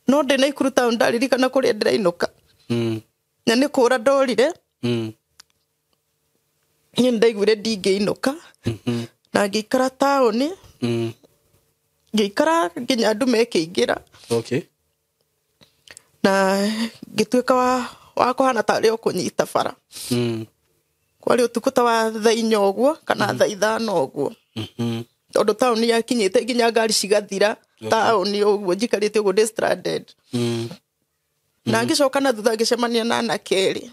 no ndä na ikuru town ndaririkana kå rä a ndä rainåka na nä kå ra ndorire nä ndaiguire ndingä inåka na ngä ikara taåni ngä ikara nginya andå mekä ingä ra na ngä tuä ka wa kå hana tarä o kå nyita bara kwarä å tukå ta wa thaa 4 å guo kana thaa 5 å guo tondå taåni yakinyä te nginya ngari cigathira taåni å guo njikarä te å guo na ngä coka na thutha ngä cemania na anake erä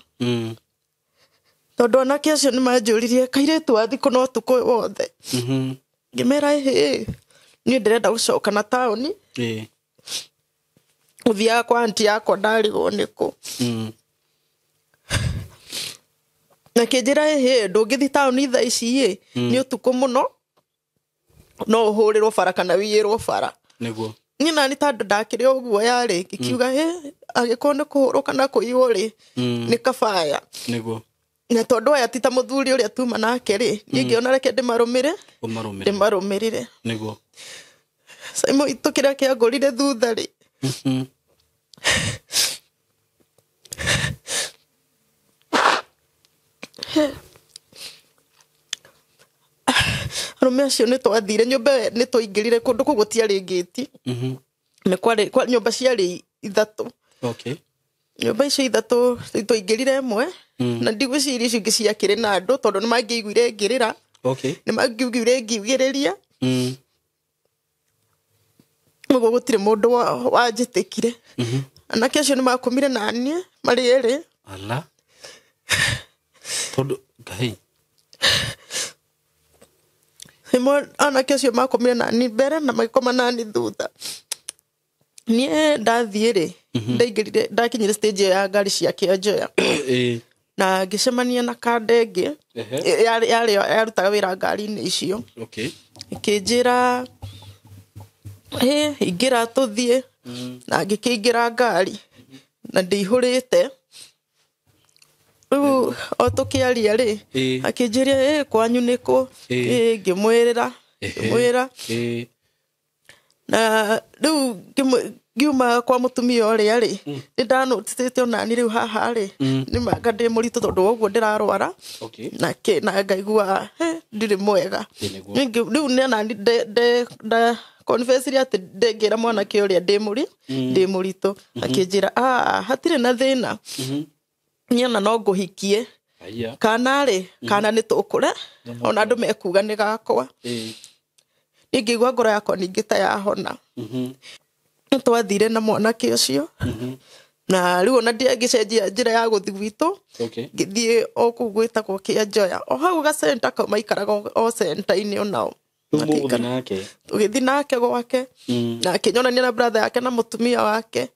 tondå anake acio nä manjå ririe kairä tu athikå no tukå wothe ngä mera niä ndä renda gå coka na taåni å thiaga kwa anti yakwa ndarigwo nä kå na kä njä ra ndå ngä thi taåni thaa ici nä å tukå må no no å hå rä rwo bara kana wiyä rwo bara niä nani tandå ndakä rä o guo yarä ngä kiuga agä korwo nä kå hå rwo kana kå iwo rä nä kabaya na tondå aya ti ta må thuri å rä a tuma nake rä niä ngä ona reke ndä marå mä rä re Simon itå kä rä a kä angå rire thutha rä arå acio nä twathire nyå mba nä twaingä rire kå ndå kå gå tiarä ngä ti nä nyå mba ciarä ithatå nyå mba icio ithatå twaingä rire ĩmwe na ndigwä ciria icio ingä ciakä rä na andå tondå nä mangä iguire ngä rä ra nä mangiugire ngiugä rä ria å guo gå tirä må ndå wanjä tä kire anake acio nä makåmire naniä marä erä ĩmwe anake acio makomire nani mbere na magĩkoma nani thutha niĩ ndathiĩ rĩ ndaingĩrire ndakinyire stage ya ngari cia kĩonjoya na ngĩcemania na kandenge yarĩ yarutaga wĩra ngari-inĩ icio ĩkĩnjĩra ingĩra tũthiĩ na ngĩkĩingĩra ngari na ndĩihũrĩte rĩu o tũkĩaria rĩ akĩnjĩria kwanyu nĩ kũ ngĩmwĩra na rĩu ngiuma kwa mũtumia ũrĩa rĩ nĩ ndanotithĩte onani rĩu haha rĩ nĩ manga ndĩ mũritũ tondũ ũguo ndĩrarwara na ngaigua ndirĩ mwega rĩu nĩ onani nda confess atĩ ndengĩra mwanake ũrĩa ndĩ mũritũ akĩnjĩra hatirĩ na thĩna niana no ngũhikie kana rĩ kana nĩ tũkũre ona andũ mekuga nĩ gakwa nĩ ngĩigua ngoro yakwa ningĩ ta yahona nĩ twathire na mwanake ũcio na rĩu ona ngĩcenjia njĩra ya gũthiĩ gwitũ ngĩthiĩ o kũu gwĩtagwo Kĩonjoya o hau gacenta kau maikaraga o centa-inĩ onao tũgĩthiĩ nake gwake na akĩnyonania na brother yake na mũtumia wake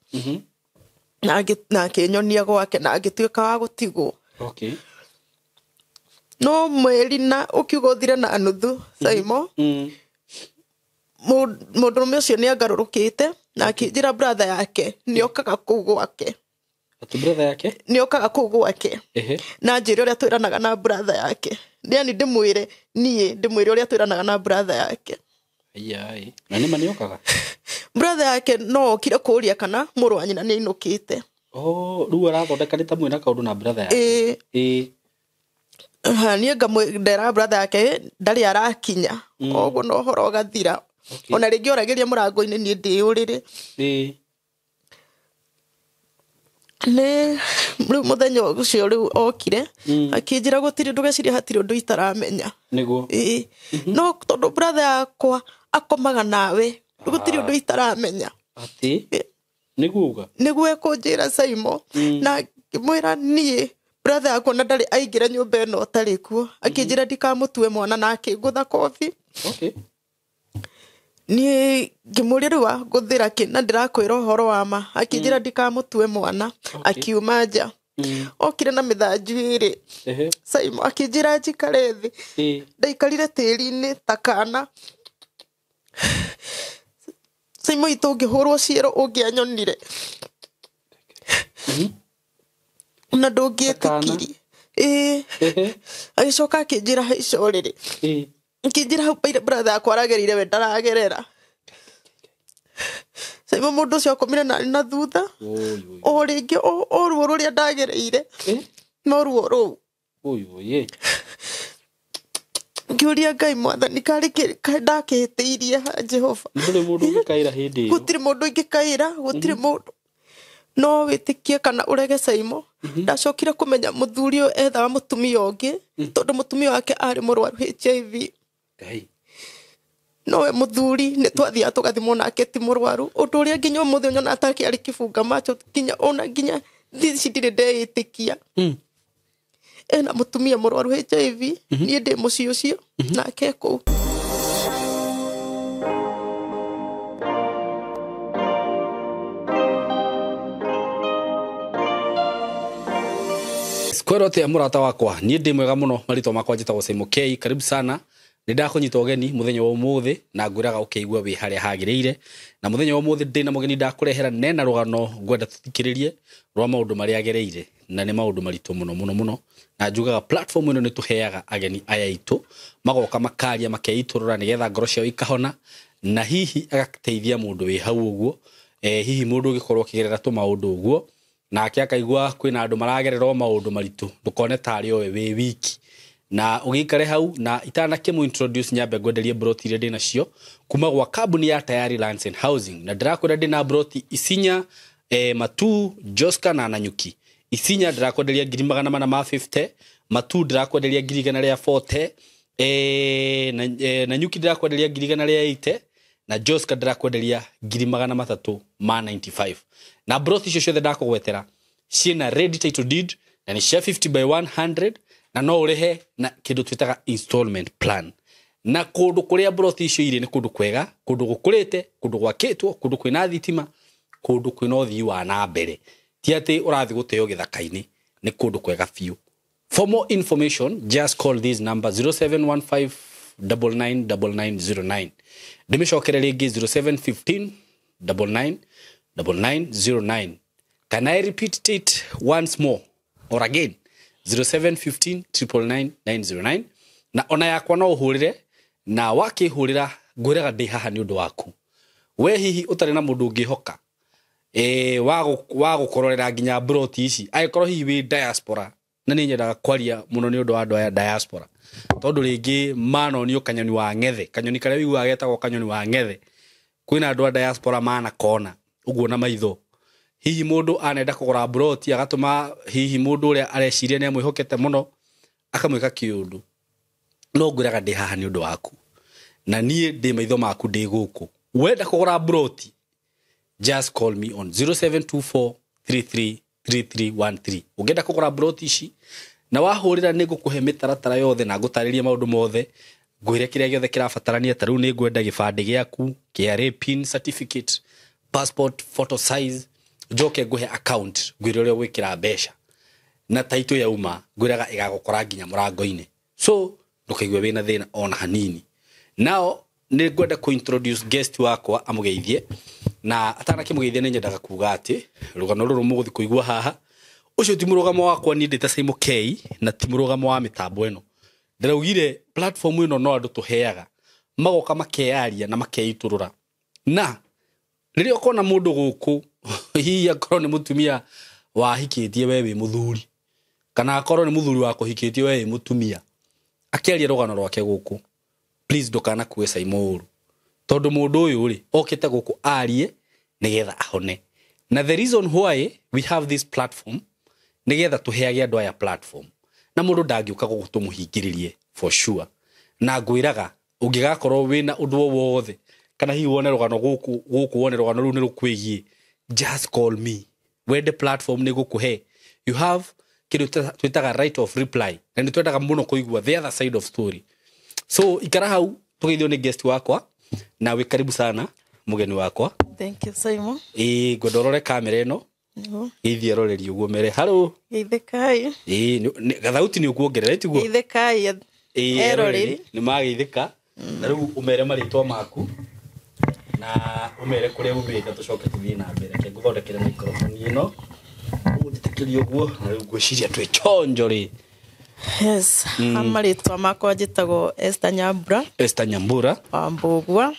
na akĩnyonia gwake na agĩtuĩka wa gũtigwo no mweri na ũkiuga ũthire na nuthu Simon mũndũrũme ũcio nĩ angarũrũkĩte na akĩnjĩra brother yake nĩ okaga kũu gwake nĩ okaga kũu gwake na njĩre ũrĩa twĩranaga na brother yake yani ndĩmwĩre ũrĩa twĩranaga na brother yake na nĩ mani okaga brother yake no okire kũria kana mũrũ wa nyina nĩ ainũkĩte rĩu arathondeka nĩ ta mwĩna kaũndũ na brother yake niĩ ngamwĩra brother yake ndarĩ arakinya ũguo no ũhoro ũgathira ona rĩngĩ oragĩria mũrango-inĩ niĩ ndĩũrĩrĩ nĩ rĩu mũthenya ũcio rĩu okire akĩnjĩra gũtirĩ ndũgecirie hatirĩ ũndũ itaramenya no tondũ brother yakwa akomaga nawe gũtirĩ ũndũ itaramenya nĩguo ekũnjĩra Simon na ngĩmwĩra niĩ brother yakwa na ndarĩ aingĩra nyũmba ĩno ũtarĩ kuo akĩnjĩra ndikamũtue mwana na akĩngũtha kobi niĩ ngĩmũria rĩu ngũthĩra kĩ na ndĩrakwĩra ũhoro wa ma akĩnjĩra ndikamũtue mwana akiuma nja okire na mĩthanju ĩrĩ Simon akĩnjĩra njikare thĩ ndaikarire tĩri-inĩ ta kana Simon itũngĩhũrwo ciĩro ũngĩanyonire na ndũngĩetĩkiri agĩcoka akĩnjĩra haica ũrĩrĩ akĩnjĩra hau brother yakwa aragereire we ndaragerera Saimo mundu cio komire na thutha o ringi o ruo ruria ndagereire no ruo ru ye ngiuria Ngai mwathani kari ndakihitiirie Jehova nduri mundu ngikaira hindi gutiri mundu ngikaira gutiri mundu no witikie kana urege Saimo ndacokire kumenya muthuri ethaga mutumia ungi tondu mutumia wake ari murwaru HIV no we muthuri ni twathia tugathimwo nake ti murwaru undu uria nginya umuthi nyona ataki ari kibunga macho nginya ona nginya thici ndire ndeitikia ena mutumia murwaru HIV ni ndi mucio cio nake ku Kwero ya murata wakwa ni ndi mwega muno marito makwa njitagwo Saimo K karibu sana nindakunyita ugeni muthenya wa umuthi na ngwiraga ukeigua wi haria hagireire na muthenya wa umuthi ndina mugeni ndakurehera nena rugano ngwenda tutikiririe rwa maundu mari agereire na ni maundu marito muno na njugaga platform ino nituheaga ageni aya itu magoka makaria makeiturura nigetha ngoro cio ikahona na hihi agateithia mundu wi hau uguo hihi mundu gikorwo kigerera tu maundu uguo na akaigua kwina andu maragerera maundu maritu ndukone tari owe wi wiki na ugikare hau na itana kimu introduce nyambe ngwenderie broti ire ndina cio kuma gwa kambuni ya Tayari Lands and Housing na ndirakwenda ndina broti Isinya Matu Joska na Nanyuki. Isinya ndirakwenderia 450 Matu ndirakwenderia 140 Nanyuki ndirakwenderia 180 na Joska ndirakwenderia 395 na broti cio ciothe ndakugwetera ciina ready title deed na ni share 50 by 100 na no urehe na kindu twitaga installment plan na kundu kuria broti icio iri ni kundu kwega kundu gukurite kundu gwakitwo kundu kwina thitima kundu kwina uthii wa na mbere ti ati urathi guteo githaka-ini ni kundu kwega fiu. For more information just call this number 0715999909 ndimicokere ringi 0715999909. Can I repeat it once more or again 0715999909 na ona yakwa no uhurire na wakihurira ngwiraga ndi haha ni undu waku we hihi utari na mundu ngihoka wagukororera nginya broti ici aikorwo hihi wi diaspora na ni nyendaga kwaria muno ni undu wa andu aya diaspora tondu ringi mano ni ukanyoni wa ngethe kanyoni karia wiguaga getagwo kanyoni wa ngethe kwina andu a diaspora mana kona uguo na maitho hihi mundu anenda kugura broti agatuma hihi mundu uria areciria ni amwihokete muno akamwika kiundu no ngwiraga ndi haha ni undu waku na nie ndi maitho maku ndi guku wenda kugura broti just call me on 0724333313 ungenda kugura broti ici na wahurira ni ngukuhe mitaratara yothe na ngutariria maundu mothe ngwire kiria giothe kirabatarania taru ni ngwenda gibande giaku KRA pin certificate passport photo size joke nguhe account ngwire uria gwikira mbeca na title ya uma ngwiraga igagukora nginya murango-ini so ndukaigwe wina thina ona hanini. Now ni ngwenda ku introduce guest wakwa amugeithie na atana kimugeithie ni nyendaga kuga ati rugano ruru muguthi kuigwa haha ucio ti murugamo wakwa ni ndita Saimo K na ti murugamo wa mitambo eno ndiraugire platform eno no andu tuheaga magoka makearia na makeiturura na riria ukona mundu guku hihi akorwo ni mutumia wahikitie wewe muthuri kana akorwo ni muthuri wako hikitie wewe mutumia akiaria rugano rwake guku please ndukana kuwe Saimo uru tondu mundu uyu ri okite guku arie nigetha ahone na the reason why we have this platform nigetha tuheage andu aya platform na mundu ndangiuka gugutumuhingiririe for sure na ngwiraga ungigakorwo wina undu wothe kana hi wone rugano guku wone rugano ru ni rukwigie just call me wende platform ni gukuhe you have kidu twitaga right of reply na ni twendaga muno kuigua the other side of story so ikara hau tugeithio ni guest wakwa na we karibu sana mugeni wakwa. Thank you Saimo. Ngondorore kamera eno ithie roreri uguo mere hello geithikai gathauti ni ukuongerera tiguo geithikai eroreri ni mageithika na riu umere maritwa maku na umere kuria umeka tucoke tuthie na mbere ke nguthondekere microphone ino utikirio uguo na riu ngwiciria twi chonjo ri. Yes, amaritwa makwa njitagwo Esther Nyambura wa Mbugua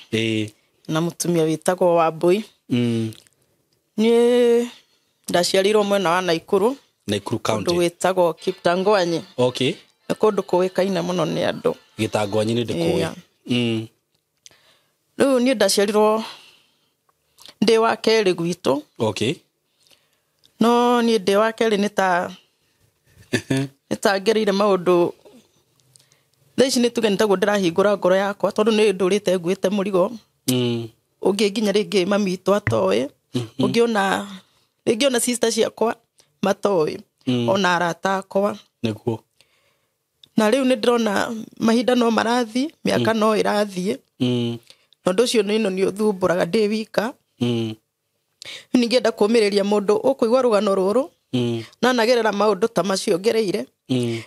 na mutumia witagwo Wambui Niĩ ndaciarirwo mwena wa Naikuru. Naikuru County. Kũndũ gwĩtagwo Kiptangwanyi. Okay. Nĩ kũndũ kũĩkaine mũno nĩ andũ. Gĩtangwanyi nĩ ndĩkũĩ. Rĩu niĩ ndaciarirwo ndĩ wa kerĩ gwitũ. Okay. No niĩ ndĩ wa kerĩ nĩ ta ngereire maũndũ. Thaa ici nĩ tuge nĩ taguo ndĩrahingũra ngoro yakwa tondũ nĩ ndũrĩte nguĩte mũrigo. Ũngĩ nginya rĩngĩ mami witũ atoĩ. Ũngĩ ona sister ciakwa matoĩ. Ona arata akwa. Nĩguo. Na rĩu nĩ ndĩrona mahinda no marathiĩ, mĩaka no ĩrathiĩ. Na ũndũ ũcio nĩ ũthumbũraga ndĩ wika. Ningĩenda kũũmĩrĩria mũndũ ũkũigua rũgano rũrũ. Na nagerera maũndũ ta macio ngereire.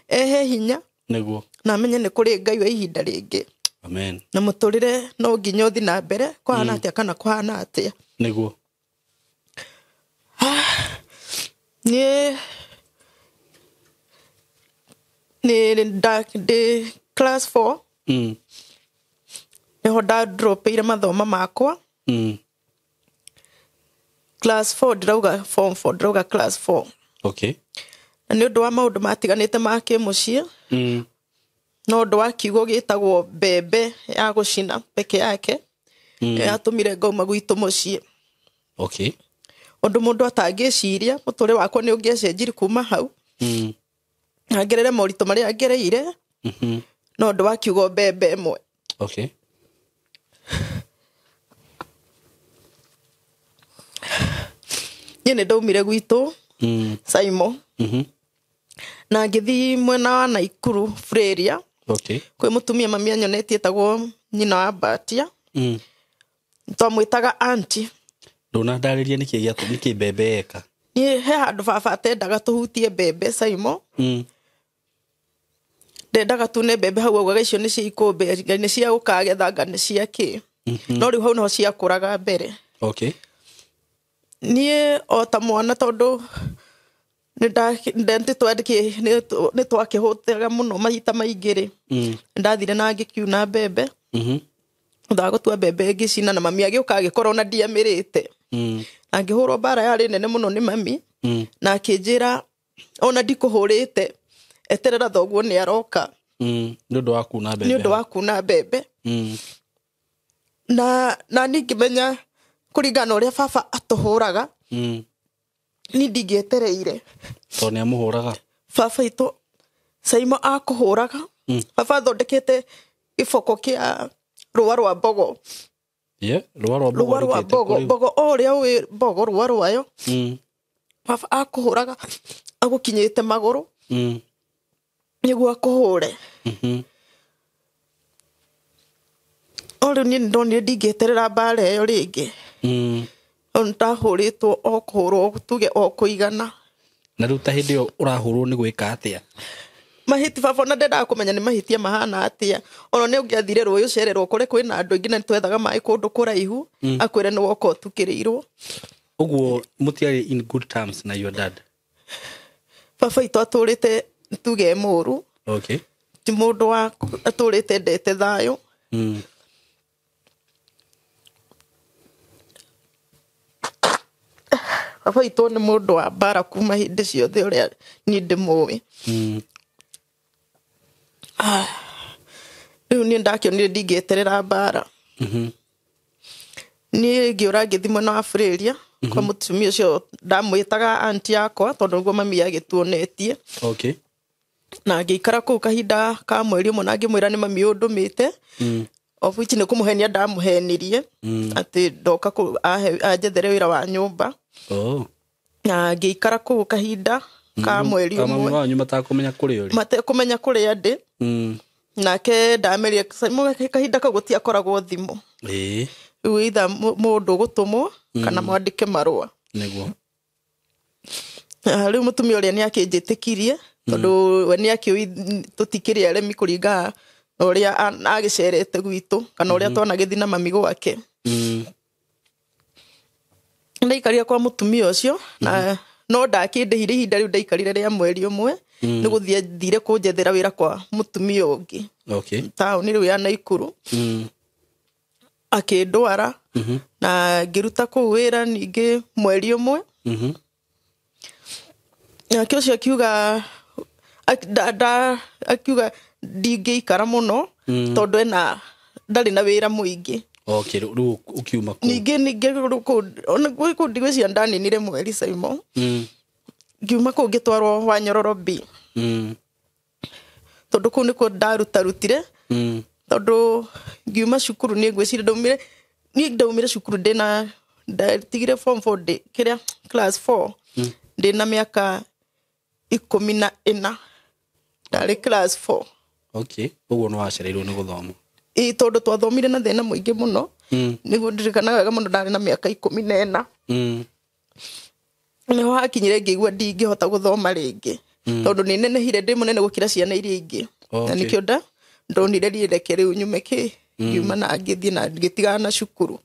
Ehe hinya. Nĩguo. Na amenye nĩ kũrĩ Ngai wa ihinda rĩngĩ. Amen. Na mũtũrĩre no nginya ũthiĩ na mbere kũhana atĩa kana kũhana atĩa. Nĩguo. Niĩ ndĩ class 4. Nĩho ndadropeire mathomo makwa. Class 4 ndĩrauga form 4 ndĩrauga class 4. Okay. Na nĩ ũndũ wa maũndũ matiganĩte ma kĩmũciĩ. No ũndũ wa kiugo gĩtagwo mbembe ya gũcina peke yake. Yatũmire ngauma gwitũ mũciĩ. Okay. Ũndũ mũndũ atangĩciria mũtũrĩre wakwa nĩ ũngĩacenjirie kuma hau. Na ngerere moritũ marĩa ngereire. No ũndũ wa kiugo mbembe ĩmwe. Okay. Niĩ nĩ ndaumire gwitũ Saimo. Na ngĩthiĩ mwena wa Naikuru Freria. Okay. Kwĩ mũtumia mami anyonetie etagwo nyina wa Mbatia. Twamwĩtaga auntie. Ndũnandarĩria nĩkĩ mbembe eka. Niĩ he handũ baba atendaga tũhutie mbembe Saimo. Ndendaga tu nĩ mbembe hau augaga icio nĩ cia ikũmbĩ, nĩ cia gũkagetha anga nĩ cia kĩ. No rĩu hau niho ciakũraga mbere. Okay. Niĩ o ta mwana tondũ nĩ twakĩhũtaga mũno mahinda maingĩ-rĩ. Ndathire na ngĩkiuna mbembe. Thutha wa gũtua mbembe ngĩcina na mami agĩũka agĩkora ona ndiamĩrĩte. Na ngĩhũrwo mbara yarĩ nene mũno nĩ mami. Na akĩnjĩra ona ndikũhũrĩte, eterera thoguo nĩ aroka. Nĩ ũndũ wa kuuna mbembe. Nĩ ũndũ wa kuuna mbembe. Na niĩ ngĩmenya kũringana ũrĩa baba atũhũraga. Niĩ ndingĩetereire. Tondũ nĩ amũhũraga. Baba itũ Saimo akũhũraga. Baba athondekete gĩboko kĩa rũa rwa mbogo. Rũa rwa mbogo. Mbogo o ũrĩa ũĩ mbogo rũa rwayo. Baba akũhũraga agũkinyĩte magũrũ. Nĩguo akũhũre. O rĩu niĩ ndonire ndingĩeterera mbara ĩyo rĩngĩ. Ndahũrĩtwo o kũhũrwo tuge o kũigana. Na rĩu ta hĩndĩ ĩyo ũrahũrwo nĩ gwĩka atĩa? Mahĩti baba na ndendaga kũmenya nĩ mahĩtia mahana atĩa. Ona nĩ ũngĩathire rũĩ ũcererwo kũrĩ kwĩna andũ aingĩ na nĩ twethaga maĩ kũndũ kũraihu. Akwĩre nĩ woka ũtukĩrĩirwo. Ũguo mũtiarĩ in good terms na your dad? Baba itũ atũrĩte tuge mũru. Okay. Ti mũndũ wa atũrĩte ndete thayũ. Baba itũ nĩ mũndũ wa mbara kuma hĩndĩ ciothe ũrĩa niĩ ndĩmũĩ. Rĩu niĩ ndakĩonire ndingĩeterera mbara. Niĩ ngĩũra ngĩthiĩ mwena wa Freria kwa mũtumia ũcio ndamwĩtaga auntie yakwa tondũ nĩguo mami agĩtuonetie. Okay. Na ngĩikara kũu kahinda ka mweri ũmwe na ngĩmwĩra nĩ mami ũndũmĩte. Of which nĩ kũmũhenia ndamũhenirie atĩ ndoka anjethere wĩra wa nyũmba. Na ngĩikara kũu kahinda ka mweri ũmwe. Mami wanyu matakũmenya kũrĩa ũrĩ? Matekũmenya kũrĩa ndĩ. Nake ndamerire kahinda kau gũtiakoragwo thimũ. Rĩu either mũndũ gũtũmwo kana mwandĩke marũa. Nĩguo. Rĩu mũtumia ũrĩa nĩ akĩnjĩtĩkirie tondũ we nĩ akĩũĩ tũtikĩrĩ aremi kũringana na ũrĩa agĩcerete gwitũ kana ũrĩa twanagĩthiĩ na mami gwake. Ndaikarire kwa mũtumia ũcio na no ndakĩndĩhire ihinda rĩu ndaikarire rĩa mweri ũmwe nĩ gũthire kũnjethera wĩra kwa mũtumia ũngĩ taũni rĩu ya Naikuru. Akĩndwara na ngiruta kuu wira ningi mweri umwe na kĩocio akiuga akiuga ndingĩikara mũno tondũ ndarĩ na wĩra mũingĩ. Okay, rĩu ukiuma kũ? Ningĩ ona ndigwĩcia ndaninire mweri Simon. Ngiuma kũu ngĩtwarwo Wanyororo B. Tondũ kũu nĩkuo ndarutarutire. Tondũ ngiuma cukuru nĩ ngwĩciria ndaumire cukuru ndatigire form 4 kĩrĩa class 4 ndĩna mĩaka 14 ndarĩ class 4. Okay, ũguo nĩ wacereirwo nĩ gũthoma? Tondũ twathomire na thĩna mũingĩ mũno nĩguo ndirikanaga wega mũno ndarĩ na mĩaka 14. Nĩho hakinyire ngĩigua ndingĩhota gũthoma rĩngĩ tondũ nĩ nenehire ndĩ mũnene gũkĩra ciana iria ingĩ. Na nĩkĩo ndonire rĩreke rĩu nyume ngiuma na ngĩthiĩ na ngĩtigana na cukuru.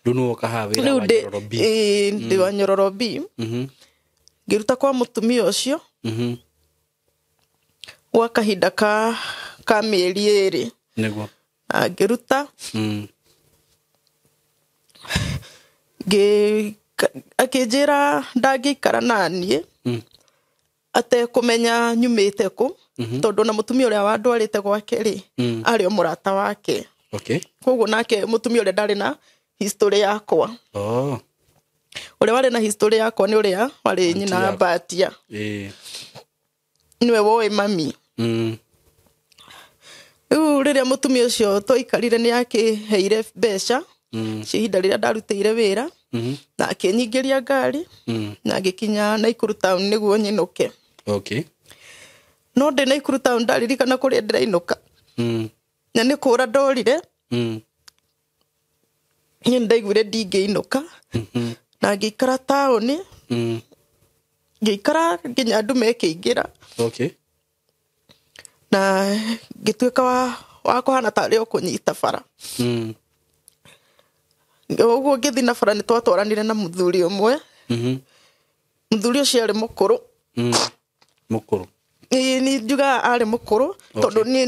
Rĩu nĩ woka haha wĩra wa Nyororo B? Ndĩ wa Nyororo B. Ngĩruta kwa mũtumia ũcio gwa kahinda ka mĩeri 2 nĩguo ngĩruta akĩnjĩra ndangĩikara naniĩ atekũmenya nyumĩte kũ tondũ na mũtumia ũrĩa wandwarĩte gwake arĩ o mũrata wake. Koguo nake mũtumia ũrĩa ndarĩ na history yakwa. Ũrĩa warĩ na history yakwa nĩ ũrĩa warĩ nyina Mbatia. Niwe woĩ mami. Rĩu rĩrĩa mũtumia ũcio twaikarire nĩ akĩheire mbeca cia ihinda rĩrĩa ndarutĩire wĩra na akĩnyingĩria ngari na ngĩkinya Naikuru town nĩguo nyinũke. No ndĩ Naikuru town ndaririkana kũrĩa ndĩrainũka na nĩ kũra ndorire niĩ ndaiguire ndingĩinũka na ngĩikara taũni ngĩikara nginya andũ mekĩingĩra na ngĩtuĩka wa kũhana tarĩ o kũnyita bara. Ũguo ngĩthiĩ na bara nĩ twatwaranire na mũthuri ũmwe. Mũthuri ũcio arĩ mũkũrũ. Nĩ njugaga arĩ mũkũrũ tondũ niĩ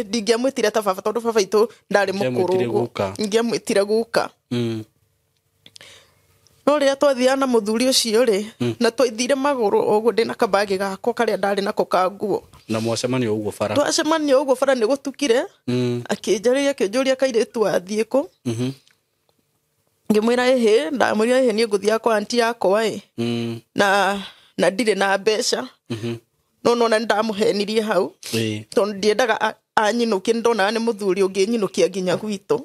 ndingĩamwĩtire ta baba tondũ baba itũ ndarĩ mũkũrũ. Ingĩamwĩtire guka. No rĩrĩa twathiaga na mũthuri ũcio na twathire magũrũ ũguo ndĩ na kabagi gakwa karĩa ndarĩ nako ka nguo. Na mwacemania ũguo bara? Twacemania ũguo bara nĩ gũtukire akĩnjũria kairĩtu athiĩ kũ. Ngĩmwĩra ndamwĩra niĩ ngũthiaga kwa aunti yakwa na ndirĩ na mbeca. No nĩ ndamũhenirie hau tondũ ndiendaga anyinũkie, ndonaga nĩ mũthuri ũngĩnyinũkia nginya gwitũ.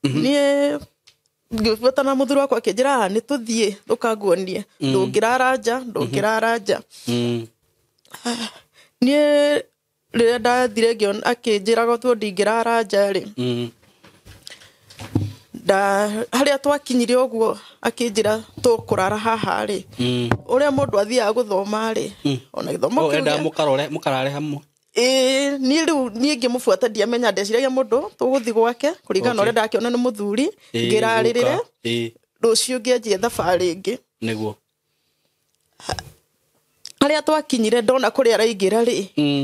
Niĩ ngĩbuata na mũthuri wakwa akĩnjĩra nĩ tũthiĩ ndũkanguonie ndũngĩrara nja. Niĩ rĩrĩa ndathire akĩnjĩraga tu ndingĩrara nja harĩa twakinyire ũguo akĩnjĩra tũkũrara haha ũrĩa mũndũ athiaga gũthoma ona gĩthomo kĩu mũkarare hamwe. Niĩ ngĩmũbuata ndiamenya ndeciragia mũndũ tũgũthiĩ gwake kũringana na ũrĩa ndakĩona nĩ mũthuri ngĩrarĩrĩre rũciũ ngĩanjia thabarĩ ĩngĩ. Nĩguo harĩa twakinyire ndona kũrĩa araingĩra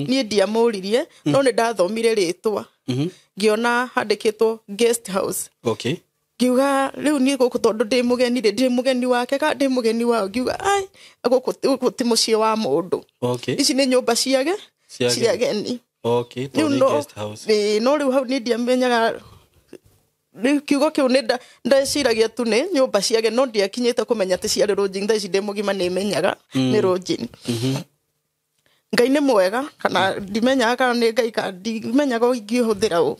niĩ ndiamũririe no nĩ ndathomire rĩtwa ngĩona handĩkĩtwo guest house. Ngiuga rĩu niĩ gũkũ tondũ ndĩ mũgeni wake kana ndĩ mũgeni wao ngiuga gũkũ ti mũciĩ wa mũndũ, ici nĩ nyũmba cia ageni. No rĩu hau niĩ ndiamenyaga kiugo kĩu nĩ ndeciragia tu nĩ nyũmba cia ageni no ndiakinyĩte kũmenya atĩ ciarĩ Lodging. Thaa ici ndĩ mũgima nĩ menyaga nĩ Lodging. Ngai nĩ mwega kana ndimenyaga kana nĩ Ngai kana ndimenyaga ingĩhũthĩra ũũ.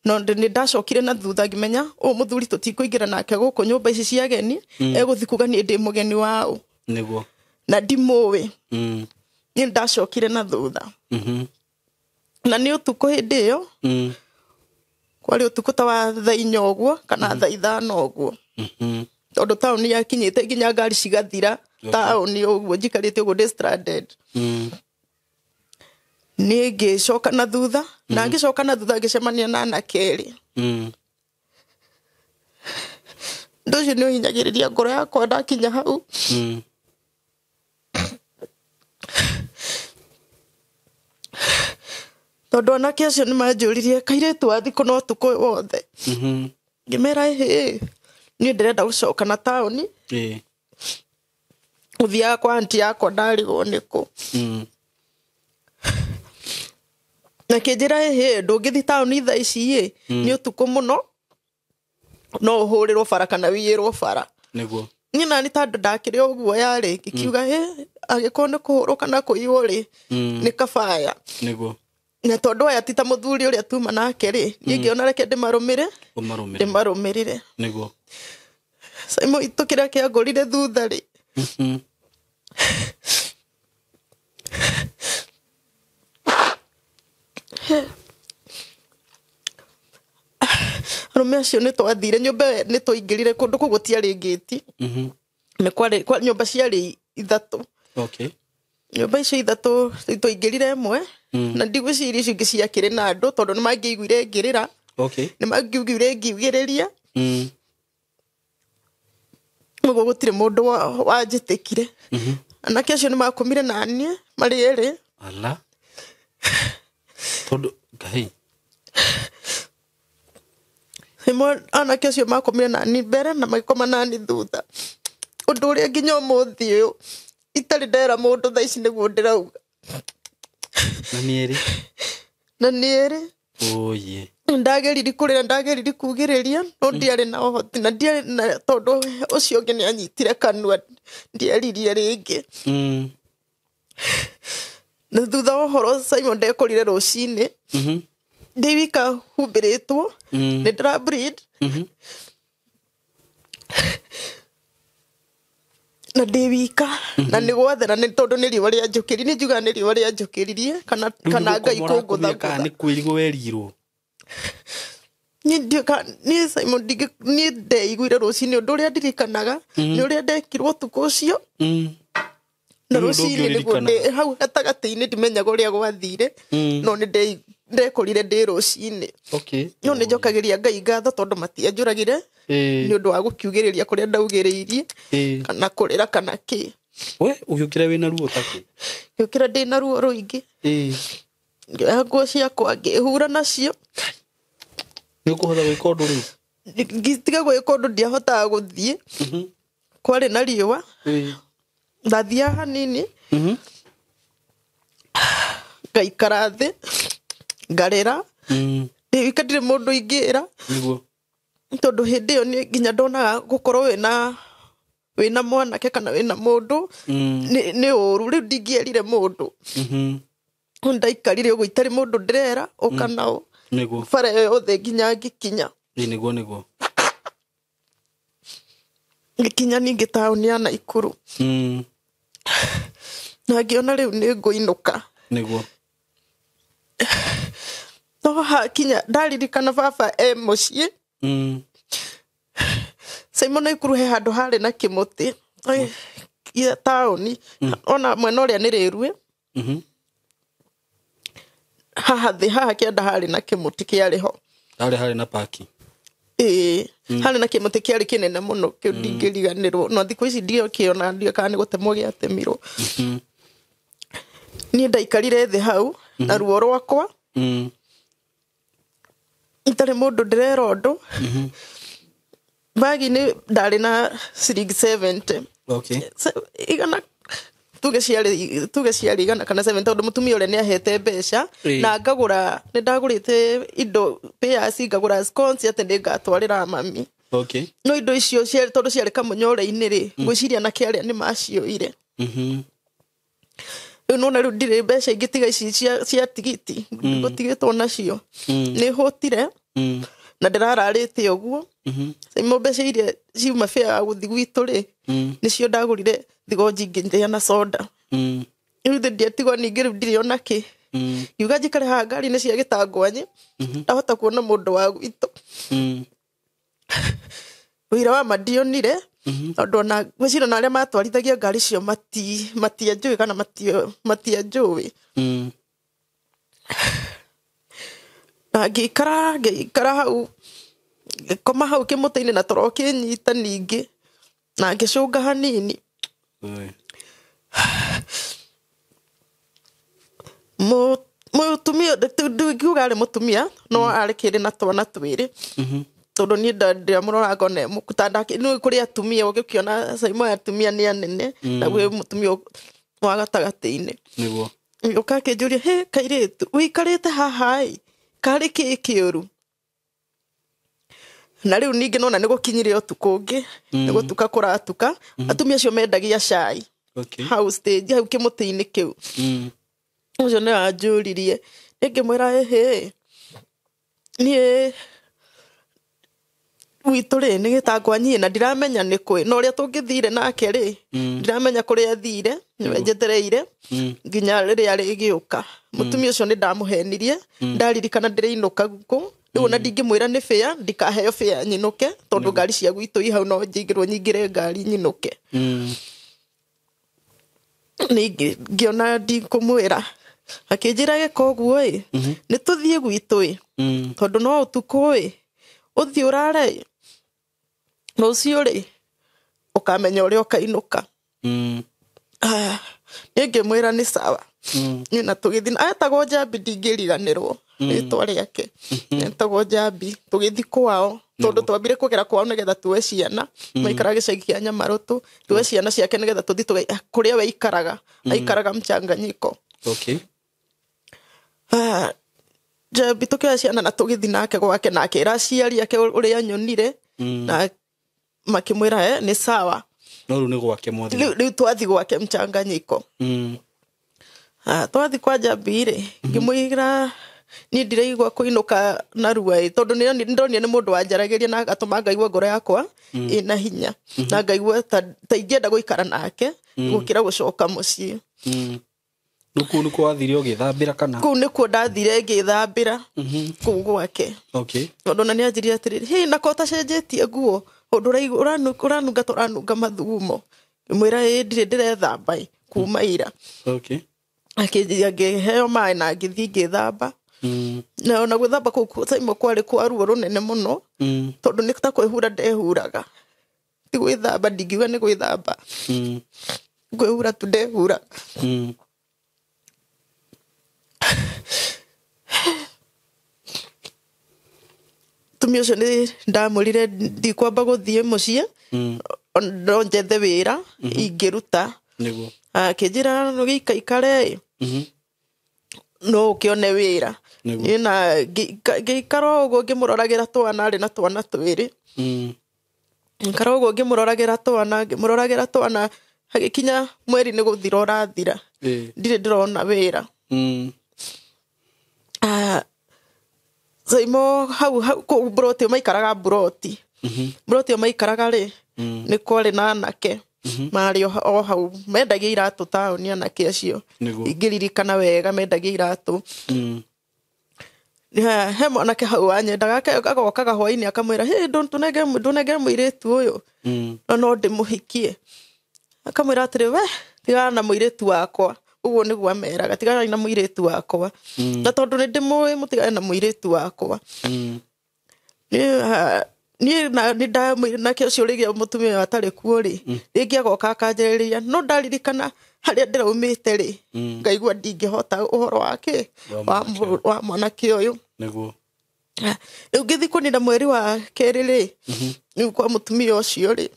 No nĩ ndacokire na thutha ngĩmenya mũthuri tũtikũingĩra nake gũkũ nyũmba ici cia ageni egũthiĩ kuga niĩ ndĩ mũgeni wao na ndimũĩ. Niĩ ndacokire na thutha na nĩ ũtukũ hĩndĩ ĩyo kwarĩ ũtukũ ta wa thaa 4 ũguo kana thaa 5 ũguo tondũ taũni yakinyĩte nginya ngari cigathira taũni ũguo njikarĩte ũguo ndĩ stranded. Niĩ ngĩcoka na thutha na ngĩcoka na thutha ngĩcemania na anake erĩ. Ũndũ ũcio nĩ ũhinyagĩrĩria ngoro yakwa ndakinya hau. tondu anake acio nĩ manjũririe kairĩtu wa thikũ no tũkũ wothe ngĩmera niĩ ndĩrenda gũcoka na taũni gũthiaga kwa anti yakwa ndarigwo nĩkũ na kĩnjĩra ndũngĩthi taũni thaa ici nĩ ũtukũ mũno no ũhũrĩrwo bara kana wĩyĩrwo bara nĩguo niĩ nani tondũ ndakĩrĩ ũguo yarĩ ngĩkiuga agĩkorwo nĩ kũhũrwo kana kũiywo nĩ kabaya nĩguo na tondu aya ti ta muthuri uria tuma nake niĩ ngĩona reke ndĩmarũmĩrĩre nĩguo Simon itu kĩrĩa kĩangorire thutha arũme acio nĩ twathire nyũmba nĩ twaingĩrire kũndũ kũu gũtiarĩ ngĩti nĩ kwarĩ nyũmba ciarĩ ithatũ nyũmba icio ithatũ twaingĩrire ĩmwe na ndigwĩciria icio ingĩ ciakĩrĩ na andũ tondũ nĩ mangĩiguire ngĩrĩra nĩ mangĩiguire ngiugĩrĩria ũguo gũtirĩ mũndũ wanjĩtĩkire anake acio nĩ makomire na niĩ marĩ erĩ tondũ Ngai Simon anake acio makomire na niĩ mbere na magĩkoma na niĩ thutha ũndũ ũrĩa nginya ũmũthĩ ũyũ itarĩ ndera mũndũ thaa ici nĩguo ndĩrauga na nĩerĩ ndageririe kũrĩra ndageririe kugĩrĩria no ndiarĩ na ũhoti na ndiarĩ na tondũ ũcio ũngĩ nĩ anyitire kanua ndiaririe rĩngĩ na thutha wa ũhoro Simon ndekũrire rũcinĩ ndĩ wika humbĩrĩtwo nĩ ndĩra bleed na ndĩ wika na nĩ gwathera nĩ tondũ nĩ riũa rĩa njũkĩrire nĩ njugaga nĩ riũa rĩa njũkĩririe kana Ngai kũngũtha nĩ kwĩrigwo werirwo niĩ Simon niĩ ndeiguire rũcinĩ ũndũ ũrĩa ndirikanaga nĩ ũrĩa ndekirwo ũtukũ ũcio na rũcinĩ nĩguo ndĩ hau gatagatĩ-inĩ ndimenyaga ũrĩa gwathire no nĩ ndekũrire ndĩ rũcinĩ no nĩ njokagĩria Ngai ngatho tondũ matianjũragire nĩ ũndũ wa gũkiugĩrĩria kũrĩa ndaugĩrĩirie kana kũrĩra kana kĩ ũgĩũkĩra wĩna ruo ta kĩ ngĩũkĩra ndĩ na ruo rũingĩ ngĩoya nguo ciakwa ngĩhura nacio nĩ ũkũhota gwĩka ũndũ rĩu ngĩtiga gwĩka ũndũ ndiahotaga gũthiĩ kwarĩ na riũa ndathiaga hanini ngaikara thĩ ngarĩra ndĩ wika ndirĩ mũndũ ingĩra tondũ hĩndĩ ĩyo nginya ndonaga gũkorwo wĩna mwanake kana wĩna mũndũ nĩ ũru rĩu ndingĩerire mũndũ ndaikarire ũguo itarĩ mũndũ ndĩrera ũka nao bara ĩyo yothe nginya ngĩkinya nĩguo ngĩkinya ningĩ taũni ya Naikuru na ngĩona rĩu nĩ ngũinũka nĩguo no hakinya ndaririkana baba mũciĩ Simon Naikuru he handũ harĩ na kĩmũtĩ taũni ona mwena ũrĩa nĩ rĩrue haha kĩanda harĩ na kĩmũtĩ kĩarĩ ho harĩ na paki harĩ na kĩmũtĩ kĩarĩ kĩnene mũno kĩu ndingĩriganĩrwo no thikũ ici ndiokĩona ndiũĩ kana nĩ gũtemwo gĩatemirwo niĩ ndaikarire thĩ hau na ruo rwakwa itarĩ mũndũ ndĩrera ũndũ bagi-inĩ ndarĩ na ciringi 70 igana tuge ciarĩ igana kana 70 tondũ mũtumia ũrĩa nĩ ahete mbeca na ngagũra nĩ ndagũrĩte indo payas ngagũra scones atĩ nĩ ngatwarĩra mami no indo icio tondũ ciarĩ kamũnyore-inĩ ngwĩciria na kĩarĩa nĩ macioire rĩu nona rĩu ndirĩ mbeca ingĩ tiga ici cia tigiti ngũtigĩtwo nacio nĩ hũtire na ndĩrararĩte ũguo Simon mbeca iria ciuma fare ya gũthi gwitũ nĩcio ndagũrire thigonji ngĩrĩa na soda rĩu ndiatigwo ningĩ rĩu ndirĩ ona kĩ ngiuga njikare haha ngari-inĩ cia gĩtangwanyi ndahota kuona mũndũ wa gwitũ wĩra wa mandionire tondũ ona gwĩciria na arĩa matwarithagia ngari cio matianjũĩ kana matianjũĩ na ngĩikara hau ngĩkoma hau kĩmũtĩ-inĩ na toro kĩnyita ningĩ na ngĩcũnga hanini mutumia ngiuga arĩ mutumia no arĩ kĩrĩ na twana twĩrĩ tondũ niĩ ndĩramũrora ngona mũkutanda nĩ kũrĩ atumia ũgĩkiona Saimo atumia nĩ anene na gwĩ mutumia wa gatagatĩ-inĩ nĩguo ũkakĩnjũria he kairĩtu ũikarĩte haha karĩ kĩ kĩũru na rĩu ningĩ nona nĩ gũkinyire ũtukũ ũngĩ nĩ gũtuka kũratuka atumia acio mendagia cai hau stage hau kĩmũtĩ-inĩ kĩu ũcio nĩ anjũririe ngĩmwĩra niĩ witũ rĩ nĩ gĩtangwa nyie na ndiramenya nĩ kwĩ na ũrĩa tũngĩthire nake rĩ ndiramenya kũrĩa athire nĩwe njetereire nginya rĩrĩa rĩgĩũka mũtumia ũcio nĩ ndamũhenirie ndaririkana ndĩrĩinũka gũkũ rĩu ona ndingĩmwĩra nĩ fare ndikaheo fare nyinũke tondũ ngari cia gwitũ ihau no njingĩrwo nyingĩre ngari nyinũke ngĩona ndikũmwĩra akĩnjĩra gĩka ũguo nĩ tũthiĩ gwitũ tondũ no ũtukũ ũthiĩ ũrare rũciũ rĩ ũkamenya ũrĩa ũkainũka niĩ ngĩmwĩra nĩ sawa na tũgĩthiĩ etagwo Njambi ndingĩriganĩrwo rĩtwa rĩake etagwo Njambi tũgĩthiĩ kwao tondũ twambire kũgera kwao nĩgetha tuoe ciana maikara gĩcagi kĩa Nyamarũtũ tuoe ciana ciake nĩgetha tũthiĩ kũrĩa we aikaraga Mchanganyiko Njambi tũkĩoya ciana na tũgĩthiĩ nake gwake na akĩra aciari ake ũrĩa nyonire na makĩmwĩra nĩ sawa no rĩu nĩ gwake mwathi rĩu twathiĩ gwake Mchanganyiko twathiĩ kwa Njambi rĩ ngĩmwĩra niĩ ndiraigua kũinũka narua tondũ nĩndonire nĩ mũndũ wanjaragĩria na agatũma ngaigua ngoro yakwa ĩna hinya na ngaigua ta ingĩenda gũikara nake gũkĩra gũcoka mũciĩ kũu nĩkuo wathire ũgĩthambĩra kana kũu nĩkuo ndathire ngĩthambĩra kũu gwake tondũ na nĩanjĩrire atĩrĩrĩ nako ũtacenjetie nguo ũndũ ũranunga tũranunga mathugumo ngĩmwĩra ndirĩ ndĩrethamba kuma ira akĩheo maĩ na ngĩthiĩ ngĩthamba na ona gwĩthamba kũu Saimo kwarĩ kwa ruo rũnene mũno tondũ nĩ ta kwĩhura ndehuraga ti gwĩthamba ndingiuga nĩ gwĩthamba kwĩhura tu ndehura tumia ũcio nĩ ndamũrire ndikwamba gũthiĩ mũciĩ no njethe wĩra ingĩruta akĩnjĩra gĩikaikare no ũkĩone wĩra na ngĩikara ũguo ngĩmũroragĩra twana arĩ na twana twĩrĩ ngĩikara ũguo ngĩmũroragĩra twana hagĩkinya mweri nĩ gũthira ũrathira ndirĩ ndĩrona wĩra Saimo hau kũu Buroti maikaraga Buroti maikaraga rĩ nĩ kwarĩ na anake marĩ o hau mendagia iratũ taũni anake acio ingĩririkana wega mendagia iratũ he mwanake hau wanyendaga agokaga hwainĩ akamwĩra ndũnengere mũirĩtu ũyũ no ndĩmũhikie akamwĩra atĩrĩ we tigana na mũirĩtu wakwa ũguo nĩguo ameraga tigana na mũirĩtu wakwa na tondũ nĩ ndĩmũĩ mũtigane na mũirĩtu wakwa niĩ nĩ ndamwĩra nake ũcio rĩgĩa mũtumia atarĩ kuo rĩ rĩngĩ agoka akanjarĩria no ndaririkana harĩa ndĩraumĩte rĩ ngaigua ndingĩhota ũhoro wake wa mwanake ũyũ rĩu ngĩthiĩ kũnina mweri wa kerĩ rĩ rĩu kwa mũtumia ũcio rĩ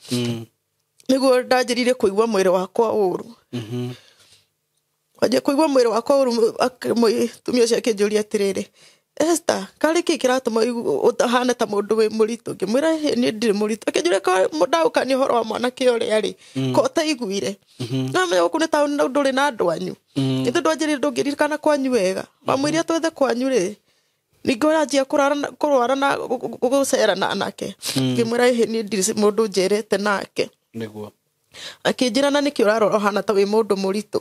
nĩguo ndanjĩrire kũigua mwĩrĩ wakwa ũru wanjia kũigua mwĩrĩ wakwa ũru mũtumia ũcio akĩnjũria atĩrĩrĩ Esther karĩ kĩ kĩratũma ũhane ta mũndũ wĩ mũritũ ngĩmwĩra niĩ ndirĩ mũritũ akĩnjũria ndaũkania ũhoro wa mwanake ũrĩa rĩ ko ũtaiguire namenya gũkũ nĩ taũni na ndũrĩ na andũ anyu ithuĩ ndwanjĩrire ndũngĩririkana kwanyu wega wamwĩria twethe kwanyu rĩ ningĩ ũranjia kũrwara na gũcera na anake ngĩmwĩra niĩ ndirĩ mũndũ njerete nake akĩnjĩra na nĩkĩ ũrarora ũhana ta wĩ mũndũ mũritũ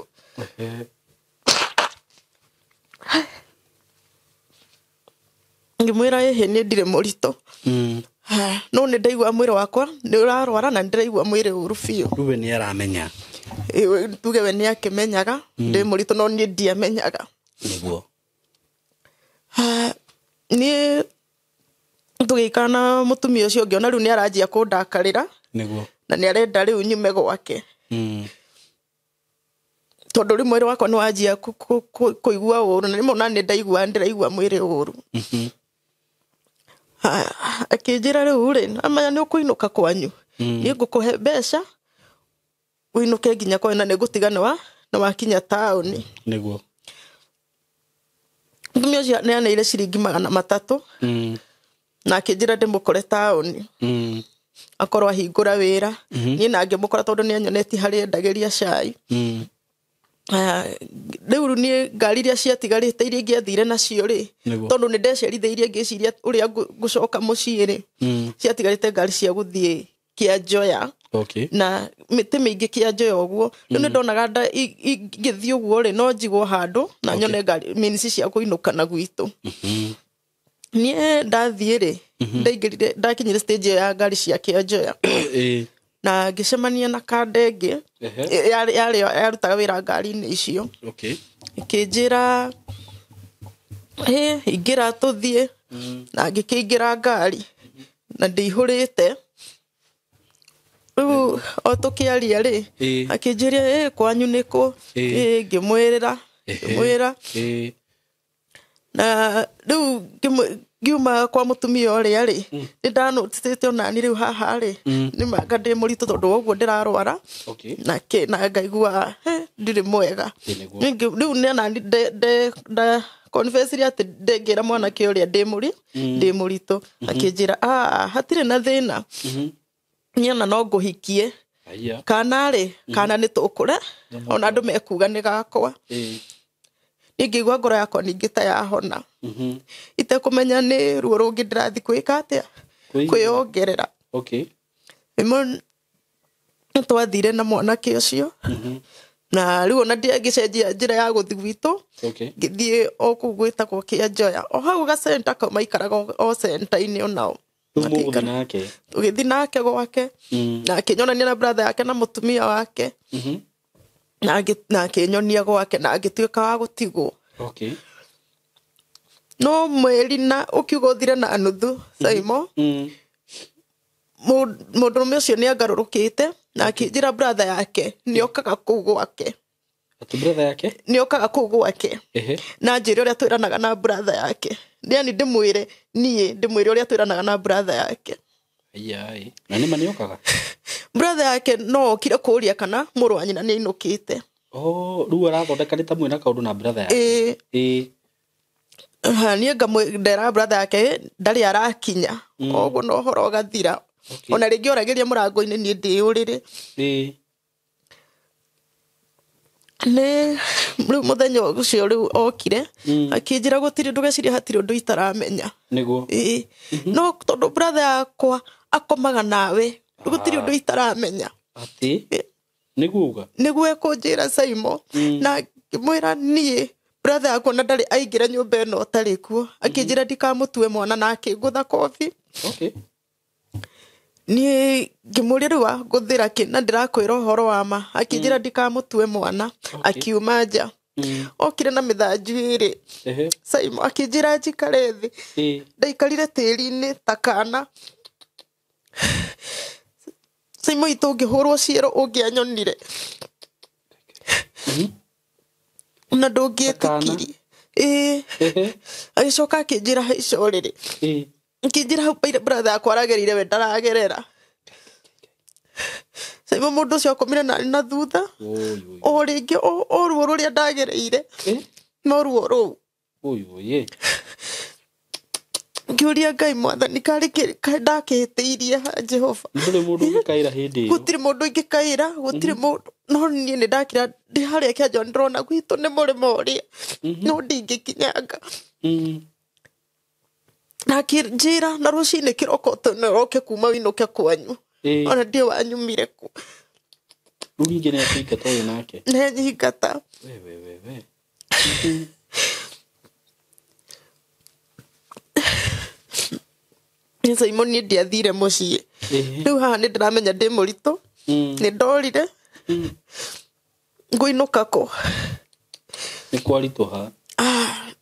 ngĩmwĩra niĩ ndirĩ mũritũ no nĩ ndaigua mwĩrĩ wakwa nĩ ũrarwara na ndĩraigua mwĩrĩ ũru biũ rĩu we nĩ aramenya tuge we nĩ akĩmenyaga ndĩ mũritũ no niĩ ndiamenyaga nĩguo niĩ tũgĩikara na mũtumia ũcio ngĩona rĩu nĩ aranjia kũndakarĩra nĩguo na nĩ arenda rĩu nyume gwake tondu ri mwiri wakwa ni wanjia kuigua uru na rimwe nani ndiraigua mwiri uru akinjira riu ri amenya ni ukuinuka kwanyu ni ngukuhe mbeca uinuke nginya kwa na nigutigana na wakinya tauni niguo Mimi ni anaire ciringi 300 na akinjira ndimukore tauni akorwo ahingura wira ni na ngimukora tondu ni anyoneti hari endageria cai riu ni ngari iria ciatigarite iria ingiathire nacio ri tondu ni ndecerithirie ngiciria uria ngucoka mucii ri ciatigarite ngari cia guthie Kianjoya na mite mingi Kianjoya uguo ni ndonaga ingithie uguo ri no njigwo handu na nyone ngari minisi cia kuinuka na gwitu nie ndathie ri ndaingirire ndakinyire stage ya ngari cia Kianjoya na ngicemania na kandenge yarutaga wira ngari-ini icio ikinjira ingira tuthie na ngikingira ngari na ndihurite riu o tukiaria ri akinjiria kwanyu niku ngimwirira na riu ngiuma kwa mutumia uria ri ndanoticite onani riu haha ri ni manga ndi muritu tondu uguo ndirarwara na ngaigua ndiri mwega riu ni onani de confess ri ati ndengira mwanake uria ndi muritu akinjira hatire na thina nyana no nguhikie kana ni tukure ona andu mekuga ni gakwa ngigwa ngoro yakwa ningi ta yahona itekumenya ni ruo rungi ndirathi kwika atia kwiongerera imwe twathire na mwanake ucio na riu ona ndiagicenjia njira ya guthi gwitu ngithie o kugwita kwa Kianjoya o hau ga center ka maikaraga o center-ini onao tugithi nake gwake na akinyonania na brother yake na mutumia wake na akinyonia gwake na agituika wa gutigwo no mweri na ukiuga uthire na nuthu Saimo mundurume ucio ni angarurukite na akinjira brother yake ni okaga kuu gwake brother yake ni okaga kuu gwake na njire uria twiranaga na brother yake ndiani ndimwire uria twiranaga na brother yake na ni mani okaga brother yake no kire kuria kana muru wa nyina ni inukite riu arathondekanite mwina kaundu na brother yake ni ngamwendera brother yake ndari arakinya oguo no horo gathira ona ringi oragiria murango-ini ni ndiurire ne riu muthenya ucio riu okire akinjira gutiri ndugeciria hatiri undu itaramenya niguo no tondu brother yakwa akomaga nawe gutiri undu itaramenya ati niguo ekunjira Saimo na ngimwira nie brother yakwa na ndari aingira nyumba ino tari kuo akinjira ndikamutue mwana na akingutha kofi ni ngimuririwa guthira kina ndirakwira uhoro wa ma akinjira ndikamutue mwana akiuma nja okire na mithanju iri Saimo akinjira njikare thi ndaikarire tiri-ini takana Saimo itungihurwo ciero ungianyonire na ndungietikiri agicoka akinjira haico riri akinjira hau brother akwa aragerire we ndaragerera Saimo mundu ucio akomire nani na thutha o ringi o ruo ruria ndagereire no ruo ruu ngiuria Ngai mwathani kari ndakihitiirie Jehova gutiri mundu ingikaira gutiri mundu no nie ni ndakira ndi haria Kianjoya ndirona gwitu ni murimo uria no ndingikinyanga na akinjira na rucini kiroko roke kuma winuke kwanyu ona ndio wanyumire ku ruginge ni atingata uyu nake ne nyingata Saimo ni ndiathire mucii riu haha ni ndiramenya ndi muritu ni ndorire nguinuka ku ni kwarituha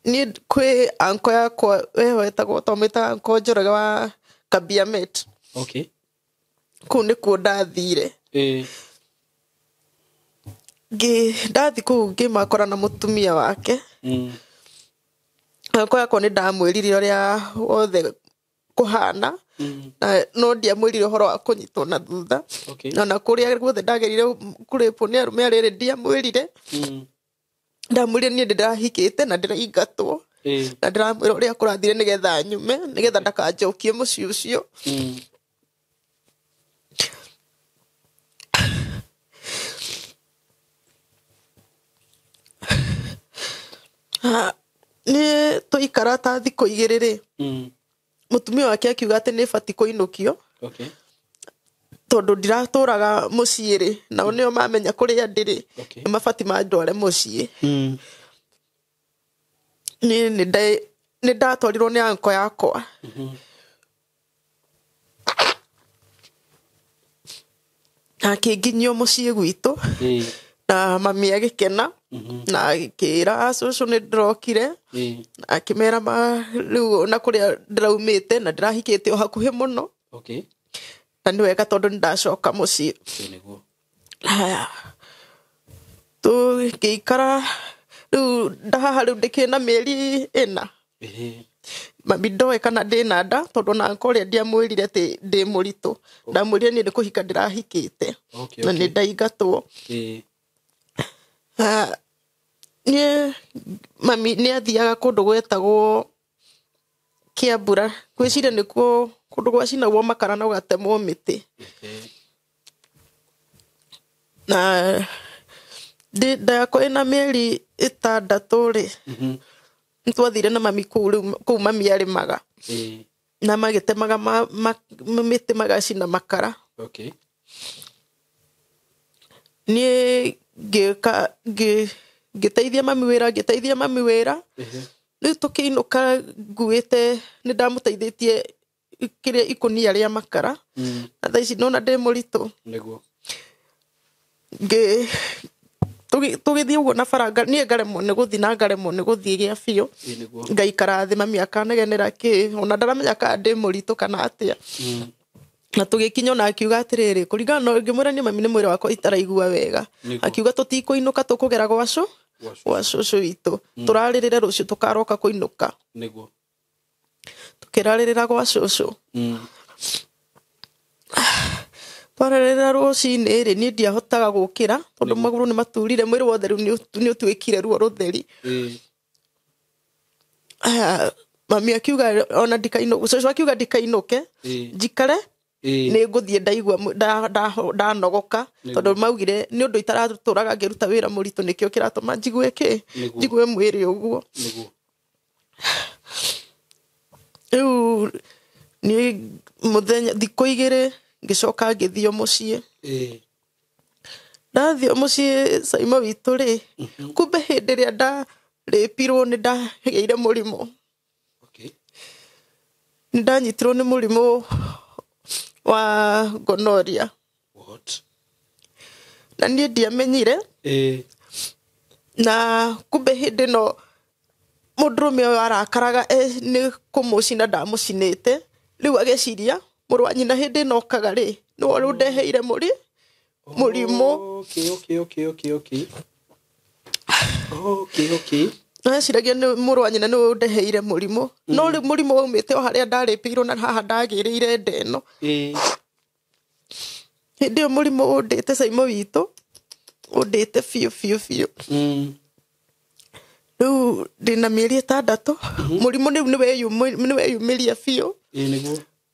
ni kwi anko yakwa wewe wetagwo tomita anko Njoroge wa Kabiamet kuu nikuo ndathire ndathi kuu ngimakora na mutumia wake kwa nĩ ndamwĩrire ũrĩa wothe kũhana na no ndiamwĩrire ũhoro wa kũnyitwo na thutha na kũrĩa guothe ndagerire kũrĩpwo nĩ arũme arĩrĩ ndiamwĩrire ndamwĩrire niĩ ndĩrahikĩte na ndĩraingatwo na ndĩramwĩra ũrĩa kũrathire nĩgetha nyume nĩgetha ndakanjokie mũciĩ ũcio nĩ tũikara ta thikũ igĩrĩ rĩ mutumia wake akiuga atĩ nĩ bati kũinũkio tondũ ndiratũraga mũciĩ rĩ nao nĩo mamenya kũrĩa ndĩrĩ nĩ mabati mandware mũciĩ nĩ ndatwarirwo nĩ anko yakwa akĩnginyio mũciĩ gwitũ na mami agĩkena na akĩra cũcũ nĩ ndĩrokire akĩmera rĩu na kũrĩa ndĩraumĩte na ndĩrahikĩte o hakuhĩ mũno na nĩ wega tondũ nĩ ndacoka mũciĩ tũgĩikara rĩu ndahaha rĩu ndĩkĩna mĩeri 4 mami ndoĩ kana ndĩna nda tondũ na anko ũrĩa ndiamwĩrire atĩ ndĩ mũritũ ndamwĩrire niĩ nĩ kũhika ndĩrahikĩte na nĩ ndaingatwo mami nĩ athiaga kũndũ gwetagwo Kĩambura gwĩciria nĩkuo kũndũ gwacinagwo makara na gũgatemwo mĩtĩ na ndakwa ĩna mĩeri 6 rĩ nĩ twathire na mami kũu mami arĩmaga na magĩtemaga mĩtĩ magacina makara niĩ ngĩteithia mami wĩra rĩu tũkĩinũka nguĩte nĩ ndamũteithĩtie kĩrĩa ikũnia rĩa makara na thaa ici nona ndĩ mũritũ tũgĩthiĩ ũguo na baranga niĩ ngaremwo nĩ gũthiĩ na ngaremwo nĩ gũthiĩ gĩa biũ ngaikara thĩ mami akanegenera ona ndaramenya kana ndĩ mũritũ kana atĩa na tũgĩkinya na akiuga atĩrĩrĩ kũringana na ngĩmwĩra niĩ mami nĩ mwĩrĩ wakwa itaraigua wega akiuga tũtikũinũka tũkũgera gwa cũcũ witũ tũrarĩrĩre rũciũ tũkaroka kũinũka tũkĩrarĩrĩra gwa cũcũ twarĩrĩra rũcinĩ rĩ niĩ ndiahotaga gũkĩra tondũ magũrũ nĩ maturire mwĩrĩ wothe rĩu nĩ ũtuĩkire ruo rũtheri mami akiuga ona ndikainũke cũcũ akiuga ndikainũke njikare nĩ ngũthiĩ ndaigua ndanogoka tondũ maugire nĩ ũndũ itaratũraga ngĩruta wĩra mũritũ nĩkĩo kĩratũma njigue mwĩrĩ ũguo rĩu nĩ mũthenya thikũ igĩrĩ ngĩcoka ngĩthiĩ mũciĩ ndathiĩ mũciĩ Saimo witũ rĩ kumbe hĩndĩ ĩrĩa ndarĩpirwo nĩ ndagĩire mũrimũ nĩ ndanyitirwo nĩ mũrimũ wa gonorrhea na niĩ ndiamenyire na kumbe hĩndĩ ĩno mũndũrũme ũyũ arakaraga nĩ kũmũcina ndamũcinĩte rĩu ageciria mũrũ wa nyina hĩndĩ ĩno okaga rĩ nĩwe rĩu ndeheire mũrimũ aciragia nĩ mũrũ wa nyina nĩwe ndeheire mũrimũ no rĩu mũrimũ waumĩte o harĩa ndarĩpĩirwo na haha ndagĩrĩire nda ĩno hĩndĩ ĩyo mũrimũ ũndĩte Saimo witũ ũndĩte biũ rĩu ndĩna mĩeri 6 mũrimũ nĩ weyumĩria biũ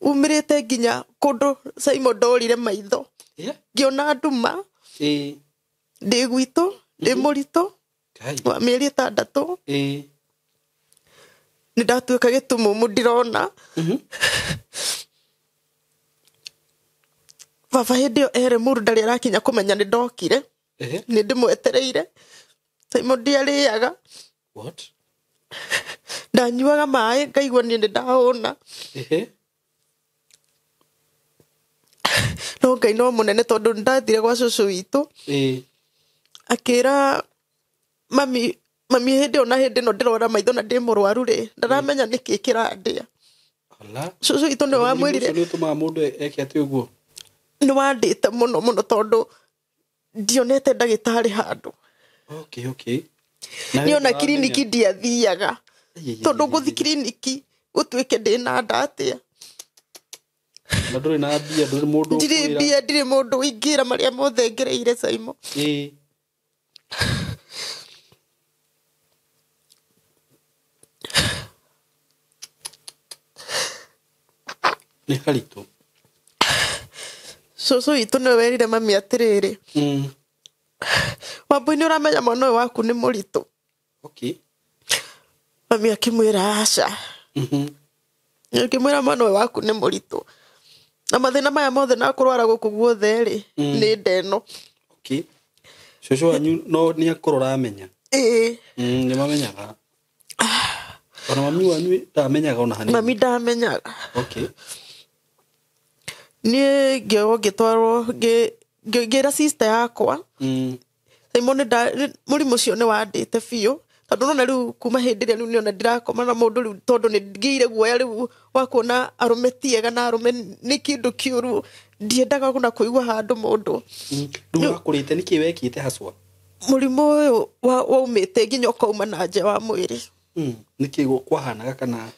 umĩrĩte nginya kũndũ Saimo ndorire maitho ngĩona nduma ndĩ gwitũ ndĩ mũritũ wa mĩeri 6 nĩ ndatuĩka gĩtumumu ndirona baba hĩndĩ ĩyo erĩ mũru ndarĩ arakinya kũmenya nĩ ndokire nĩ ndĩmwetereire Saimo ndiarĩaga ndanyuaga maĩ ngaigua niĩ nĩ ndahũna no Ngai no mũnene tondũ ndathire gwa cũcũ witũ akĩra mami hĩndĩ ĩyo na hĩndĩ ĩno ndĩrora maitho na ndĩ mũrwaru rĩ ndaramenya nĩkĩ kĩrandĩa cũcũ witũ nĩ wamwĩrire nĩ wandĩte mũno tondũ ndionete ndagĩtarĩ handũ. Okay. Niona kiriniki ndiathiaga. Tondũ ngũthi kiriniki gũtuĩke ndĩna nda atĩa. Na ndũrĩ na mbia, ndũrĩ mũndũ ũkwĩra. Ndirĩ mũndũ ingĩra marĩa mothe ngereire Saimo. Nĩ haritũ. Cũcũ witũ nĩwe werire mami atĩrĩrĩ. Wambui nĩ ũramenya mwana ũyũ waku nĩ mũritũ. Okay. Mami akĩmwĩra aca. Akĩmwĩra mwana ũyũ waku nĩ mũritũ. Na mathĩna maya mothe na kũrwara gũkũ guothe-rĩ nĩ ndeno. Okay. Cũcũ wanyu no nĩ akũrora amenya. Nĩ mamenyaga. Ona mami wanyu ndamenyaga ona hanini. Mami ndamenyaga. Okay. Niĩ ngĩtwarwo ngĩra sister yakwa. Simon mũrimũ ũcio nĩ wandĩte biũ. Tondũ nona rĩu kuma hĩndĩ ĩrĩa rĩu nĩona ndirakoma na mũndũ rĩu tondũ nĩ ngĩire guoya rĩu wa kuona arũme ti ega na arũme nĩ kĩndũ kĩũru. Ndiendaga na kũigua handũ mũndũ. Rĩu wakũrĩte nĩkĩ wekĩte haswa? Mũrimũ ũyũ waumĩte nginya ũkauma na nja wa mwĩrĩ. Nĩkĩ kwahanaga kana?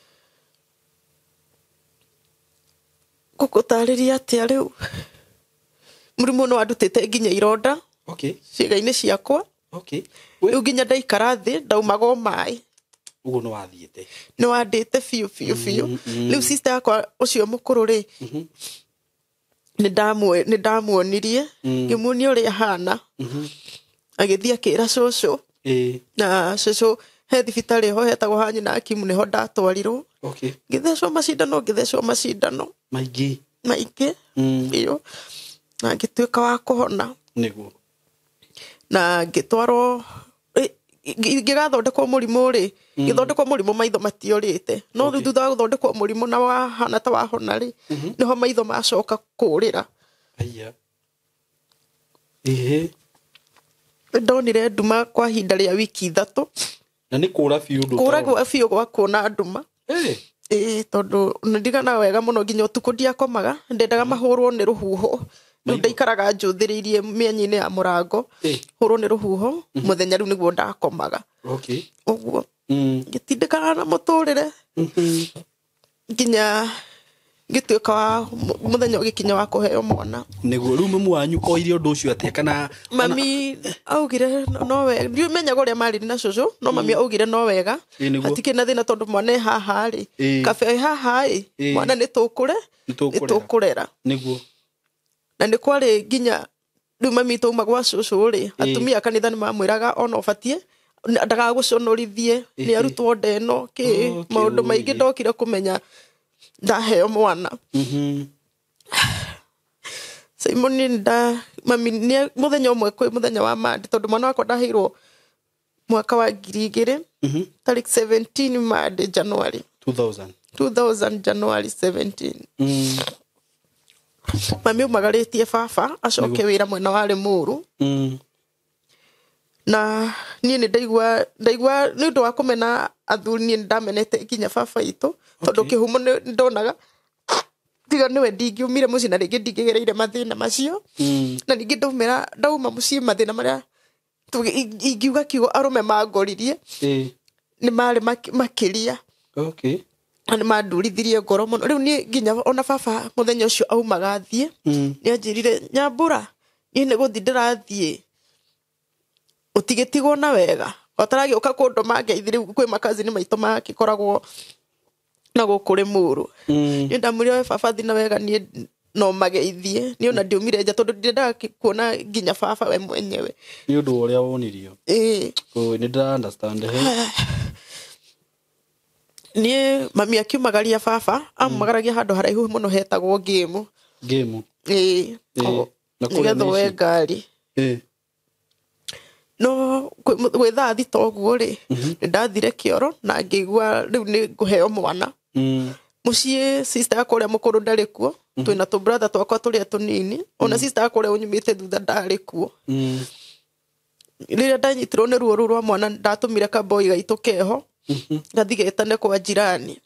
Gũgũtarĩria atĩa rĩu? Mũrimũ nĩ wandutĩte nginya ironda. Okay. Ciĩga-inĩ ciakwa. Okay. Rĩu nginya ndaikara thĩ ndaumaga o maĩ. Ũguo nĩ wathiĩte. Nĩ wandĩte biũ. Rĩu sister yakwa ũcio mũkũrũ-rĩ, nĩ ndamuonirie ngĩmuonia ũrĩa ahana. Agĩthiĩ akĩra cũcũ. Na cũcũ he thibitarĩ ho hetagwo ha nyina Akimu nĩho ndatwarirwo. Okay. Ngĩthecwo macindano. Maingĩ. Biũ. Na ngĩtuĩka wa kũhona. Nĩguo. Na ngĩtwarwo ngĩgathondekwo mũrimũ-rĩ, ngĩthondekwo mũrimũ maitho matiorĩte. No rĩu thutha wa gũthondekwo mũrimũ na wahana ta wahona-rĩ, nĩho maitho macoka kũũrĩra. Aya. Ndonire nduma kwa ihinda rĩa wiki 3. Na nĩ kũũra biũ ndũ. Kũũragwo biũ gwa kuona nduma. Tondũ ndigana wega mũno nginya ũtukũ ndiakomaga, ndendaga mahũrwo nĩ rũhuho. Rĩu ndaikaraga njũthĩrĩirie mĩanya-inĩ ya mũrango. Hũrwo nĩ rũhuho mũthenya rĩu nĩguo ndakomaga. Ũguo. Ngĩtindĩkana na mũtũrĩre. Nginya ngĩtuĩka wa mũthenya ũgĩkinya wa kũheo mwana. Nĩguo rĩu mamu wanyu oire ũndũ ũcio atĩa kana? Mami augire no wega. Ndimenyaga ũrĩa marĩ na cũcũ, no mami augire no wega. Hatikĩrĩ na thĩna tondũ mwana e haha-rĩ. Kabe haha-ĩ, mwana nĩ tũkũrera. Nĩguo. Na nĩ kwarĩ nginya rĩu mami tauma gwa cũcũ-rĩ, atumia kanitha nĩ mamwĩraga ona ũbatiĩ ndagagũconorithie nĩ arutwo ndeno maũndũ maingĩ ndokire kũmenya ndaheo mwana. Simon mami nĩ mũthenya ũmwe kwĩ mũthenya wa Mandi tondũ mwana wakwa ndaheirwo mwaka wa 2000 tarĩki 17 Mandi January 2000 January 17. Mami umagarĩtie baba acoke wĩra mwena wa Limuru. Na niĩ nĩ ndaigua nĩ ũndũ wa kũmena athuri niĩ ndamenete nginya baba itũ tondũ kĩhumo nĩ ndonaga tiga nĩwe ndingĩumire mũciĩ na rĩngĩ ndingĩgereire mathĩna macio. Na ningĩ ndauma mũciĩ mathĩna marĩa ingiuga kiugo arũme mangoririe nĩ marĩ makĩria. Na nĩ mandurithirie ngoro mũno. Rĩu niĩ nginya ona baba mũthenya ũcio aumaga athiĩ nĩ anjĩrire Nyambura niĩ nĩ gũthiĩ ndĩrathiĩ ũtigĩtigwo na wega wataragĩũka kũndũ mangeithi rĩu kwĩ makazini maitũ magĩkoragwo na gũkũ Limuru. Niĩ ndamwĩrire baba thiĩ na wega niĩ no mageithie niĩ ona ndiumire nja tondũ ndiendaga kuona nginya baba we mwenyewe. Nĩ ũndũ ũrĩa wonirio. Nĩ ndĩra understand. Niĩ mami akiumagaria baba amumagaragia handũ haraihu mũno hetagwo Ngĩmu. Nĩgetha we ngari. No gwĩ thaa thita ũguo-rĩ, nĩ ndathire kĩoro na ngĩigua rĩu nĩ ngũheo mwana. Mũciĩ sister yakwa ũrĩa mũkũrũ ndarĩ kuo, twĩna tũ brother twakwa tũrĩa tũnini, ona sister yakwa ũrĩa ũnyumĩte thutha ndarĩ kuo. Rĩrĩa ndanyitirwo nĩ ruo rũu rwa mwana ndatũmire kaboi gaitũ keho gathiĩ getane kwa jirani.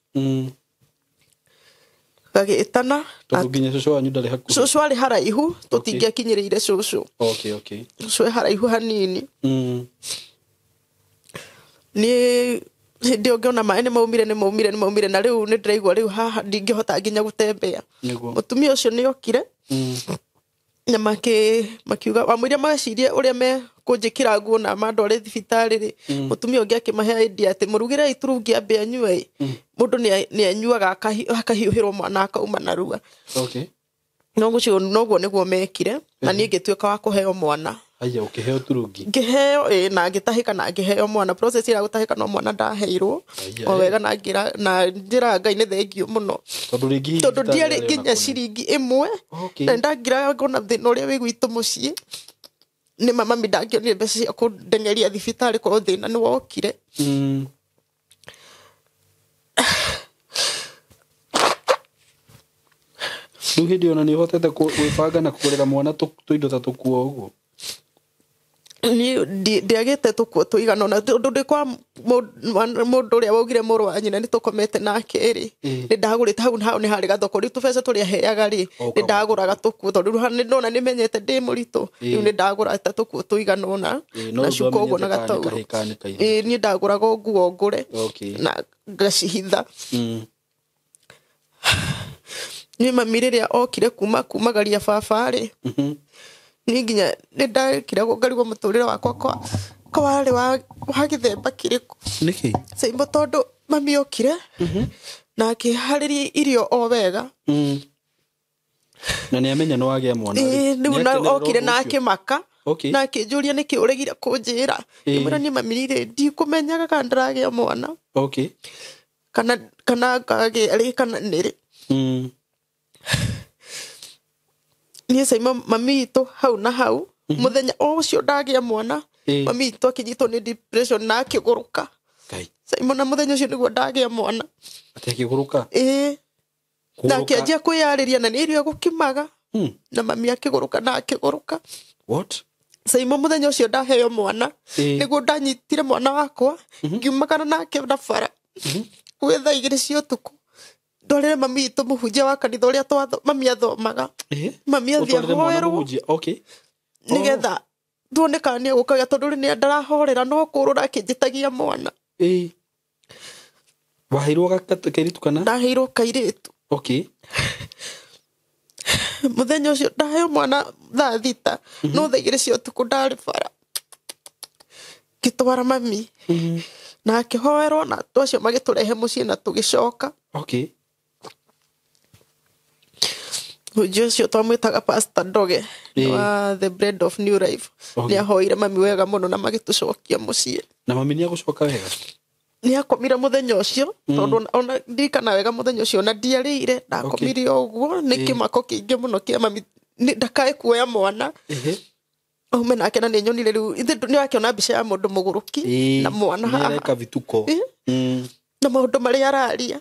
gagĩtana tondu nginya cucu wanyu ndarĩ hakuhĩ cucu arĩ haraihu tũtingĩakinyĩrĩire cucu cucu haraihu hanini niĩ hĩndĩ ĩyo ngĩona maĩ nĩ maumire na rĩu nĩ ndĩraigua rĩu haha ndingĩhota nginya gũtembea mũtumia ũcio nĩ okire na makiuga wamũiria magacirie ũrĩa mekũnjĩkĩra nguo na mandware thibitarĩ rĩ mũtumia ũngĩ akĩmahe idea atĩ mũrugĩrei turungi ambe anyue mũndũ nĩ anyuaga akahiũhĩrwo mwana akauma narua noguo nĩguo mekire na niĩ ngĩtuĩka wa kũheo mwana aya ũkĩheo turungi ngĩheo na ngĩtahĩka na ngĩheo mwana process ya gũtahĩka no mwana ndaheirwo o wega na njĩra Ngai nĩ thengiũ mũno tondũ ndiarĩ nginya ciringi ĩmwe na ndangira ngona thĩna ũrĩa wĩ gwitũ mũciĩ nĩ mami ndangĩonire mbeca cia kũndengeria thibitarĩ korwo thĩna nĩ wokire rĩu hĩndĩ ona nĩ ũhotete gwĩbanga na kũgũrĩra mwana tũindo ta tũkuo ũguo ndiagĩte tũkuo tũigana ona tondũ ndĩ kwa mũndũ ũrĩa waugire mũrũ wa nyina nĩ tũkomete nake rĩ nĩ ndagũrĩte hau nĩ harĩ gathoko rĩu tũbeca tũrĩa heaga rĩ nĩ ndagũraga tũkuo tondũ nĩndona nĩ menyete ndĩ mũritũ rĩu nĩ ndagũrĩte tũkuo tũigana ũna na cuka ũguo na gataurũ niĩ ndagũraga nguo ngũre na ngacihitha niĩ mami rĩrĩa okire kumagaria baba rĩ niĩ nginya nĩ ndakire ngarigwo mũtũrĩre wakwa kwa warĩ wa gĩthemba kĩrĩkũ nĩkĩ Saimbo tondũ mami okire na akĩharĩria irio o wega na nĩ amenya nĩ wagĩa mwana rĩu okire na akĩmaka na akĩnjũria nĩkĩ ũregire kũnjĩra ngĩmwĩra niĩ mami rĩ ndikũmenyaga kana ndĩragĩa mwana kana ngagĩa rĩ kana nĩ rĩ niĩ Saimbo mami itũ hau na hau mũthenya ũcio ndagĩa mwana mami itũ akĩnyitwo nĩ depression na akĩgũrũka Saimbo na mũthenya ũcio nĩguo ndagĩa mwana akĩgũrũka na akĩanjia kwĩyarĩria na nĩ irio gũkimaga na mami akĩgũrũka na akĩgũrũka Saimbo mũthenya ũcio ndaheo mwana nĩguo ndanyitire mwana wakwa ngiumagara nake na bara gwĩ thaa 2 cia ũtukũ ndorere mami itũ mũhunjia wa kanitha ũrĩa mami athomaga mami athiĩ ahoerwo nĩgetha tuone kana nĩ egũkagĩa tondũ nĩ ndarahorera no kũrũra akĩnjĩtagia mwana waheirwo kairitu kana ndaheirwo kairitu mũthenya ũcio ndaheo mwana thaa 6 no thaa 2 cia ũtukũ ndarĩ bara ngĩtwara mami na akĩhoerwo na twacio magĩtũrehe mũciĩ na tũgĩcoka mũhunjia ũcio twamwĩtaga Pastor Ndoge wa The Bread of New Life nĩ ahoire mami wega mũno na magĩtũcokia mũciĩ na mami nĩ agũcoka wega nĩ akomire mũthenya ũcio tondũ ona ndirikana wega mũthenya ũcio na ndiarĩire ndakomire ũguo nĩ kĩmako kĩingĩ mũno kĩa mami ndakae kuoya mwana aume nake na nĩ nyonire rĩu nĩ wakĩona mbica ya mũndũ mũgũrũki na mwana haha na maũndũ marĩa araria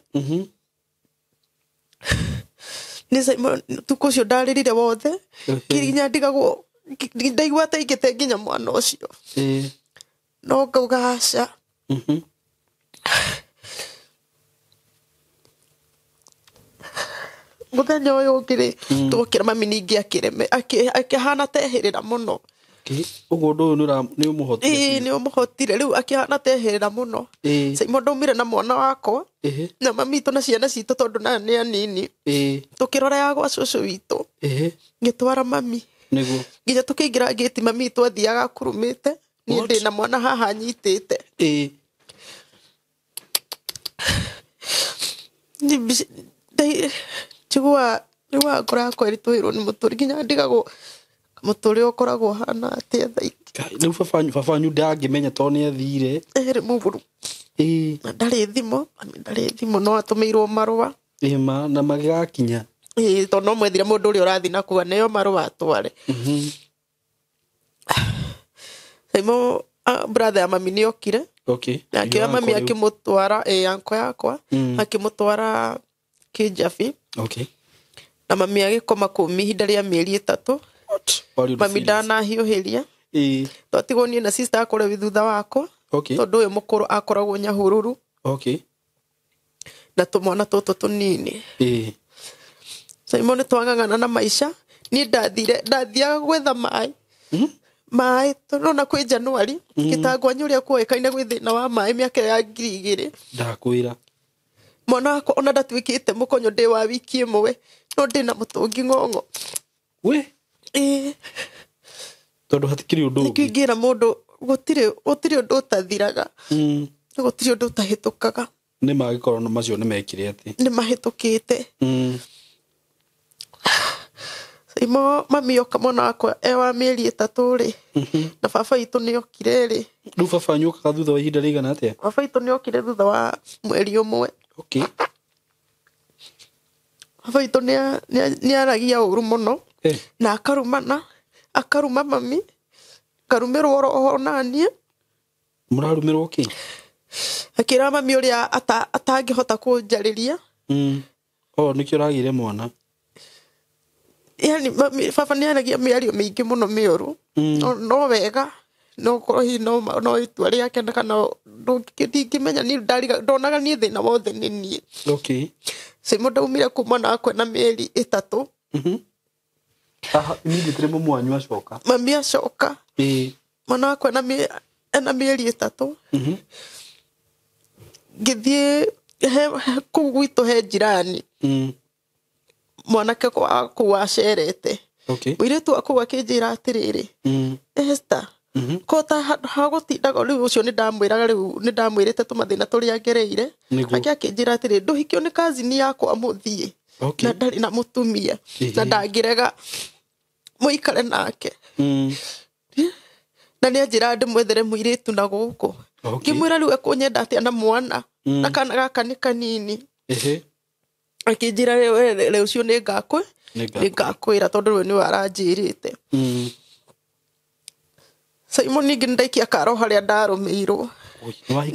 nĩ Saimbo tukũ ũcio ndarĩrire wothe nginya ndigagwo ndaigua ta ingĩte nginya mwana ũcio no ngauga aca mũthenya ũyũ ũngĩ twokĩra mami ningĩ akĩhana tehĩrĩra mũno ũguo ũndũ ũyũ nĩ ũmũhotire nĩ ũmũhotire rĩu akĩhana tehĩrĩra mũno Saimbo ndaumire na mwana wakwa na mami itũ na ciana citũ tondũ na nĩ anini tũkĩrora ya gwa cũcũ witũ ngĩtwara mami nginya tũkĩingĩra ngĩti mami itũ athiaga kurumĩte niĩ ndĩ na mwana haha nyitĩte njiguaga rĩu ngoro yakwa ĩritũhĩrwo nĩ mũtũrĩ nginya ndigagwo mũtũrĩ ũkoragwo hana atĩa thaa ingĩ rĩu baba wanyu ndangĩmenya tondũ nĩ athire rĩ mũburu na ndarĩ thimũ no atũmĩirwo marũa na magĩgakinya tondũ no mwethire mũndũ ũrĩa ũrathiĩ na kuga neo marũa atware Saimbo brother ya mami nĩ okire akĩoya mami akĩmũtwara anko yakwa akĩmũtwara Kĩjabi na mami agĩkoma kũu ihinda rĩa mĩeri 3 mami ndanahiũhĩria twatigwo niĩ na sister akũrĩ thutha wakwa tondũ ũyũ mũkũrũ akoragwo Nyahururu na tũmwana tũtũ tũnini Simon twangangana na maisha ni ndathiaga gwetha maĩ tondu na kwĩ Januari gĩtangwa nyũrĩa kuoĩkaine gwĩ thĩna wa maĩ mĩaka ya 2000 ndakwĩra mwana wakwa ona ndatuĩkĩte mũkonyo ndĩ wa wiki ĩmwe no ndĩ na mũtũngi ng'ong'o we tondu hatikĩrĩ ũndũ ũngĩ ngĩra mũndũ gũtirĩ ũndũ ũtathiraga gũtirĩ ũndũ ũtahĩtũkaga nĩ magĩkorwo macio nĩ mekire atĩ nĩ mahĩtũkĩte Imo mami oka mwana wakwa wa mĩeri 3 rĩ na baba itũ nĩ okire rĩ rĩu baba nyũkaga thutha wa ihinda rĩigana atĩa baba itũ nĩ okire thutha wa mweri ũmwe okay baba itũ nĩ aragia ũru mũno na akaruma mami karumĩrwo oro naniĩ mũrarumĩrwo kĩ akĩra mami ũrĩa atangĩhota kũnjarĩria nĩkĩo ũragĩire mwana yani baba nĩ aragia mĩario mĩingĩ mũno mĩũru no wega no korwo no itua rĩake kana ndingĩmenya niĩ ndonaga niĩ thĩna wothe nĩ niĩ okay Simon ndaumire kuma nakwe na mĩeri 3 immediately mũmũ wanyu acoka mami acoka mwana wakwa ena mĩeri 3 ngĩthiĩ kũu gwitũ he njirani mwanake kũu acerete mũirĩtu wa kũu akĩnjĩra atĩrĩrĩ Esther kota hagũtindaga rĩu ũcio nĩ ndamwĩraga rĩu nĩ ndamwĩrĩte tũmathĩna tũrĩa ngereire akĩnjĩra atĩrĩrĩ ndũhikio nĩ kazini yakwa mũthiĩ na ndarĩ na mũtumia na ndangĩrega mũikare nake na nĩ anjĩra ndĩmwethere mũirĩtu na gũkũ ngĩmwĩra rĩu ekũnyenda atĩa na mwana na kana gaka nĩ kanini akĩnjĩra rũciũ nĩngakwĩra tondũ rĩu nĩwe aranjĩrĩte Simon ningĩ nĩndaikia karo harĩa ndarũmĩirwo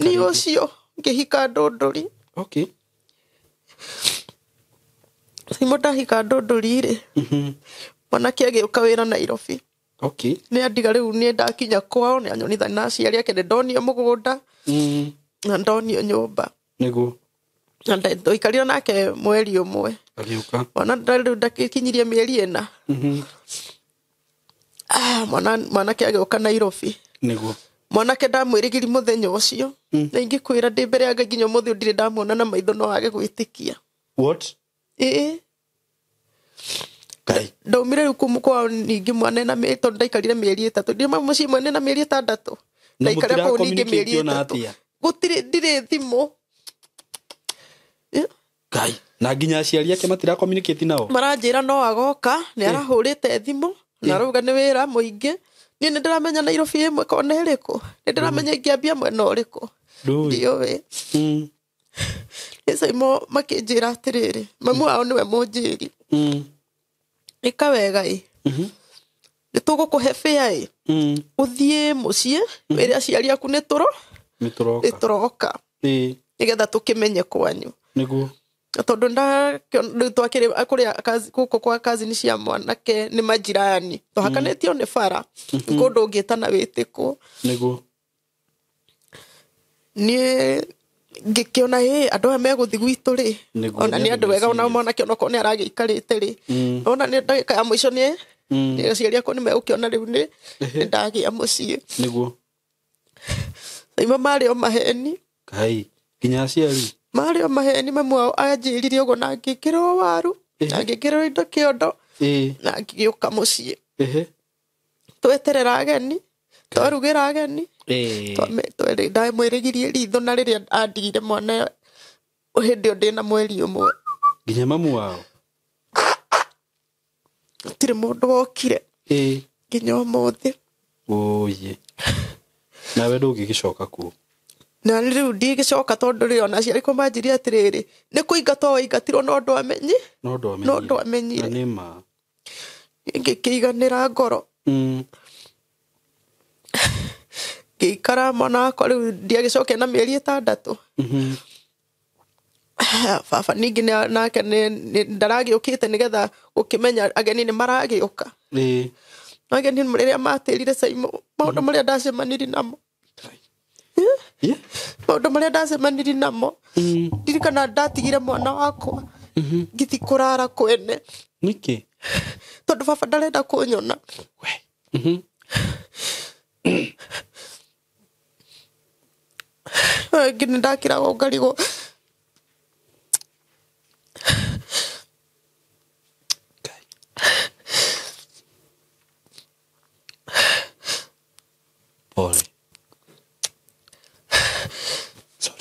nĩ ũcio ngĩhika Ndũndũri Simon ndahika Ndũndũri rĩ mwanake agĩũka wĩra Nairobi nĩ andiga rĩu nĩ ndakinya kwao nĩ anyonithania na aciari ake nĩ ndonio mũgũnda na ndonio nyũmba na ndoikarire nake mweri ũmwe agĩũka mwana rĩu ndakinyirie mĩeri 4 mwanake agĩũka Nairobi mwanake ndamwĩrĩgĩri mũthenya ũcio na ingĩkwĩra ndĩ mbere ya Ngai nginya ũmũthĩ ndirĩ ndamuona na maitho no age gwĩtĩkia ndaumire rĩu kuma kwao ningĩ mwana na tondũ ndaikarire mĩeri 3 ndĩ mũciĩ mwene na mĩeri 6 ndaikara kũu ningĩ mĩeri 3 gũtirĩ ndirĩ thimũ Ngai na nginya aciari ake matira communicate nao maranjĩra no agoka nĩ arahũrĩte thimũ na rauga nĩ wĩra mũingĩ niĩ nĩ ndĩramenya Nairobi ĩmwe kona ĩrĩkũ nĩ ndĩramenya ingĩambia mwena ũrĩkũ ndiũĩ Simon makĩnjĩra atĩrĩrĩ mamu wao nĩwe mũnjĩri ĩka wega nĩ tũgũkũhe fare ũthiĩ mũciĩ wĩre aciari aku nĩ tũroka nĩgetha tũkĩmenye kwanyu tondũ twakĩrĩ kũrĩa gũkũ kwa kazini cia mwanake nĩ majirani tũhakanĩtio nĩ bara kũndũ ũngĩtana wĩtĩkwo niĩ ngĩkĩona andũ aya megũthi gwitũ rĩ ona nĩ andũ wega ona mwanake onakorwo nĩ aragĩikarĩte rĩ ona nĩ ndagĩka ya mũico nĩ aciari akwa nĩ megũkĩona rĩu nĩ ndagĩa mũciĩ Simon marĩ o maheni nginya aciari marĩ o maheni mamu wao anjĩrire ũguo na ngĩkĩrwo waru na ngĩkĩrwo indo kĩondo na ngĩũka mũciĩ tweterera ageni twarugĩra ageni ndamwĩrĩgirie ritho na rĩrĩa andigire mwana hĩndĩ ĩyo ndĩ na mweri ũmwe nginya mamu wao gũtirĩ mũndũ wokire nginya ũmũthĩ nawe ndũngĩgĩcoka kuo na rĩu ndigĩcoka tondũ rĩ ona aciari akwa manjĩrire atĩrĩrĩ nĩ kũingatwo waingatirwo no ndũ amenyire ngĩkĩiganĩra ngoro ngĩikara mwana wakwa rĩu ndiagĩcokia na mĩeri 6 baba ningĩ nake ndaragĩũkĩte nĩgetha gũkĩmenya ageni nĩ maragĩũka ageni rĩrĩa matĩrire Simon maũndũ marĩa ndacemanirie namo maũndũ marĩa ndacemanirie namo ndirikana ndatigire mwana wakwa ngithi kurara kwene niki tondu baba ndarenda kunyona ngini ndakira ngarigo pole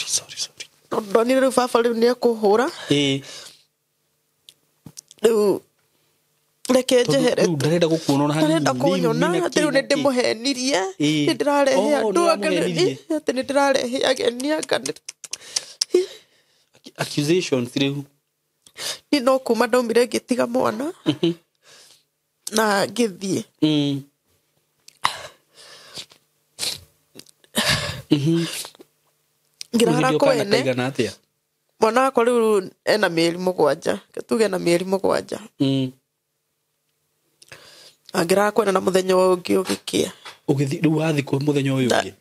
sorry ndonire riu baba riu ni akuhura riu reke njehere ndarenda gukuona na ndarenda kunyona riu ni ndimuhenirie ni ndirarehe andu ati ni ndirarehe ageni agani accusations riu ni no kuma ndaumire ngitiga mwana na ngithie ngirara kwene mwana wakwa riu ena mieri 7 tuge na mieri 7 ngirara kwene na muthenya ungi ugikia ugithi riu wathi ku muthenya uyu ungi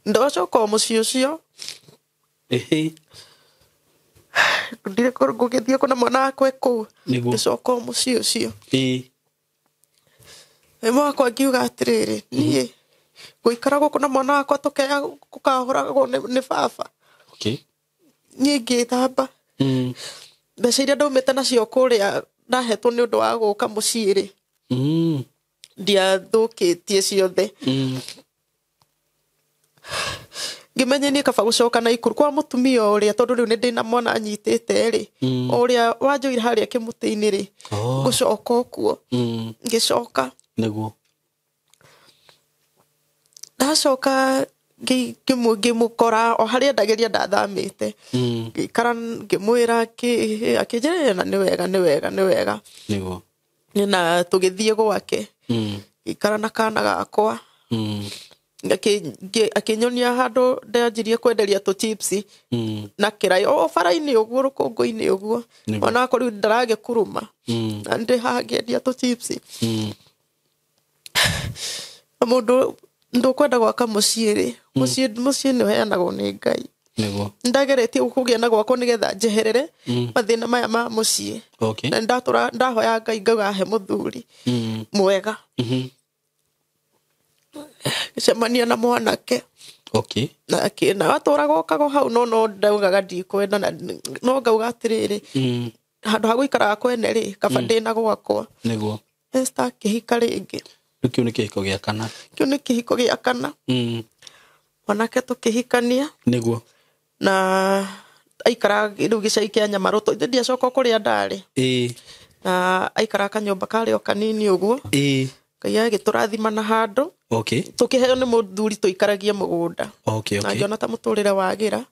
ndocoka muciĩ ũcio ndire ngũgĩthiĩ kuna mwana wakwa kũu ngĩcoka muciĩ ũcio mwakwa ngiuga atĩrĩrĩ niĩ ngũikara gũkũ na mwana wakwa tũkea gũkahũragwo nĩ baba niĩ ngĩthamba mbeca iria ndaumĩte nacio kũrĩa ndahetwo nĩ ũndũ wa gũka mũciĩ-rĩ ndiathũkĩtie ciothe ngimenya niĩ kaba gũcoka na ikuru kwa mũtumia ũrĩa tondũ rĩu nĩ ndĩna mwana anyitĩte-rĩ ũrĩa wanjoire harĩa kĩmũtĩ-inĩ-rĩ ngũcoka ũkuo ngĩcoka nĩguo ndacoka ngĩmũkora o harĩa ndagĩria ndathamĩte ngĩikara ngĩmwĩra akĩnjĩra na nĩ wega nĩguo na tũgĩthiĩ gwake ngĩikara na kana gakwa akĩnyonia handũ ndanjirie kwenderia tũchips na kĩrai o bara-inĩ ũguo rũkũngũ-inĩ ũguo ona wakwa rĩu ndaragĩkuruma na ndĩ haha ngĩendia tũchips mũndũ ndũkwenda gwaka mũciĩ-rĩ mũciĩ nĩ ũheanagwo nĩ Ngai ndageretie kũgĩa na gwakwa nĩgetha njeherere mathĩna maya ma mũciĩ na ndahoya Ngai ngauga he mũthuri mwega gĩcemania na mwanake na atũraga okaga hau no ndaugaga ndikwenda no ngauga atĩrĩrĩ handũ ha gũikaraga kwene-rĩ kaba ndĩna gwakwa Esther akĩhika rĩngĩ kĩu nĩ kĩhiko gĩa kana mwanake tũkĩhikania nĩguo na aikara rĩu gĩcagi kĩa Nyamarũtũ ndiacoka kũrĩa ndarĩ na aikara kanyũmba karĩ o kanini ũguo Ngai agĩtũrathima na handũ tũkĩheo nĩ mũthuri tũikaragie mũgũnda na ngĩona ta mũtũrĩre wagĩra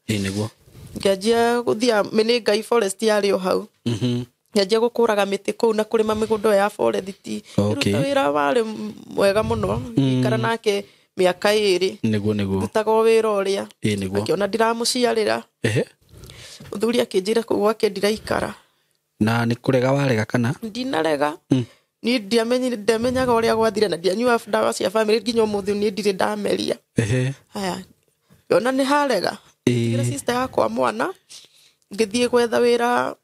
ngĩanjia gũthiĩ Mĩnĩngai forest yarĩ o hau ngĩanjia gũkũraga mĩtĩ kũu na kũrĩma mĩgũnda ya forest ruta wĩra warĩ mwega mũno ngĩikara nake mĩaka 2 ndutaga wĩra ũrĩa akĩona ndiramũciarĩra mũthuri akĩnjĩra kũu gwake ndiraikara na nĩ kũrega warega kana ndinarega ni ndiamenyaga ũrĩa gwathire na ndianyua ndawa cia family nginya ũmũthĩ niĩ ndirĩ ndameria haya yona nĩ harega ngira sister yakwa mwana ngĩthiĩ gwetha wĩra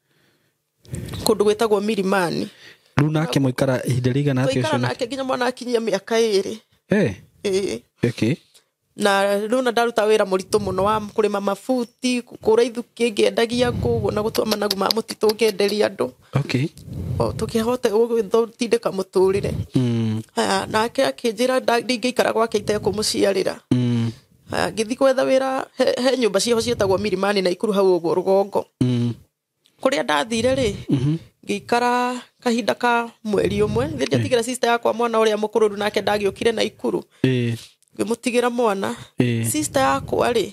kũndũ gwĩtagwo Milimani rĩu nake mũikara ihinda rĩigana atĩa ũcio nake nginya mwana akinyia mĩaka 2 na rĩu ndaruta wĩra mũritũ mũno wa kũrĩma mabuti kũra ithukĩ ngĩendagia ngũguo na gũtua managu ma mũtitũ ngĩenderia andũ tũkĩhote gũtindĩka mũtũrĩre nake akĩnjĩra ndingĩikara gwake itekũmũciarĩra ngĩthiĩ gwetha wĩra he nyũmba ciaho ciĩtagwo Milimani na Ikuru hau ũguo rũgongo kũrĩa ndathire-rĩ ngĩikara kahinda ka mweri ũmwe ndiatigĩra sister yakwa mwana ũrĩa mũkũrũ nake ndagĩũkire na Ikuru ngĩmũtigĩra mwana sister yakwa-rĩ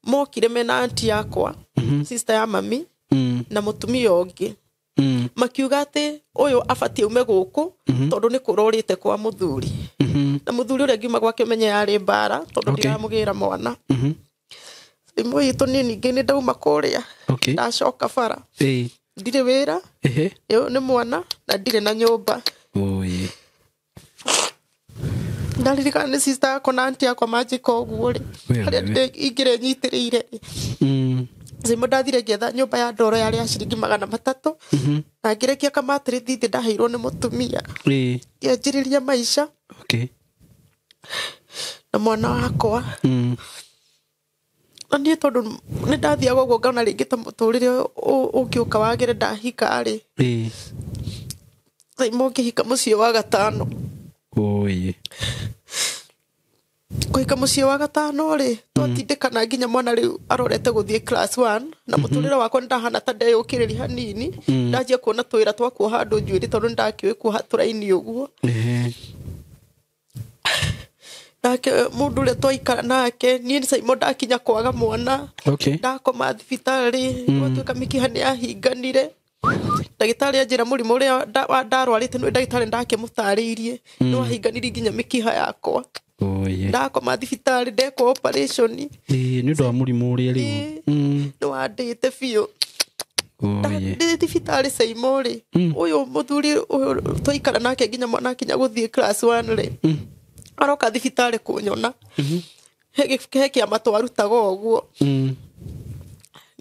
mokire mena aunti yakwa sister ya mami na mũtumia ũngĩ makiuga atĩ ũyũ abatie ume gũkũ tondũ nĩ kũrorĩte kwa mũthuri na mũthuri ũrĩa ngiuma gwake menye yarĩ mbara tondũ ndiramũgĩra mwana imwe itũ niĩ ningĩ nĩ ndauma kũrĩa ndacoka bara ndirĩ wĩra nĩ mwana na ndirĩ na nyũmba ndaririkana nĩ sister yakwa na aunti yakwa manjĩka ũguo-rĩ harĩa ingĩrenyitĩrĩire Saimo ndathire ngetha nyumba ya ndoro yari ya ciringi 300 na ngirekia kamatri thithi ndaheirwo ni mutumia ngianjiriria maisha na mwana wakwa na niĩ tondũ nĩ ndathiaga ũguo ngona rĩngĩ ta mũtũrĩre ũngĩũka wagĩre ndahika rĩ Saimo ngĩhika mũciĩ wa gatano kũhika mũciĩ wa gatano rĩ twatindĩkana nginya mwana rĩu arorete gũthiĩ class 1 na mũtũrĩre wakwa ndahana ta ndeyũkĩrĩria hanini ndanjia kuona twĩra twa kuoha andũ njuĩrĩ tondũ ndakĩũĩ kuoha tũraini ũguo nake mũndũ ũrĩa twaikara nake niĩ Saimo ndakinya kwaga mwana ndakoma thibitarĩ gwatuĩka mĩkiha nĩ yahinganire ndagĩtarĩ anjĩra mũrimũ ũrĩa ndarwarĩte nĩ ndagĩtarĩ ndakĩmũtarĩirie nĩ wahinganirie nginya mĩkiha yakwa ndakoma thibitarĩ ndekwo operation nĩ ũndũ wa mũrimũ ũrĩa rĩu nĩ wandĩte biũ ndĩ thibitarĩ Saimo rĩ ũyũ mũthuri twaikara nake nginya mwana akinya gũthiĩ class 1 rĩ aroka thibitarĩ kũnyona he kĩama twarutaga ũguo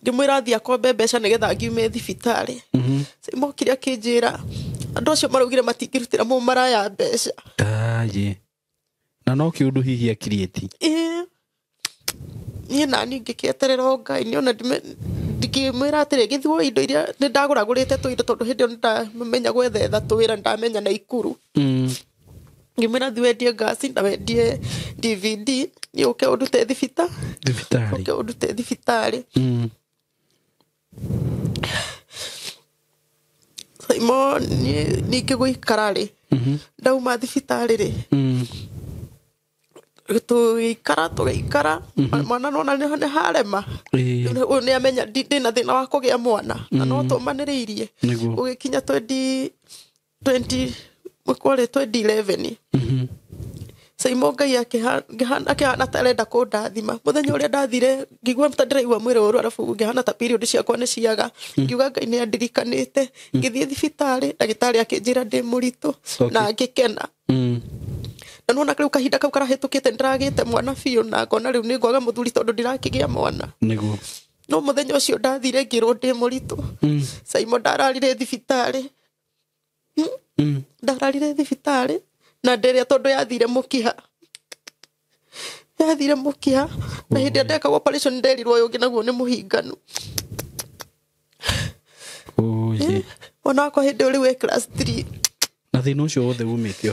ngĩmwĩra athiĩ akombe mbeca nĩgetha ngiume thibitarĩ Saimo kĩrĩa kĩnjĩra andũ acio maraugire matingĩrutĩra mũmaraya mbeca na no kĩũndũ hihi akirĩti niĩ nani ngĩkĩeterera Ngai niona ndikĩmwĩra atĩrĩ gĩthuo indo iria nĩ ndagũragũrĩte tũindo tondũ hĩndĩ ĩyo ndamenya gwethetha twĩra ndamenya Naikuru ngĩmwĩra thiĩ wendie ngasi na wendie DVD nĩ ũke ũndute thibitarĩ Saimo ningĩ gũikara rĩ ndauma thibitarĩ rĩ tũgĩikara mwana nona nĩ harema nĩ amenya ndĩna thĩna wa kũgĩa mwana na no tũmanĩrĩirie gũgĩkinya 2011 Saimo Ngai akĩhana ta arenda kũndathima mũthenya ũrĩa ndathire ngĩigua ta ndĩraigua mwĩrĩ ũru arabu ngĩhana ta period ciakwa nĩ ciaga ngiuga Ngai nĩ andirikanĩte ngĩthiĩ thibitarĩ ndagĩtarĩ akĩnjĩra ndĩ mũritũ na ngĩkena na nona rĩu kahinda kau karahĩtũkĩte ndiragĩte mwana biũ na ngona rĩu nĩ ngwaga mũthuri tondũ ndirakĩgĩa mwana no mũthenya ũcio ndathire ngĩrwo ndĩ mũritũ Saimo ndararire thibitarĩ na ndĩrĩa tondũ yathire mũkiha na hĩndĩ ĩrĩa ndekagwo operation nderirwo ũyũ ũngĩ naguo nĩ mũhinganu ona wakwa hĩndĩ ũrĩ wĩ class 3 na thĩna ũcio wothe umĩte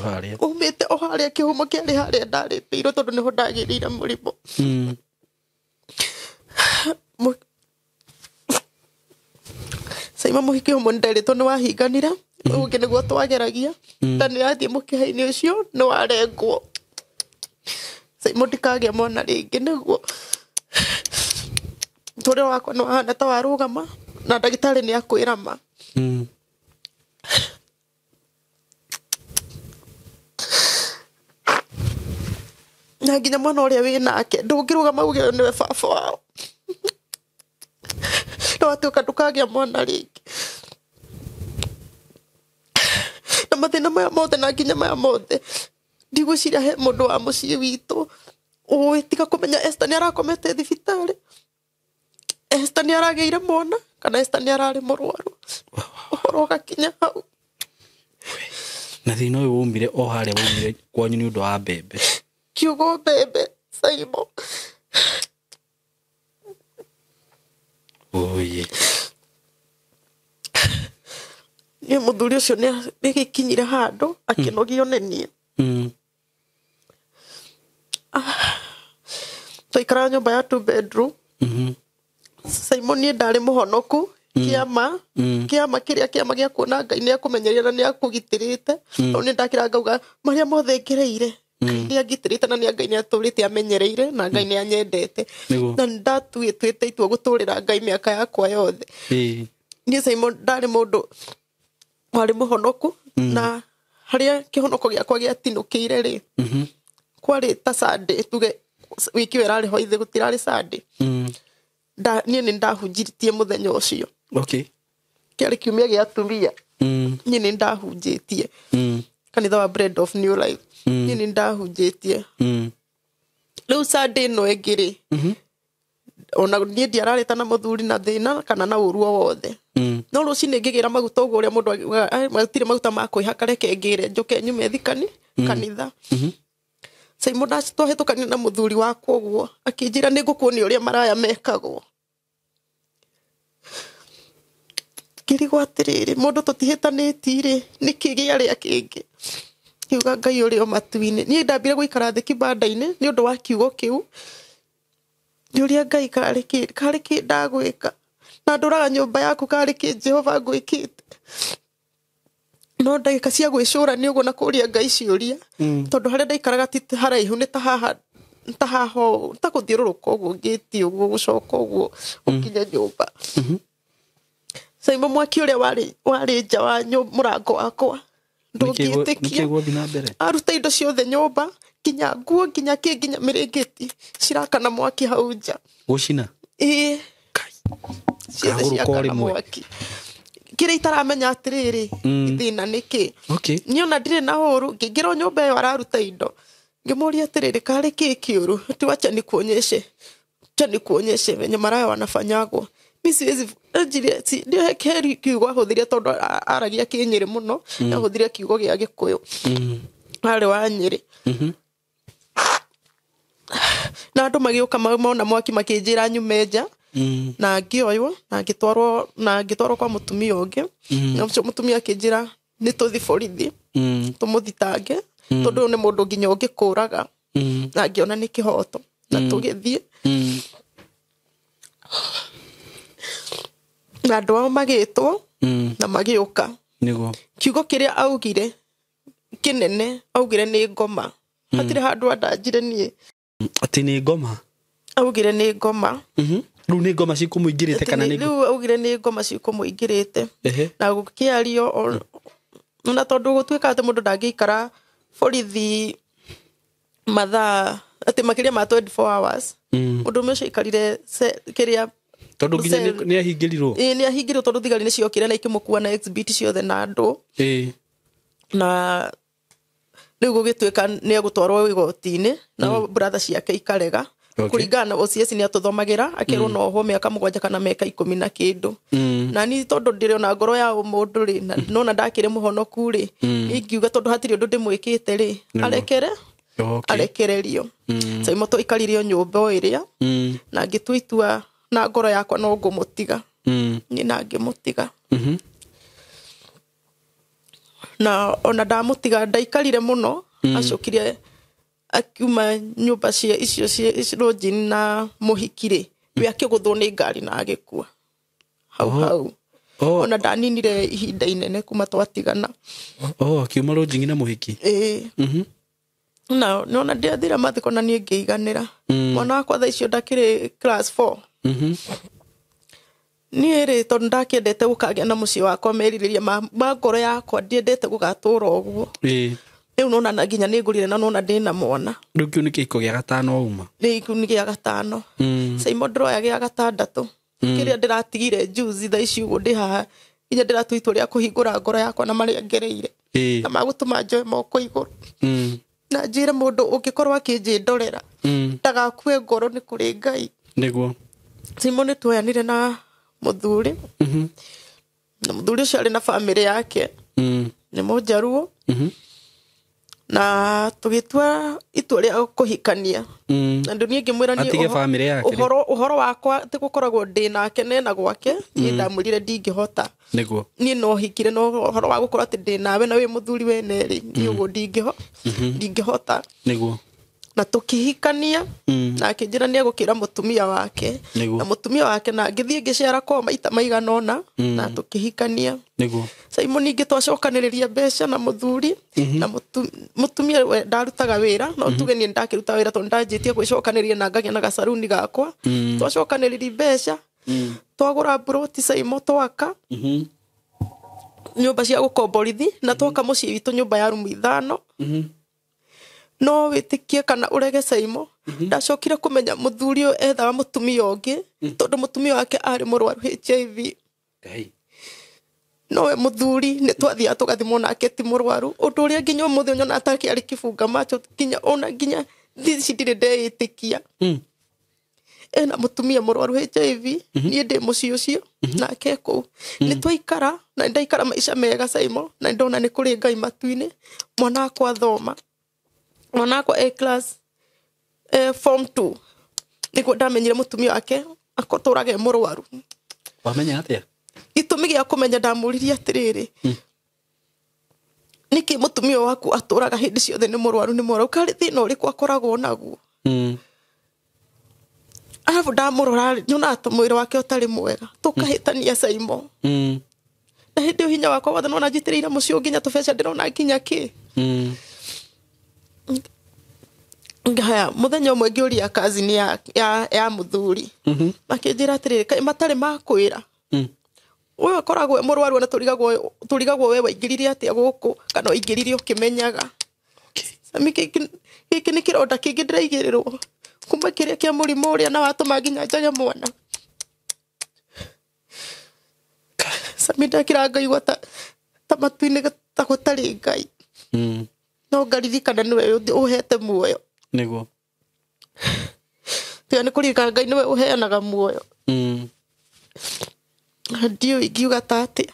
o harĩa kĩhumo kĩarĩ harĩa ndarĩpĩirwo tondũ nĩho ndagĩrĩire mũrimũ Saimo mũhiki ũmwe nderĩtwo nĩ wahinganire ũngĩ nĩguo twageragia na nĩ yathiĩ mũkiha-inĩ ũcio nĩ warengwo Saimo ndikagĩa mwana rĩngĩ nĩguo mũtũrĩre wakwa nĩ wahana ta warũgama na ndagĩtarĩ nĩ akwĩra ma na nginya mwana ũrĩa wĩ nake ndũngĩrũgama uge nĩwe baba wao no watuĩka ndũkagĩa mwana rĩngĩ na mathĩna maya mothe na nginya maya mothe ndigwĩciria he mũndũ wa mũciĩ witũ ũĩ tiga kũmenya Esther nĩ arakomete thibitarĩ Esther nĩ aragĩire mwana kana Esther nĩ ararĩ mũrwaru ũhoro ũgakinya hau na thĩna ũyũ umire o harĩa umire kwanyu nĩ ũndũ wa mbembe kiugo mbembe Saimo niĩ mũthuri ũcio nĩ gĩkinyire handũ akĩnogio nĩ niĩ twaikara nyũmba ya 2 bedroom Saimo niĩ ndarĩ mũhonoku kĩama gĩa kuona Ngai nĩ akũmenyeria na nĩ akũgitĩrĩte tondũ nĩ ndakĩra ngauga marĩa mothe ngereire nĩ agitĩrĩte na Ngai nĩ atũrĩte amenyereire na Ngai nĩ anyendete na ndatuĩte itua gũtũrĩra Ngai mĩaka yakwa yothe niĩ Saimo ndarĩ mũndũ warĩ mũhonoku na harĩa kĩhonoko gĩakwa gĩatinũkĩire rĩ kwarĩ ta Sunday tuge wiki ĩrarĩ ho ithe gũtirarĩ Sunday niĩ nĩ ndahunjĩtie mũthenya ũcio kĩarĩ kiumia gĩa atumia niĩ nĩ ndahunjĩtie kanitha wa Bread of New Life niĩ nĩ ndahunjĩtie rĩu Sunday ĩno ĩngĩ rĩ ona niĩ ndiararĩta na mũthuri na thĩna kana na ũru o wothe no rũcinĩ ngĩgĩra maguta ũguo ũrĩa mũndũ matirĩ maguta ma kwĩhaka reke ngĩre njoke nyume kanitha Saimo twahĩtũkania na mũthuri wakwa ũguo akĩnjĩra nĩngũkuonia ũrĩa maraya mekagwo ngĩrigwo atĩrĩrĩ mũndũ tũtihĩtanĩti-rĩ nĩkĩ gĩarĩa kĩngĩ kiuga Ngai ũrĩ o matu-inĩ niĩ ndambire gũikara thĩ kĩbanda-inĩ nĩ ũndũ wa kiugo kĩu Julia Ngai karĩ kĩ ndagwĩka na ndũraga nyũmba yaku karĩ kĩ Jehova ngwĩkĩte no ndagĩka cia gwĩcũrania ũguo na kũũria Ngai ciũria tondũ harĩa ndaikaraga ti haraihu nĩ ta haha ta gũthiũrũrũka ũguo ngĩti ũguo gũcoka ũguo ũkinya nyũmba Saimo mwaki ũrĩa warĩ nja wa mũrango wakwa ndũngĩtĩkia aruta indo ciothe nyũmba nginya nguo nginya mĩrĩngĩti cirakana mwaki hau nja gũcina ciothe ciakana mwaki kĩrĩa itaramenya atĩrĩrĩ thĩna nĩkĩ niĩ ona ndirĩ na ũru ngĩingĩra nyũmba ĩyo araruta indo ngĩmũria atĩrĩrĩ karĩ kĩ kĩũru wacha nikuonyeshe venye maraya wanafanyagwo mimi siwezi ndio heri kiugo ahũthĩria tondũ aragia kĩnyĩrĩ mũno ahũthĩria kiugo gĩa Gĩkũyũ arĩ wa Nyĩrĩ na andũ magĩũka mona mwaki makĩnjĩra nyume nja na ngĩoywo na ngĩtwarwo kwa mũtumia ũngĩ na ũcio mũtumia akĩnjĩra nĩ tũthi borithi tũmũthitange tondũ nĩ mũndũ nginya ũngĩkũraga na ngĩona nĩ kĩhoto na tũgĩthiĩ na andũ ao magĩtwo na magĩũka kiugo kĩrĩa augire kĩnene augire nĩ ngoma hatirĩ handũ andanjire niĩ atĩ nĩ ngoma augire nĩ ngoma rĩu nĩ ngoma cikũmũingĩrĩte kana nĩ rĩu augire nĩ ngoma cikũmũingĩrĩte na gũkĩario na tondũ gũtuĩka atĩ mũndũ ndangĩikara borithi mathaa atĩ makĩria ma 24 hours mũndũ ũmwe ũcio aikarire kĩrĩa tondũ nginya nĩ ahingĩrirwo nĩ ahingĩrirwo tondũ thigari nĩ ciokire na ikĩmũkua na exhibit ciothe na andũ na rĩu gũgĩtuĩka nĩ egũtwarwo igoti-inĩ na brother ciake ikarega kũringana na OCS nĩ atũthomagĩra akĩrwo no ho mĩaka 7 kana mĩaka 10 na kĩndũ na ni tondũ ndĩrĩ ona ngoro ya mũndũ rĩ nona ndakĩrĩ mũhonoku rĩ ingiuga tondũ hatirĩ ũndũ ndĩmwĩkĩte rĩ arekererio Saimo tũikaririo nyũmba ĩrĩa na ngĩtua itua na ngoro yakwa no ngũmũtiga ni na ngĩmũtiga na ona ndamũtiga ndaikarire mũno acokire akiuma nyũmba icio rũnjini na mũhikire we akĩgũthwo nĩ ngari na agĩkua hau ona ndaninire ihinda inene kuma twatigana akiuma rũnjini na mũhiki na nona ndiathira mathiko na niĩ ngĩiganĩra mwana wakwa thaa icio ndakĩrĩ class 4 niĩ rĩ tondũ ndakĩendete gũkagĩa na mũciĩ wakwa merirĩria ma ngoro yakwa ndiendete gũgatũra ũguo rĩu nona na nginya nĩngũrire na nona ndĩna mwana rĩu kĩu nĩ kĩhiko gĩa gatano uma kĩu nĩ gĩa gatano Saimo ndĩroya gĩa gatandatũ kĩrĩa ndĩratigire juzi thaa ici ũguo ndĩ haha nginya ndĩratua itua rĩa kũhingũra ngoro yakwa na marĩa ngereire na magũtũma njoe moko igũrũ na njĩre mũndũ ũngĩkorwo akĩnjĩndorera ndagakue ngoro nĩ kũrĩ Ngai nĩguo Saimo nĩ tuoyanire na mũthuri na mũthuri ũcio arĩ na famĩlĩ yake nĩ mũnjaruo na tũgĩtua itua rĩa kũhikania na ndũ niĩ ngĩmwĩra niĩ ũhoro wakwa tĩ gũkoragwo ndĩ nake nena gwake niĩ ndamwĩrire ndingĩhota nĩguo niĩ no hikire no ũhoro wa gũkorwo atĩ ndĩ nawe na wĩ mũthuri wene rĩ niĩ ũguo ndingĩhota nĩguo na tũkĩhikania na akĩnjĩra nĩ egũkĩra mũtumia wake na mũtumia wake na ngĩthiĩ ngĩcera kwa maita maigana ũna na tũkĩhikania Saimo ningĩ twacokanĩrĩria mbeca na mũthuri na mũtumia ndarutaga wĩra no tuge niĩ ndakĩruta wĩra tondũ ndanjĩtie gwĩcokanĩrĩria na ngagĩa na gacaruni gakwa twacokanĩrĩria mbeca twagũra mburoti Saimo twaka nyũmba cia gũkomborithi na twaka mũciĩ witũ nyũmba ya rumu 5 no wĩtĩkie kana urege Saimo ndacokire kũmenya mũthuri ũyũ ethaga mũtumia ũngĩ tondũ mũtumia wake arĩ mũrwaru HIV no we mũthuri nĩ twathiaga tũgathimwo nake ti mũrwaru ũndũ ũrĩa nginya ũmũthĩ nyona atakĩarĩ kĩbunga macho nginya ona nginya thici ndirĩ ndeĩtĩkia ena mutumia mũrwaru HIV niĩ ndĩ mũciĩ ũcio nake kũu nĩ twaikara na ndaikara maica mega Saimo na ndona nĩ kũrĩ Ngai matu-inĩ mwana wakwa thoma mwana wakwa A class form 2 nĩguo ndamenyire mutumia wake akotũrage mũrwaru. Wamenya atĩa? Gĩtũmi gĩa kũmenya ndamũririe atĩrĩrĩ niki mutumia waku atũraga hĩndĩ ciothe nĩ mũrwaru karĩ thĩna ũrĩkũ akoragwo naguo. Arabu ndamũrora nyona atĩ mwĩrĩ wake ũtarĩ mwega tũkahĩtania Saimo. Na hĩndĩ ĩyo hinya wakwa wothe nona njitĩrĩire mũciĩ nginya tũbeca ndĩrona nginya kĩ. Ngaya muthenya ũmwe ngĩũria cousin ya mũthuri akĩnjĩra atĩrĩrĩ kaĩ matarĩ makwĩra ũyũ akoragwo mũrwaru na tũrigagwo we waingĩrire atĩa gũkũ kana waingĩrire ũkĩmenyaga. Sami gĩkĩ nĩ kĩronda kĩngĩ ndĩraigĩrĩrwo kuma kĩrĩa kĩa mũrimũ ũrĩa na watũma nginya njage mwana. Sami ndakĩra ngaigua ta matu-inĩ ta gũtarĩ Ngai. No ngaririkana nĩwe ũhete muoyo. Nĩguo. Tiga nĩ kũririkana Ngai nĩwe ũheanaga muoyo. Ndiyo ingiuga ta atĩa.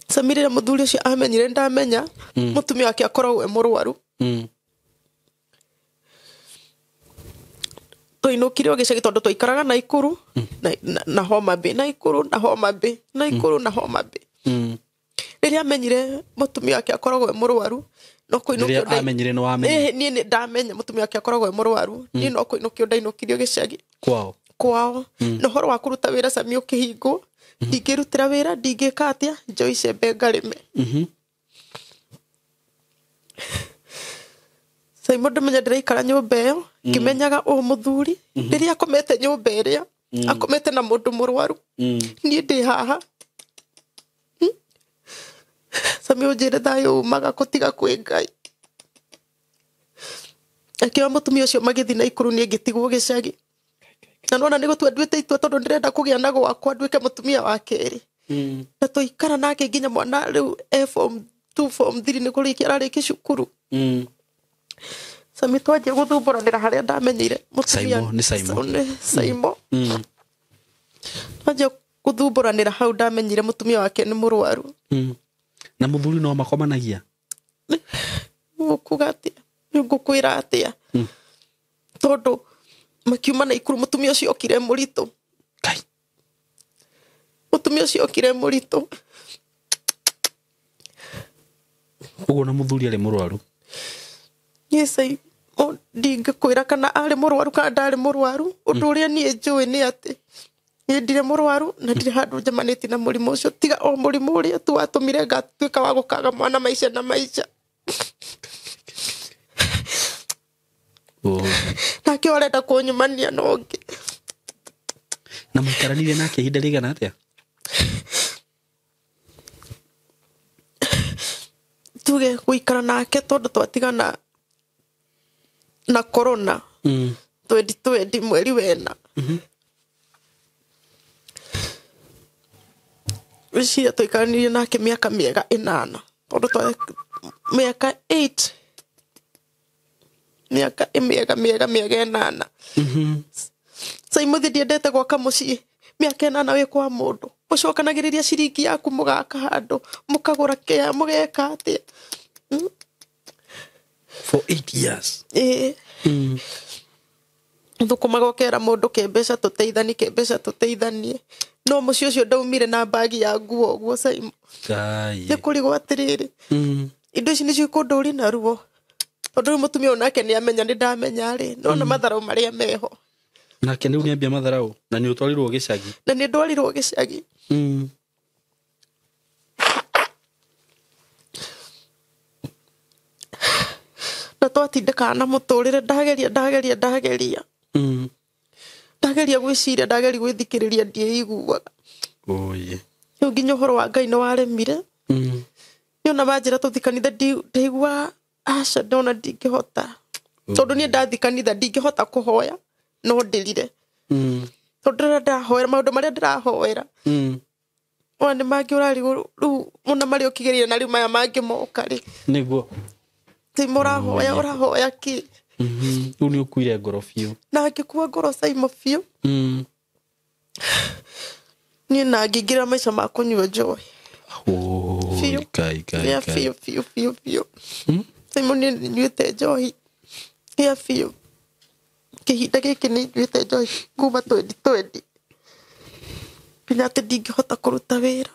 Sami rĩrĩa mũthuri ũcio amenyire ndamenya mutumia wake akoragwo mũrwaru. Tũinũkire o gĩcagi tondũ twaikaraga Naikuru na Homa Bay, Naikuru na Homa Bay, Naikuru na Homa Bay. Rĩrĩa amenyire mutumia wake akoragwo mũrwaru no kũinũkio amenyire no amenye. Niĩ ndamenya mutumia wake akoragwo mũrwaru niĩ no kũinũkio ndainũkirio gĩcagi kwao no horo wa kũruta wĩra Sami ũkĩhingwo ndingĩrutĩra wĩra ndingĩka atĩa njoi icembe ngarĩme. Saimo ndamenya ndĩraikara nyũmba ĩyo ngĩmenyaga mũthuri rĩrĩa akomete nyũmba ĩrĩa akomete na mũndũ mũrwaru niĩ ndĩ haha. Sami ũnjĩre thayũ umaga gũtiga kwĩ Ngai. Akĩoya mutumia ũcio magĩthiĩ Naikuru niĩ ngĩtigwo gĩcagi. Na nona nĩ gũtwenduĩte itua tondũ ndĩrenda kũgĩa na gwakwa nduĩke mutumia wa kerĩ. Na tũikara nake nginya mwana rĩu form 2 form 3 nĩ kũrĩkia ararĩkia cukuru. Sami twanjia gũthumburanĩra harĩa ndamenyeire mutumia Saimo. Twanjia gũthumburanĩra hau ndamenyeire mutumia wake nĩ mũrwaru. Na mũthuri no makomanagia? Gũkuga atĩa ngũkwĩra atĩa tondũ makiuma Naikuru mutumia ũcio okire mũritũ. Mutumia ũcio okire mũritũ. Ũguo na mũthuri arĩ mũrwaru? Yesai ndingĩkwĩra kana arĩ mũrwaru kana ndarĩ mũrwaru. Ũndũ ũrĩa niĩ njũĩ nĩ atĩ niĩ ndirĩ mũrwaru na ndirĩ handũ njamanĩtie na mũrimũ ũcio tiga o mũrimũ ũrĩa tu watũmire ngatuĩka wa gũkaga mwana maica na maica. Nake arenda kũnyumania na ũngĩ. Na mũikaranire nake ihinda rĩigana atĩa? Tuge gũikara nake tondũ twatigana na corona 2020 mweri wena. Rĩciria tũikaranire nake mĩaka mĩega 8 tondũ mĩaka 8 mĩaka mĩega 8. Saimo ndiendete gwaka mũciĩ mĩaka 8 wĩ kwa mũndũ ũcokanagĩrĩria ciringi yaku mũgaka handũ mũkagũra kĩa mũgeka atĩa. For 8 years. Thũkũmaga ũkera mũndũ kĩmbeca tũteithanie no mũciĩ ũcio ndaumire na bagi ya nguo ũguo Saimo. Nĩ kũrigwo atĩrĩrĩ indo ici nĩcio ikũndũri na ruo tondũ rĩu mũtumia ũyũ nake nĩ amenya nĩ ndamenya rĩ no matharau marĩa meho. Nake rĩu nĩ ambia matharau na nĩ ũtwarirwo gĩcagi? Na nĩ ndwarirwo gĩcagi. Na twatindĩkaga na mũtũrĩre ndageria gwĩciria ndageria gwĩthikĩrĩria ndiĩiguaga. Rĩu nginya ũhoro wa Ngai nĩ waremire. Nyona banjĩra tũthi kanitha ndaigua aca ndona ndingĩhota tondũ niĩ ndathi kanitha ndingĩhota kũhoya no ndĩrire tondũ ndahoera maũndũ marĩa ndĩrahoera ona nĩ mangĩ rĩu mũna marĩ ũkĩgeria na rĩu maya mangĩ moka rĩ. Nĩguo ti mũrahoya kĩ Uni ukuire ngoro biũ. Na ngĩkua ngoro Saimo biũ. Niĩ na ngĩingĩra maica ma kũnyua njohi. Biũ. Saimo nĩ nyuĩte njohi. Biũ. Kĩhinda gĩkĩ nĩ nyuĩte njohi kuma 2020. Nginya atĩ ndingĩhota kũruta wĩra.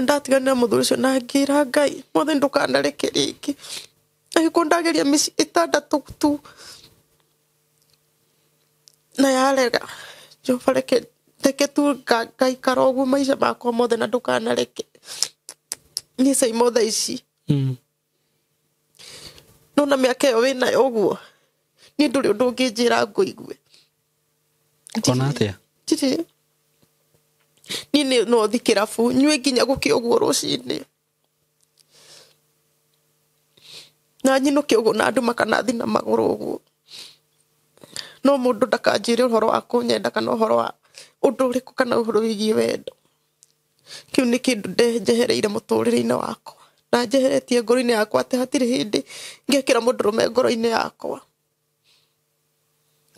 Ndatigana mũthuri ũcio na ngĩra Ngai mothe ndũkanareke rĩngĩ. Agĩkorwo ndageria mĩciĩ 6 tu. Na yarega. Jehova reke tu ngaikara ũguo maica makwa mothe na ndũkanareke. Niĩ Saimo thaa ici. Nona mĩaka ĩyo wĩnayo ũguo. Niĩ ndũrĩ ũndũ ũngĩnjĩra ngũigue. Kona atĩa? Ndirĩ. Niĩ no thi kĩrabu nyue nginya gũkĩa ũguo rũcinĩ. Na nyinũke ũguo na andũ makanathi na magũrũ ũguo. No mũndũ ndakanjĩre ũhoro wa kũnyenda kana ũhoro wa ũndũ ũrĩkũ kana ũhoro wĩgiĩ wendo. Kĩu nĩ kĩndũ njehereire mũtũrĩre-inĩ wakwa. Na njeheretie ngoro-inĩ yakwa atĩ hatirĩ hĩndĩ ngekĩra mũndũrũme ngoro-inĩ yakwa.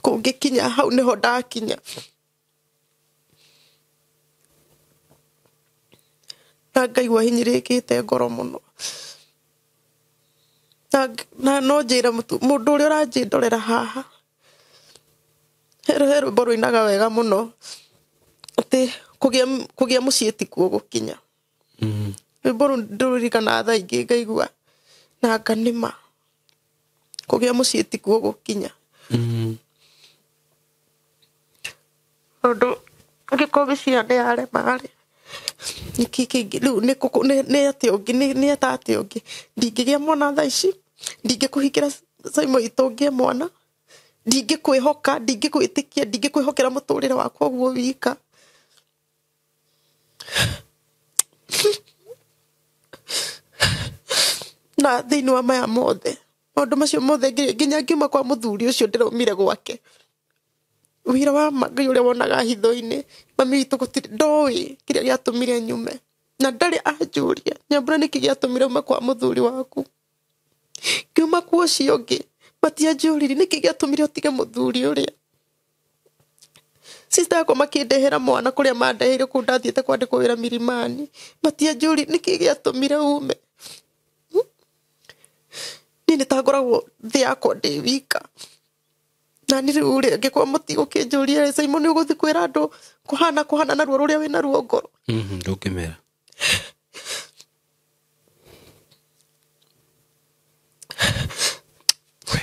Kũngĩkinya hau nĩho ndakinya. Na ngaigua hinyĩrĩkĩte ngoro mũno. Na no njĩra mũndũ ũrĩa ũranjĩndorera haha. He rwĩmbo rũinaga wega mũno. Atĩ kũgĩa mũciĩ ti kuo gũkinya. Rwĩmbo rũu ndũririkanaga thaa ingĩ ngaigua na nganĩma. Kũgĩa mũciĩ ti kuo gũkinya. Ũndũ angĩkorwo mĩciĩ nĩ yarema-rĩ. Nĩ atĩ ũngĩ ndingĩgĩa mwana thaa ici. Ndingĩkũhikĩra Saimo witũ ngĩe mwana. Ndingĩkwĩhoka, ndingĩkwĩtĩkia, ndingĩkwĩhokera mũtũrĩre wakwa ũguo wika. Na thĩinĩ wa maya mothe, maũndũ macio mothe nginya ngiuma kwa mũthuri ũcio ndĩraumire gwake. Wĩra wa Ngai ũrĩa wonaga hitho-inĩ, mami witũ gũtirĩ ndoĩ kĩrĩa gĩatũmire nyume. Na ndarĩ anjũria, Nyambura nĩkĩ gĩatũmire uma kwa mũthuri waku. Ngiuma kwa ũcio ũngĩ, matianjũririe nĩkĩ gĩatũmire ũtige mũthuri ũrĩa. Sister yakwa makĩndehera mwana kũrĩa mandeheire kũu ndathiĩte kwandĩkwo wĩra Milimani. Matianjũririe nĩkĩ gĩatũmire ume. Niĩ nĩtangoragwo thĩ yakwa ndĩ wika. Na nĩ rĩu rĩ angĩkorwo mũtigũkĩnjũria Saimo nĩ ũgũthiĩ kwĩra andũ kũhana na ruo rũrĩa wĩna ruo ngoro. Ndũkĩmera.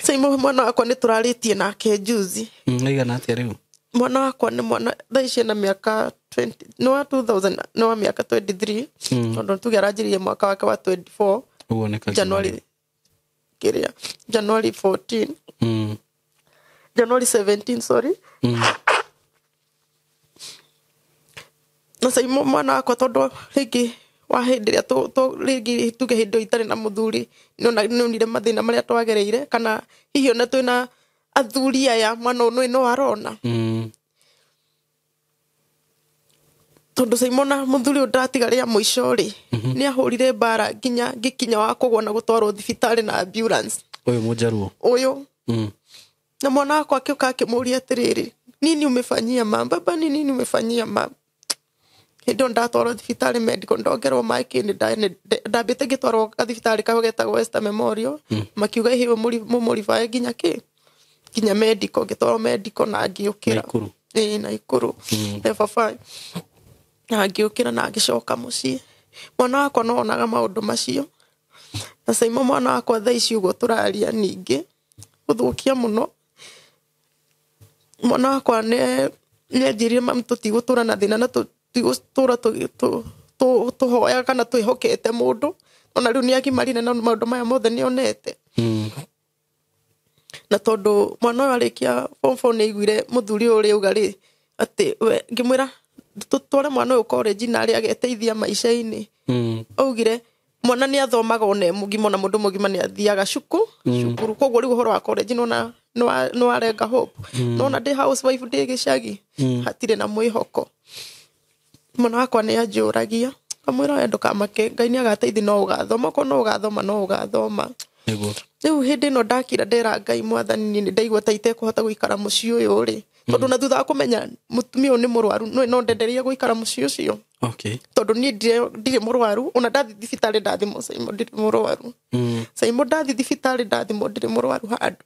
Saimo mwana wakwa nĩ tũrarĩtie nake juzi. Aigana atĩa rĩu? Mwana wakwa nĩ mwana thaa ici na mĩaka 20 no 2000 no mĩaka 23. Tondũ tuge aranjĩrĩire mwaka wake wa 24. Ũguo nĩ January 14. January 17, sorry. Na Saimo mwana wakwa tondũ rĩngĩ wa hĩndĩ ĩrĩa rĩngĩ tuge hĩndĩ itarĩ na mũthuri nĩonire mathĩna marĩa twagereire kana hihi ona twĩna athuri aya mwana ũyũ no arona. Tondũ Saimo na mũthuri ũyũ ndatiga rĩa mũico-rĩ nĩahũrire mbara nginya ngĩkinya wa kũgwa na gũtwarwo thibitarĩ na ambulance. Ũyũ mũjaruo. Ũyũ. Na mwana wakwa akĩũka akĩmũria atĩrĩrĩ, nini umefanyia mama? Baba ni nini umefanyia mama? Hĩndĩ ĩyo ndatwarwo thibitarĩ medical ndongerwo maĩ kĩni ndambĩte ngĩtwarwo thibitarĩ kau getagwo Western Memorial. Makiuga ihe mũmũribae nginya medical ngĩtwarwo medical na ngĩũkĩra. Naikuru. Level 5. Na ngĩũkĩra na ngĩcoka mũciĩ. Mwana wakwa no onaga maũndũ macio. Na Saimo mwana wakwa thaa ici ũguo tũraria ningĩ gũthũkia mũno. Mwana wakwa nĩanjĩrire mami tũtigũtũra na thĩna na tũtigũtũra tũhoya kana twĩhokete mũndũ. Ona rĩu nĩagimarire na maũndũ maya mothe nĩonete. Na tondũ mwana ũyũ arĩkia form 4 nĩaiguire mũthuri ũyũ rĩauga-rĩ atĩ ngĩmwĩra tũtware mwana ũyũ college na arĩ ageteithia maica-inĩ. Augire mwana nĩathomaga one mũgima na mũndũ mũgima nĩathiaga cukuru. Koguo rĩu ũhoro wa college nĩwarenga hope. Nona ndĩ housewife ndĩ gĩcagi hatirĩ na mwĩhoko. Mwana wakwa nĩanjũragia kamwira endo kamake Ngai ni agateithia no ugathoma ko no ugathoma no ugathoma niguo riu hindi no ndakira ndera Ngai mwathani ni ndaigua ta itekũhota guikara muciĩ uyu ri tondu na thutha wa kumenya mutumia ni murwaru no ndenderia guikara muciĩ ucio tondu ni ndire murwaru ona ndathi thibitari ndathimo Saimo ndire murwaru Saimo ndathi thibitari ndathimo ndire murwaru handu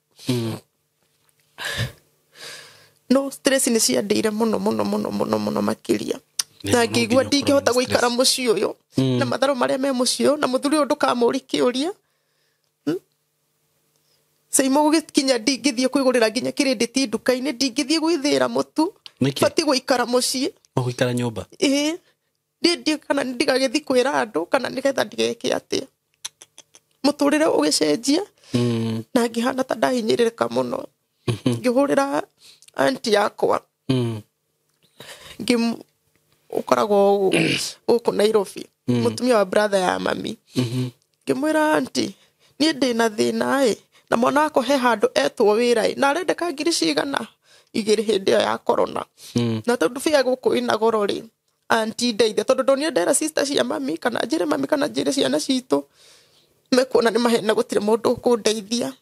no stress ni ciandeire muno makiria na ngigua ndingĩhota guikara muciĩ uyu na matharo maria me muciĩ na muthuri uyu ndukamũri kiuria Saimo gugikinya ndingĩthie kwigurira nginya credit nduka-ini ndingĩthie gwithira mutu bati guikara muciĩ guikara nyumba ndi kana ndigagĩthi kwĩra andu kana nigetha ndigeke atia muturire ugicenjia na ngihana ta ndahinyĩrĩrĩka muno ngĩhũrĩra aunti yakwa ukoragwo gũkũ Nairobi mutumia wa brother ya mami ngĩmwĩra aunti niĩ ndĩna thĩna na mwana wako he handu etwo wĩra na arendeka ngiri cigana 2 hĩndĩ ĩyo ya corona na tondu bia gũkũ ina goro ri aunti ndeithia tondu ndonire ndera sister cia mami kana njĩre mami kana njĩre ciana citũ mekuona nĩ mahena gũtirĩ mũndũ ũkũndeithia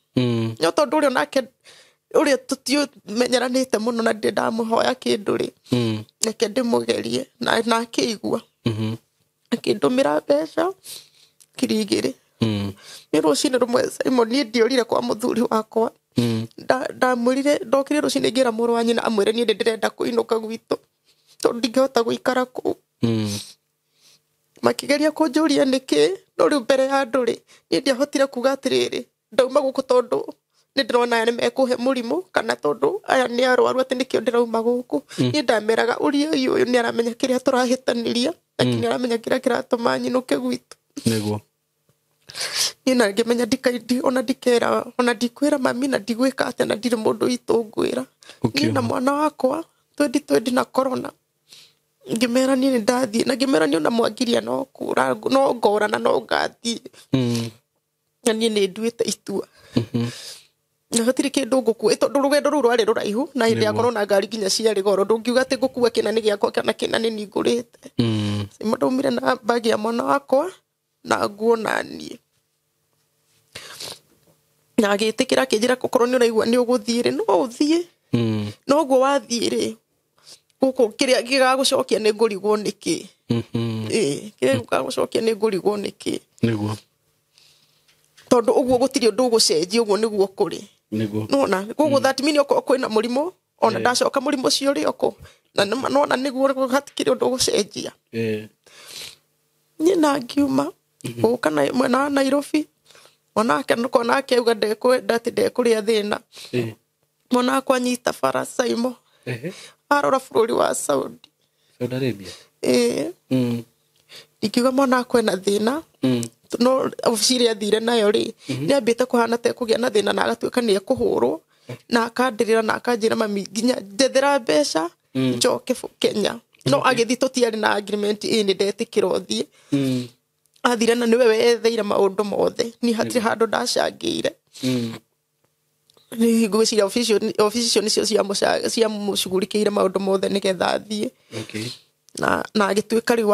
no tondu ũrĩa nake ũrĩa tũtimenyeranĩte mũno na ndĩ ndamũhoya kĩndũ rĩ reke ndĩmũgerie na akĩigua akĩndũmĩra mbeca 2,000 nĩ rũcinĩ rũmwe Saimo niĩ ndiorire kwa mũthuri wakwa ndamwĩrire ndokire rũcinĩ ngĩra mũrũ wa nyina amwĩre niĩ ndĩrenda kũinũka gwitũ tondu ndingĩhota gũikara kũu makĩgeria kũnjũria nĩkĩ no rĩu mbere ya andũ rĩ niĩ ndiahotire kuga atĩrĩrĩ ndauma gũkũ tondu nĩ ndĩrona aya nĩ mekũhe mũrimũ kana tondu aya nĩ arwaru atĩ nĩkĩo ndĩrauma gũkũ niĩ ndameraga ũria ũyũ nĩ aramenya kĩrĩa tũrahĩtanĩria lakini aramenya kĩrĩa kĩratũma nyinũke gwitũ nĩguo niĩ na ngĩmenya ona ndikera ona ndikwĩra mami na ndigwĩka atĩ na ndirĩ mũndũ witũ ngwĩra niĩ na mwana wakwa 2020 na corona ngĩmera niĩ nĩ ndathiĩ na ngĩmera niĩ ona mwangiria no ngorana no ngathiĩ na niĩ nĩ nduĩte itua na hatirĩ kĩndũ ngũkua tondu rũgendo rũu rwarĩ rũraihu na hĩndĩ ya corona ngari nginya ciarĩ goro ndũngiuga atĩ ngũkua kĩnani gĩakwa kana kĩnani nĩ ngũrĩte Saimo ndaumire na bagi ya mwana wakwa na nguo na niĩ na agĩtĩkĩra akĩnjĩra gũkorwo nĩ ũraigua nĩ ũgũthiĩ rĩ no ũthiĩ no guo wathiĩ rĩ gũkũ kĩrĩa gĩgagũcokia nĩ ngũrigwo nĩkĩ kĩrĩa gĩgagũcokia nĩ ngũrigwo nĩkĩ nĩguo tondu ũguo gũtirĩ ũndũ ũgũcenjia ũguo nĩguo kũrĩ nona gũguo that mean okorwo kwĩna mũrimũ ona ndacoka mũrimũ ũcio ũrĩ oko na nona nĩguo hatikĩrĩ ũndũ ũgũcenjia niĩ na ngiuma gũka mwena wa Nairobi mwanake auga ndekwenda atĩ ndekũrĩa thĩna mwana wakwa anyita bara Saimo arora bũrũri wa Saudi Arabia ndikiuga mwana wakwa ena thĩna no obici ĩrĩa athire nayo rĩ nĩ ambĩte kũhana ta ekũgĩa na thĩna na agatuĩka nĩ ekũhũrwo na akandĩrĩra na akanjĩra mami nginya njethera mbeca njoke Kenya no agĩthi tũtiarĩ na agreement nĩ ndetĩkĩra ũthiĩ athire na nĩwe wetheire maũndũ mothe ni hatirĩ handũ ndacangĩire nĩ ngwĩciria obici icio nĩcio ciamũcugurikĩire maũndũ mothe nĩgetha athiĩ na agĩtuĩka rĩu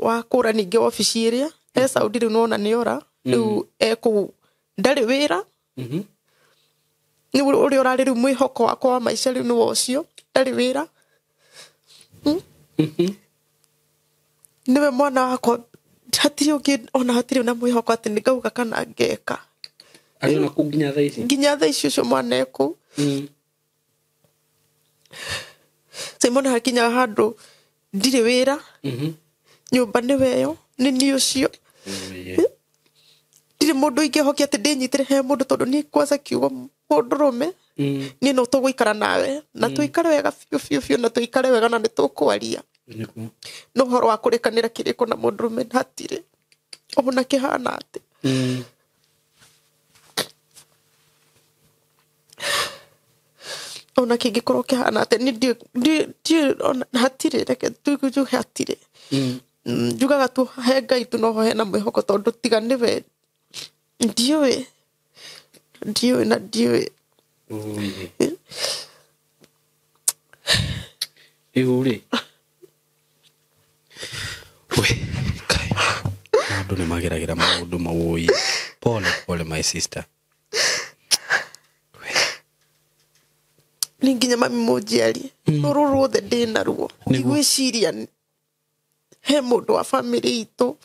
wa kũra ningĩ obici ĩrĩa Saudi rĩu nona nĩ ora rĩu ekũu ndarĩ wĩra nĩ ũrĩa ũrarĩ rĩu mwĩhoko wakwa wa maica rĩu nĩwe ũcio ndarĩ wĩra nĩwe mwana wakwa hatirĩ ũngĩ ona hatirĩ na mwĩhoko atĩ nĩ ngauga kana ngeka arĩ ona kũu nginya thaa ici ũcio mwana ekũu Saimo nĩ hakinya handũ ndirĩ wĩra nyũmba nĩwe yo nĩ niĩ ũcio ndirĩ mũndũ ingĩhokia atĩ ndĩnyitĩre he mũndũ tondũ niĩ kwanza kiugo mũndũrũme niĩ no tũgũikara nawe na tũikare wega biũ na tũikare wega na nĩ tũkwaria no ũhoro wa kũrĩkanĩra kĩrĩko na mũndũrũme hatirĩ ona kĩhana atĩ ona kĩngĩkorwo kĩhana atĩ niĩ hatirĩ reke tuge hatirĩ njugaga tu he Ngai tu noho hena mwĩhoko tondu tiga nĩwe ndiũĩ na ndiũĩ rĩu rĩ we Andu ni mageragira maundu mawoi. Pole my sister. Ninginya mami mujiari. Ruru othe ndina ruo. Ndigwiciria he mundu wa family itu.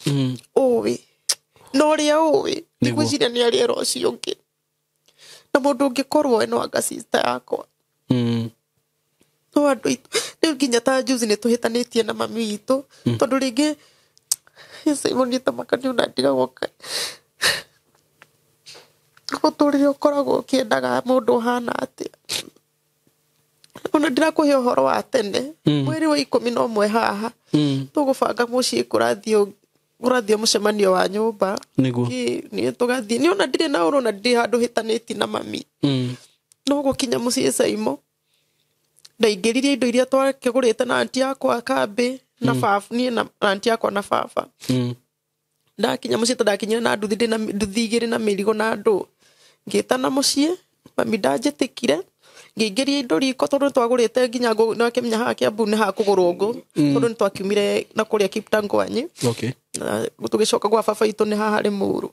Owe. No ria owe. Ndigwiciria ni ari rocio ungi. Na mundu ungikorwo eno anga sister yakwa. No andu itu. Riu nginya ta juzi ni tuhitanitie na mami itu. Tondu ringi Simon ni tamakani unandiga goka. Guturire ukoragwo ukiendaga mundu hana atia. Ona ndirakuhe uhoro wa tene. Mweri wa 11 haha. Tugubanga mucii kurathio mucemanio wa nyumba. Ni tugathie. Ni ona ndire na urona ndi handu hitaniti na mami. No gukinya mucii Saimo. Ndaingiririe indo iria twakigurite na anti yakwa kambi na baba ni na anti yakwa na baba. Ndakinya mucii ndakinya na nduthi igiri na mirigo na andu. Ngitana mucii mami ndanjitikire. Ngĩingĩria indo riko tondu twagurite nginya no akimenya ha Kiambu ni ha kugurwo ngo tondu ni twakiumire na kuria Kiptangwanyi. Okay. Tugicoka gwa baba itu ni haha Limuru.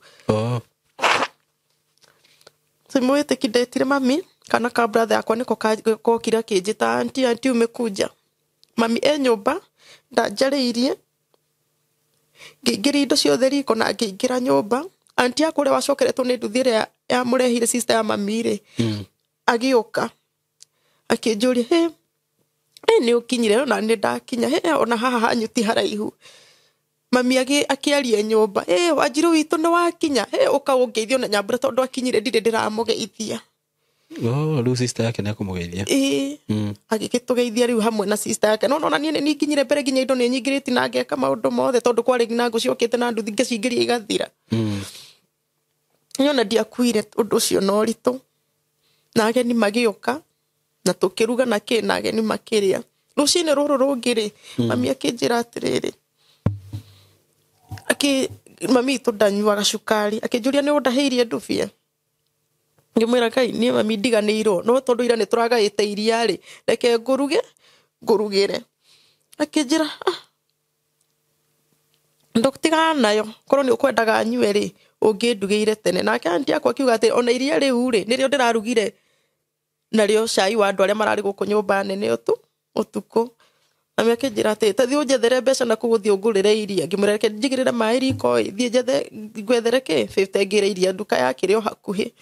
Simwete kidetire mami kana ka brother yakwa niko kokira kinjita anti umekuja. Mami nyumba ndanjariirie. Ngĩingĩria indo ciothe riko na ngĩingĩra nyumba. Anti yakwa ria wacokeretwo ni nduthi ria ya murehire sister ya mami ri. Agioka akinjuria ni ukinyire na ni ndakinya ona haha hanyuti haraihu. Mami akiaria nyumba Wanjiru witu ni wakinya uka ungeithio na Nyambura tondu akinyire ndire ndiramugeithia. Riu sister yake ni akumugeithia. Agigitugeithia riu hamwe na sister yake. No ni nginyire mbere nginya indo ni nyingiriti na ngeka maundu mothe tondu kwari na nguciokite na nduthi ngicingĩria igathira. Nyona ndiakuire undu ucio no ritu. Na ageni magioka na tukiruga na na ageni makiria. Rucine ruru rungiri mami akinjira atiriri. Mami tu ndanyuaga cukari. Akinjuria ni undaheirie ndubia. Ngimwira Ngai ni mami ndiganirwo no tondu ira ni turagaite iria ri reke ngurugire. Akinjira ndoktiga nayo korwo ni ukwendaga nyue ri ungindugire tene. Nake anti yakwa akiuga ati ona iria riu ri nirio ndirarugire nario cai wa andu aria marari guku nyumba nene utuku. Mami akinjira ati tathi unjethere mbeca na kuguthie ungurire iria. Ngimwira reke njigirire mai riko thie njethe ngwethere ki 50 ngire iria nduka yake ri o hakuhi.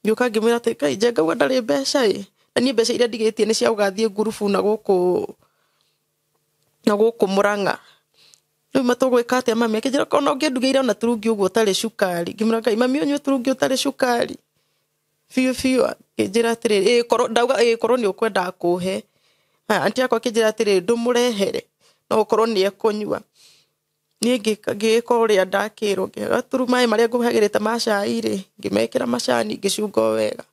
Ngiuka ngimwira ati Kai ngauga ndari mbeca na ni mbeca iria ndigitie ni cia ugathie ngurubu na guku Murang'a. Riu matugwika atia mami akinjira ona ungindugeire ona turungi uguo tari cukari. Ngimwira Ngai mami onyu turungi utari cukari. Fiu akinjira atiriri ndauga korwo ni ukwenda kuhe. Anti yakwa akinjira atiriri ndumurehere no ukorwo ni ekunyua. Ni ngika uria ndakirwo ngigaturu mai maria nguhagirite macai ri ngimekira macani ngicunga wega.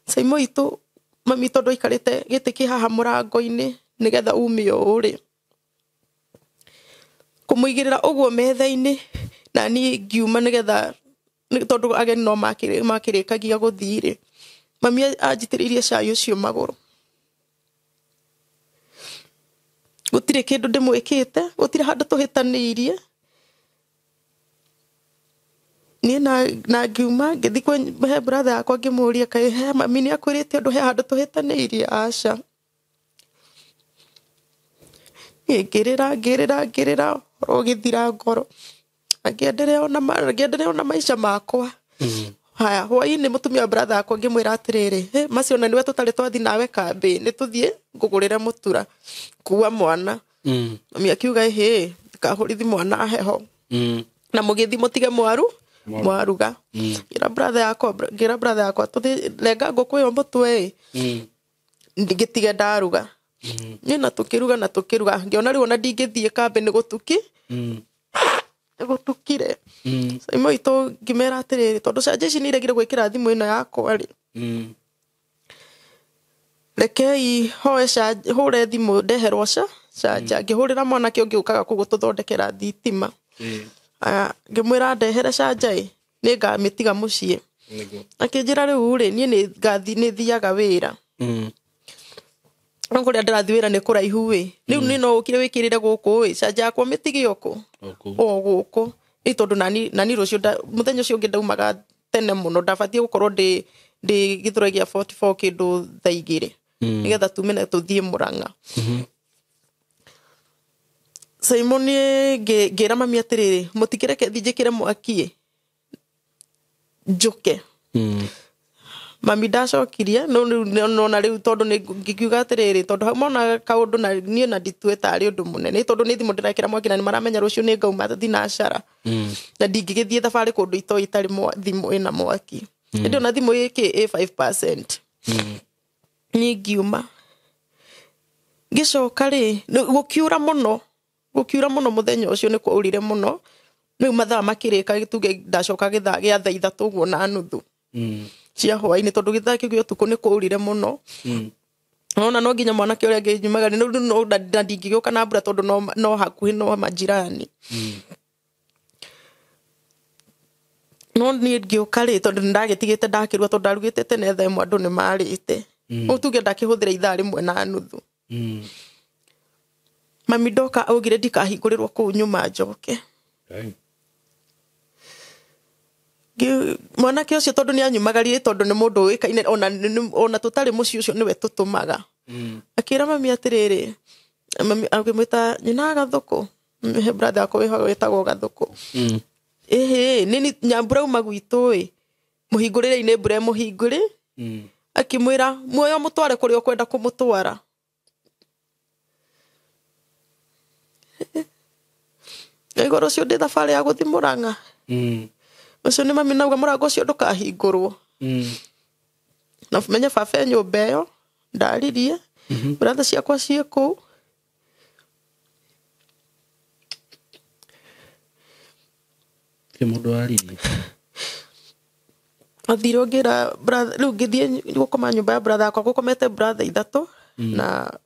Saimo itu mami tondu ikarite gitiki haha murango-ini nigetha umio uri kumuigirira uguo metha-ini na ni ngiuma nigetha tondu ageni no makirikagia guthire. Mami anjitiririe cai ucio maguru. Gutire kindu ndimwikite gutire handu tuhitaniirie. Ni na ngiuma ngithi kwa brother yakwa ngimuria Kai mami ni akwirite undu he handu tuhitaniirie. Aca ngirira ugithira ngoro. Ngiendelea ona maisha makwa. Haya hwaini mutumia brother yakwa ngimwira atiriri macio na niwe tutari twathi nawe kambi ni tuthie ngugurire mutura kuwa mwana. Mami akiuga kahurithi mwana heho na mugithi mutige mwaruga. Ngira brother yakwa tuthi lenga nguku yo mutwe ndigitiga ndaruga. Ni na tukiruga ngiona riu ona ndingithie kambi ni gutukire. Saimo itu ngimera atiriri tondu canja ici ni iregire gwikira thimu ino yakwa ri rekei hoe hure thimu ndeherwo canja ngihurira mwanake ungi ukaga kugututhondekera thitima. Ngimwira ndehere canja ni ngamitiga mucii. Akinjira riu ri ni thiaga wira. Ngo ria ndirathi wira ni kuraihu riu ni no ukire wikirire guku canja yakwa mitige oku guku tondu nani rucio muthenya ucio ungi ndaumaga tene muno ndabatie gukorwo ndi githuragia 44 kindu thaa 2 nigetha tumene tuthie Murang'a. Simon ngira mami atiriri mutikireke thijikire mwaki njuke. Mami ndacokirie no na riu tondu ngikiuga atiriri tondu hau mona kaundu na nie na nditueta ari undu munene tondu ni thimu ndirekira mwaki na ni maramenya rucio ni ngauma thinacara na ndingigithie thabari kundu itari thimu ina mwaki ndio na thimu iki 5% ni ngiuma gicoka ri gukiura muno muthenya ucio ni kwaurire muno riu mathaa makirika gituge ndacoka githaa gia thaa 3 guo na nuthu cia hwaini tondu githaa kiu utuku ni kwaurire muno ona no nginya mwana ki uria nginyumaga no ndingigioka na mbura tondu no hakuhi no majirani no ni ngioka ri tondu ndagitigite ndakirua tondu ndarugite tene thaa 1 andu ni marite utuge ndakihuthira ithaa rimwe na nuthu. Mami ndoka augire ndikahingurirwo kuu nyuma njoke mwanake ucio tondu ni anyumagarire tondu ni mundu wikaine ona tutari muci ucio niwe tutumaga akira mami atiriri mami akimwita nyina Gathuku brother akwe wetagwo Gathuku nini nyambura uma gwitu muhingurire ine mbura muhinguri akimwira muoyo mutware kuri okwenda kumutwara igoro cio ndi thabari ya guthi Murang'a ucio ni mami nauga murango ucio ndukahingurwo na menya baba nyumba iyo ndaririe brother ciakwa cie kuu mundu aririe athiro ngira brother riu ngithie gukoma nyumba ya brother akwa gukomete brother 3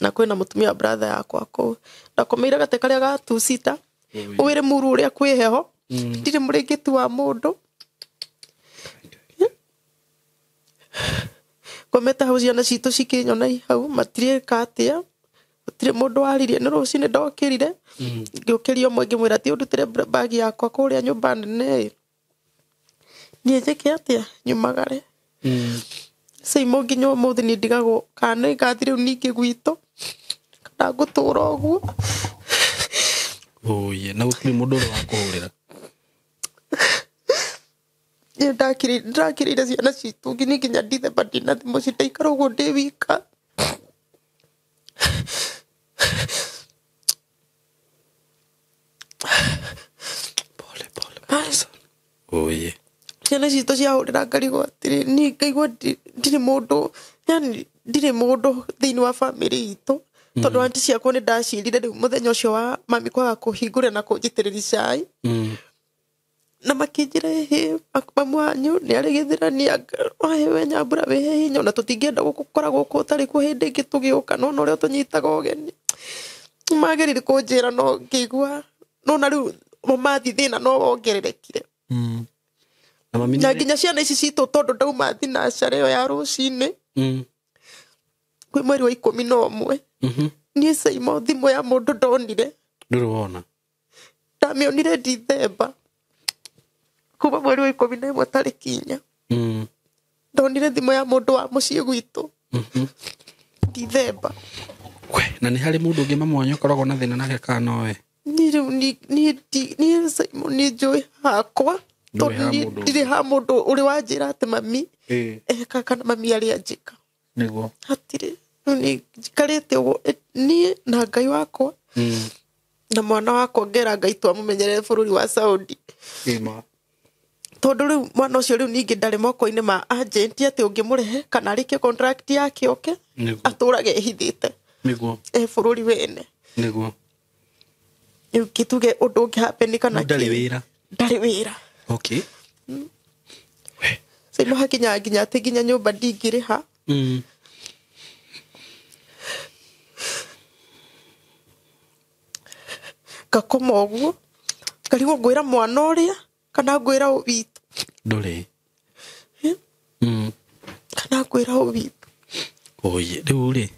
na kwina mutumia brother yakwa kuu ndakomeire gate karia ga 2 sita uwire muru uria kwi heho ndire muringitu wa mundu kometa hausia na citu cikinyona hau matire katia matire mundu aririe ni rucine ndokirire ngiukirio mwe ngimwira ti undutire bagi yakwa kuria nyumba nene ni njeke atia nyumagare Simon nginya muthi ni ndigagwo kana igathire uningi gwito kana gutura uguo oye na gutiri mundu wa kuhurira ndakirire ciana citu nginya ndithe badina thimu citaikara uguo ndi wika pole oye ciana citu ciahurira ngarigo atiri ni ngaigua ndiri mundu yani ndiri mundu thiini wa family itu tondu anti ciakwa ni ndacirire riu muthenya ucio wa mami kwaga kuhingura na kunjitiriri cai na makinjira mamu wanyu ni ari githirania we Nyambura we hinya na tutingienda gukukora guku utari ku hindi ingi tugiuka no uria tunyitaga ugeni magerire kunjira no ngigua no na riu mathi thina no wongererekire na nginya ciana ici citu tondu ndauma thinacara iyo ya rucini kwi mweri wa 11 ni Simon thimu ya mundu ndonire nduruona ndamionire Dithemba kuma mweri wa 11 tariki 4 ndonire thimu ya mundu wa mucii gwitu Dithemba na ni hari mundu ungi mamwanyo koragwo na thina nake kana we ni Simon ni njui hakwa ndiri ha mundu uri wanjira ati mami eka kana mami ari anjika niguo hatire ni jikarite uguo ni na Ngai wakwa na mwana wakwa ngera Ngai twamumenyerere bururi wa Saudi tondu riu mwana ucio riu ningi ndari moko-ini ma agent ati ungimurehe kana arike contract yake oke aturage ehithite niguo bururi wene niguo kituge undu ungihappen kana ndari wira okay Simon hakinya ati nginya nyumba ndingiriha gakoma uguo ngarigwo ngwira mwana uria kana ngwira ubitu nduri kana ngwira ubitu oye riu ri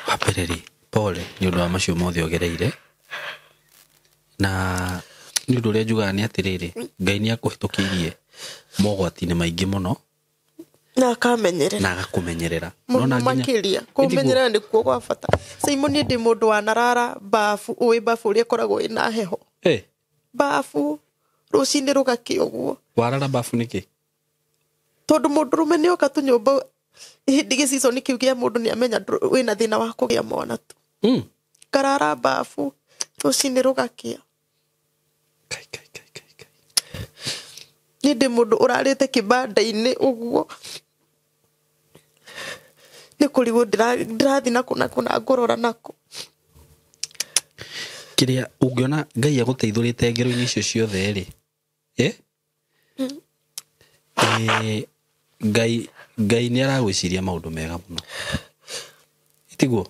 wapereri pole ni undu wa macio mothe ogereire na nĩ ũndũ ũrĩa njugaga nĩ atĩrĩrĩ, Ngai nĩ akũhĩtũkĩirie mogwati-inĩ maingĩ mũno na akamenyerera na agakũmenyerera. Mũno makĩria kũmenyerera nĩkuo gwa bata. Simon ndĩ mũndũ wanarara bafu, ũĩ bafu ũrĩa ĩkoragwo ĩna heho. Bafu rũcinĩ rũgakĩa ũguo. Warara bafu nĩkĩ? Tondũ mũndũrũme nĩoka tu nyũmba hĩndĩ gĩcico kĩu gĩa mũndũ nĩamenya wĩna thĩna wa kũgĩa mwana tu. Ngarara bafu rũcinĩ rũgakĩa. Nĩ ndĩ mũndũ ũrarĩte kĩbanda-inĩ ũguo. Nĩ kũrigwo ndĩrathi nako na ngũrora nako. Kĩrĩa ũngĩona Ngai agũteithũrĩte ngero-inĩ icio ciothe rĩ, Ngai nĩ aragwĩciria maũndũ mega mũno. Tiguo?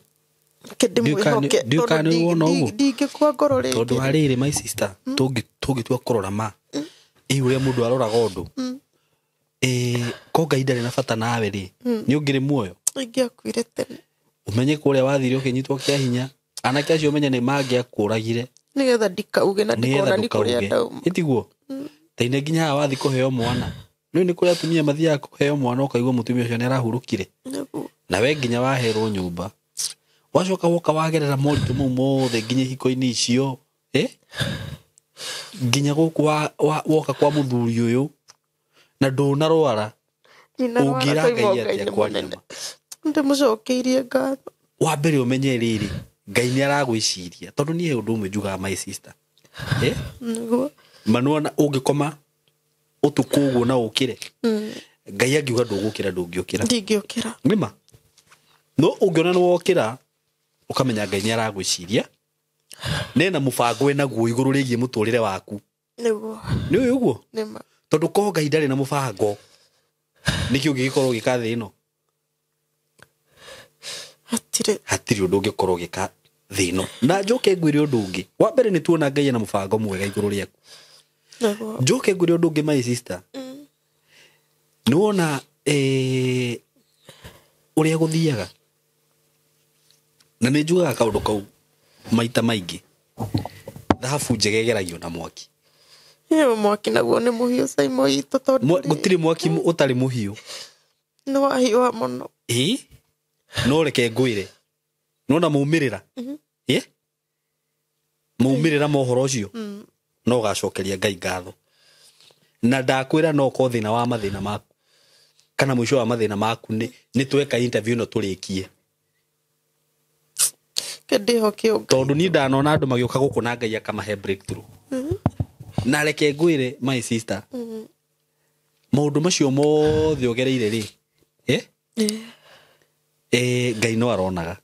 Ndiũka nĩ wona ũguo. Ndingĩkua ngoro rĩngĩ. Tondũ harĩrĩ my sister, tũngĩtua kũrora ma ũrĩa mũndũ aroraga ũndũ, ko Ngai ndarĩ na bata nawe rĩ, nĩ ũngĩrĩ muoyo. Ingĩakuire tene. Ũmenye kũrĩa wathire ũkĩnyitwo kĩa hinya, anake acio ũmenye nĩ mangĩakũragire nĩgetha ndikauge na ndikona nĩ kũrĩa ndauma. Tiguo? Taine nginya haha wathi kũheo mwana, rĩu nĩ kũrĩa atumia mathiaga kũheo mwana ũkaigua mũtumia ũcio nĩ arahurũkire, na we nginya waherwo nyũmba, wacoka woka wagerera moritũ mau mothe nginya ihiko-inĩ icio, nginya gũkũ woka kwa mũthuri ũyũ na ndũnarwara, ũngĩra Ngai atĩa kwaria ma? Ndĩmũcokeirie ngatho. Wa mbere ũmenye rĩrĩ, Ngai nĩ aragwĩciria, tondũ niĩ ũndũ ũmwe njugaga my sister, manuona ũngĩkoma ũtukũ ũguo na ũkĩre, Ngai angiuga ndũgũkĩra ndũngĩũkĩra. Ndingĩũkĩra. Nĩma? No ũngĩona nĩ wokĩra ũkamenya Ngai nĩ aragwĩciria, nena mũbango enaguo igũrũ rĩgiĩ mũtũrĩre waku. Nĩguo. Nĩ ũyũ ũguo? Nĩma. Tondũ ko Ngai ndarĩ na mũbango, nĩkĩ ũngĩgĩkorwo ũgĩka thĩ ĩno? Hatirĩ ũndũ ũngĩkorwo ũgĩka thĩ ĩno. Na njoke ngwĩre ũndũ ũngĩ, wa mbere nĩ tuona Ngai ena mũbango mwega igũrũ rĩaku. Njoke ngwĩre ũndũ ũngĩ my sister, nĩ wona ũrĩa gũthiaga, na nĩ njugaga kaũndũ kau maita maingĩ, thahabu njega ĩgeragio na mwaki. Mwaki naguo nĩ mũhiũ Simon itũ, tondũ gũtirĩ mwaki ũtarĩ mũhiũ. Nĩ wahiũha mũno. No reke ngwĩre, nona maumĩrĩra, maumĩrĩra ma ũhoro ũcio no ũgacokeria Ngai ngatho. Na ndakwĩra no ko thĩna wa mathĩna maku, kana mũico wa mathĩna maku nĩ tweka interview no tũrĩkie. Tondũ niĩ ndanona andũ magĩũka gũkũ na Ngai akamahe breakthrough. Na reke ngwĩre my sister, maũndũ macio mothe ũgereire rĩ, Ngai no aronaga,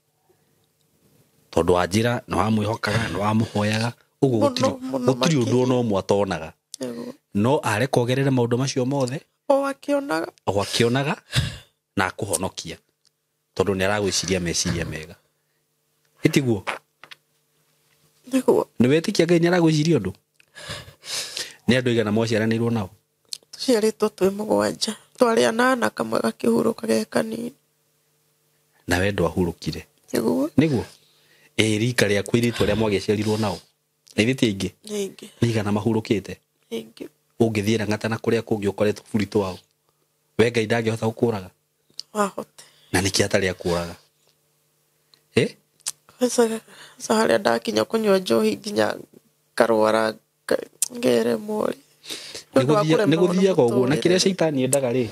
tondũ wanjĩra nĩ wamwĩhokaga, nĩ wamũhoyaga, ũguo gũtirĩ ũndũ ona ũmwe atonaga. No areka ũgerere maũndũ macio mothe, o akĩonaga na akũhonokia, tondũ nĩ aragwĩciria meciria mega. Tiguo? Nĩ wetĩkia Ngai nĩ aragwĩciria ũndũ? Nĩ andũ aigana mwaciaranĩirwo nao? Tũciarĩtwo twĩ mũgwanja, twarĩ anana, kamwe gakĩhurũka ge kanini. Na we ndwahurũkire? Nĩguo? Rika rĩaku airĩtu arĩa mwagĩciarirwo nao na airĩtu aingĩ nĩ igana mahurũkĩte? Ũngĩthiĩ na ng'ata na kũrĩa kũngĩ ũkoretwo bũritũ wao, we Ngai ndangĩhota gũkũraga? Na nĩkĩ atarĩ akũraga? Harĩa ndakinya kũnyua njohi nginya ngarwara ngeremwo rĩ. Nĩ gũthiaga ũguo, na kĩrĩa Caitani endaga rĩ,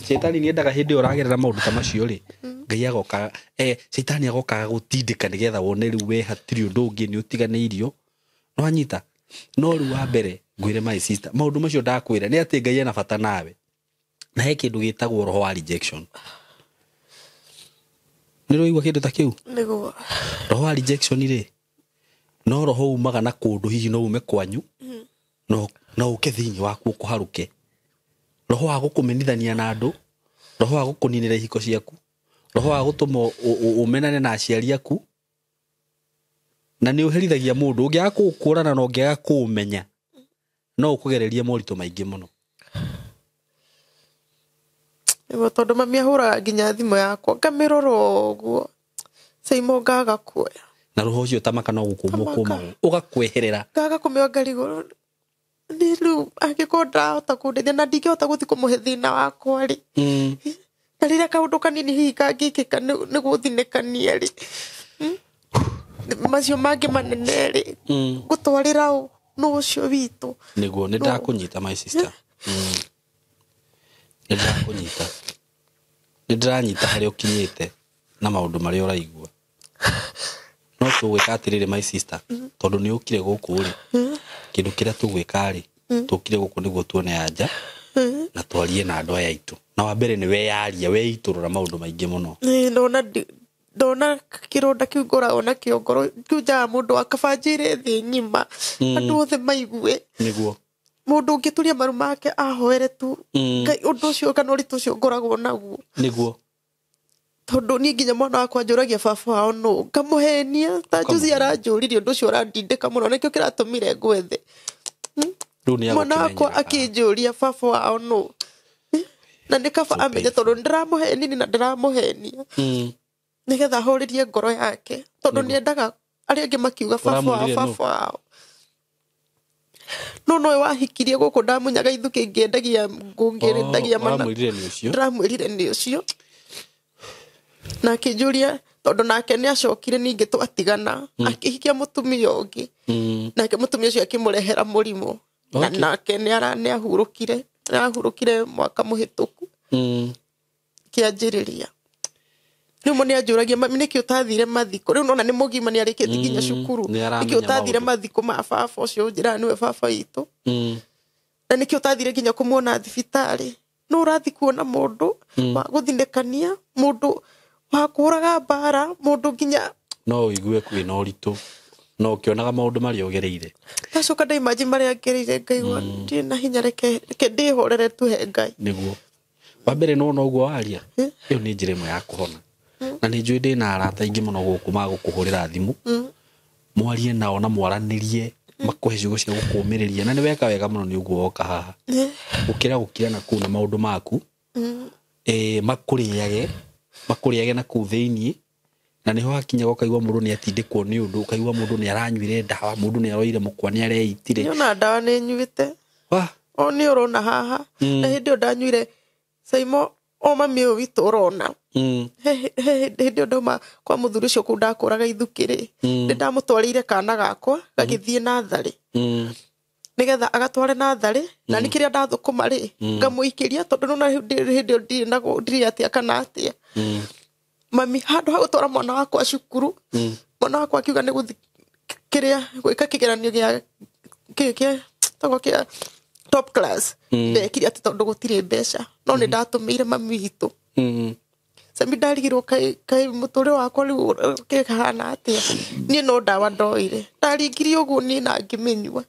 Caitani nĩ endaga hĩndĩ ĩyo ũragerera maũndũ ta macio rĩ, Ngai agoka, Caitani agokaga gũtindĩka nĩgetha wone rĩu we hatirĩ ũndũ ũngĩ, nĩ ũtiganĩirio. Nĩ wanyita? No rĩu wa mbere ngwĩre my sister, maũndũ macio ndakwĩra nĩ atĩ Ngai ena bata nawe, na he kĩndũ gĩtagwo roho wa rejection. Nĩ rũigua kĩndũ ta kĩu? Nĩguo. Roho wa rejection rĩ, no roho umaga na kũndũ, hihi no ume kwanyu, no ũke thĩinĩ waku ũkũharũke. Roho wa gũkũmenithania na andũ, roho wa gũkũninĩra ihiko ciaku, roho wa gũtũma ũmenane na aciari aku, na nĩ ũherithagia mũndũ. Ũngĩaga kũũkũrana na ũngĩaga kũũmenya, no ũkũgererie moritũ maingĩ mũno. Nĩguo tondũ mami ahũraga nginya thimũ yakwa ngamĩrora ũguo, Simon ngaga kuoya. na roho cio tamaka no gukumukuma ugakweherera gaga kumionga riguru ni riu angikonda ota kundeithia na ndingihota guthi kumuhe thina wakwa ri na riria kaundu kanini hihi kangikika ni guthinekania ri macio mangi manene ri gutwarira no ucio witu niguo ni ndakunyita my sister ni ndakunyita ni ndiranyita hari ukinyite na maundu mari uraigua no tugwika atirire my sister tondu ni ukire guku ri kindu kiria tugwika ri tukire guku niguo tuone anja na twarie na andu aya itu na wa mbere ni weyaria weiturura maundu maingi muno ndona kironda kiu ngoragwo nakio ngoro kiujaga mundu akabanjire thi ng'ima andu othe maigue niguo mundu ungituria maru make ahoere tu ngai undu ucio kana uritu ucio ngoragwo naguo niguo tondu ni nginya mwana wakwa njuragia baba wao no ngamuhenia ta juzi aranjuririe undu ucio urandindika muno nikio kiratumire ngwethe mwana wakwa akinjuria baba wao no na nikaba amenye tondu ndiramuhenia na ndiramuhenia nigetha huririe ngoro yake tondu ni endaga aria angi makiuga baba wao no wahikirie guku ndamunyaga ithuki ngiendagia ngungiritagia mana ndramwirire ni ucio na kijuria tondu nake ni acokire ningi twatigana akihikia mutumia ungi nake mutumia ucio akimurehera murimu na nake ni ahurukire mwaka muhituku kianjiriria riu mo ni anjuragia mami niki utathire mathiko riu nona ni mugima ni arikite nginya cukuru niki utathire mathiko ma baba ucio njira niwe baba itu na niki utathire nginya kumuona thibitari no urathi kuona mundu wa guthinekania mundu wa kuraga bara mundu nginya no igue kwina uritu no kionaga maundu mari ogereire tacoka ndai maji mari agereire ngaigua ndi na hinya reke ndihorere tu he ngai niguo wa mbere no uguo aria iyo ni njira imwe ya kuhona na ni njui ndina arata ingi muno guku magukuhurira thimu mwarie nao na mwaranirie makuhe ciugo cia gukumiriria na ni weka wega muno ni uguo oka haha ukira na kuna maundu maku makuriage na ku thiini na niho hakinya gukaigwa mundu ni atindikwo ni undu ukaigwa mundu ni aranyuire ndawa mundu ni aroire mukwa ni areitire yona ndawa ni nyuite o ni urona haha na hindi ndanyuire saimo o mami witu urona hindi ndoma kwa muthuri ucio ku ndakuraga ithukiri ndamutwarire kana gakwa gagithie nathari nigetha agatware nathari na nikiria ndathukuma ri ngamuikiria tondu nona hindi ndiri atia kana atia mami handu ha gutwara mwana wakwa cukuru mwana wakwa akiuga ni guthi kiria gwika kigeranio gia tago kia top class ndekire ati tondu gutire mbeca no ni ndatumire mami witu sami ndarigirwo kai muturi wakwa riu kihana atia ni no ndawa ndoire ndaringirie uguo ni na ngimenyua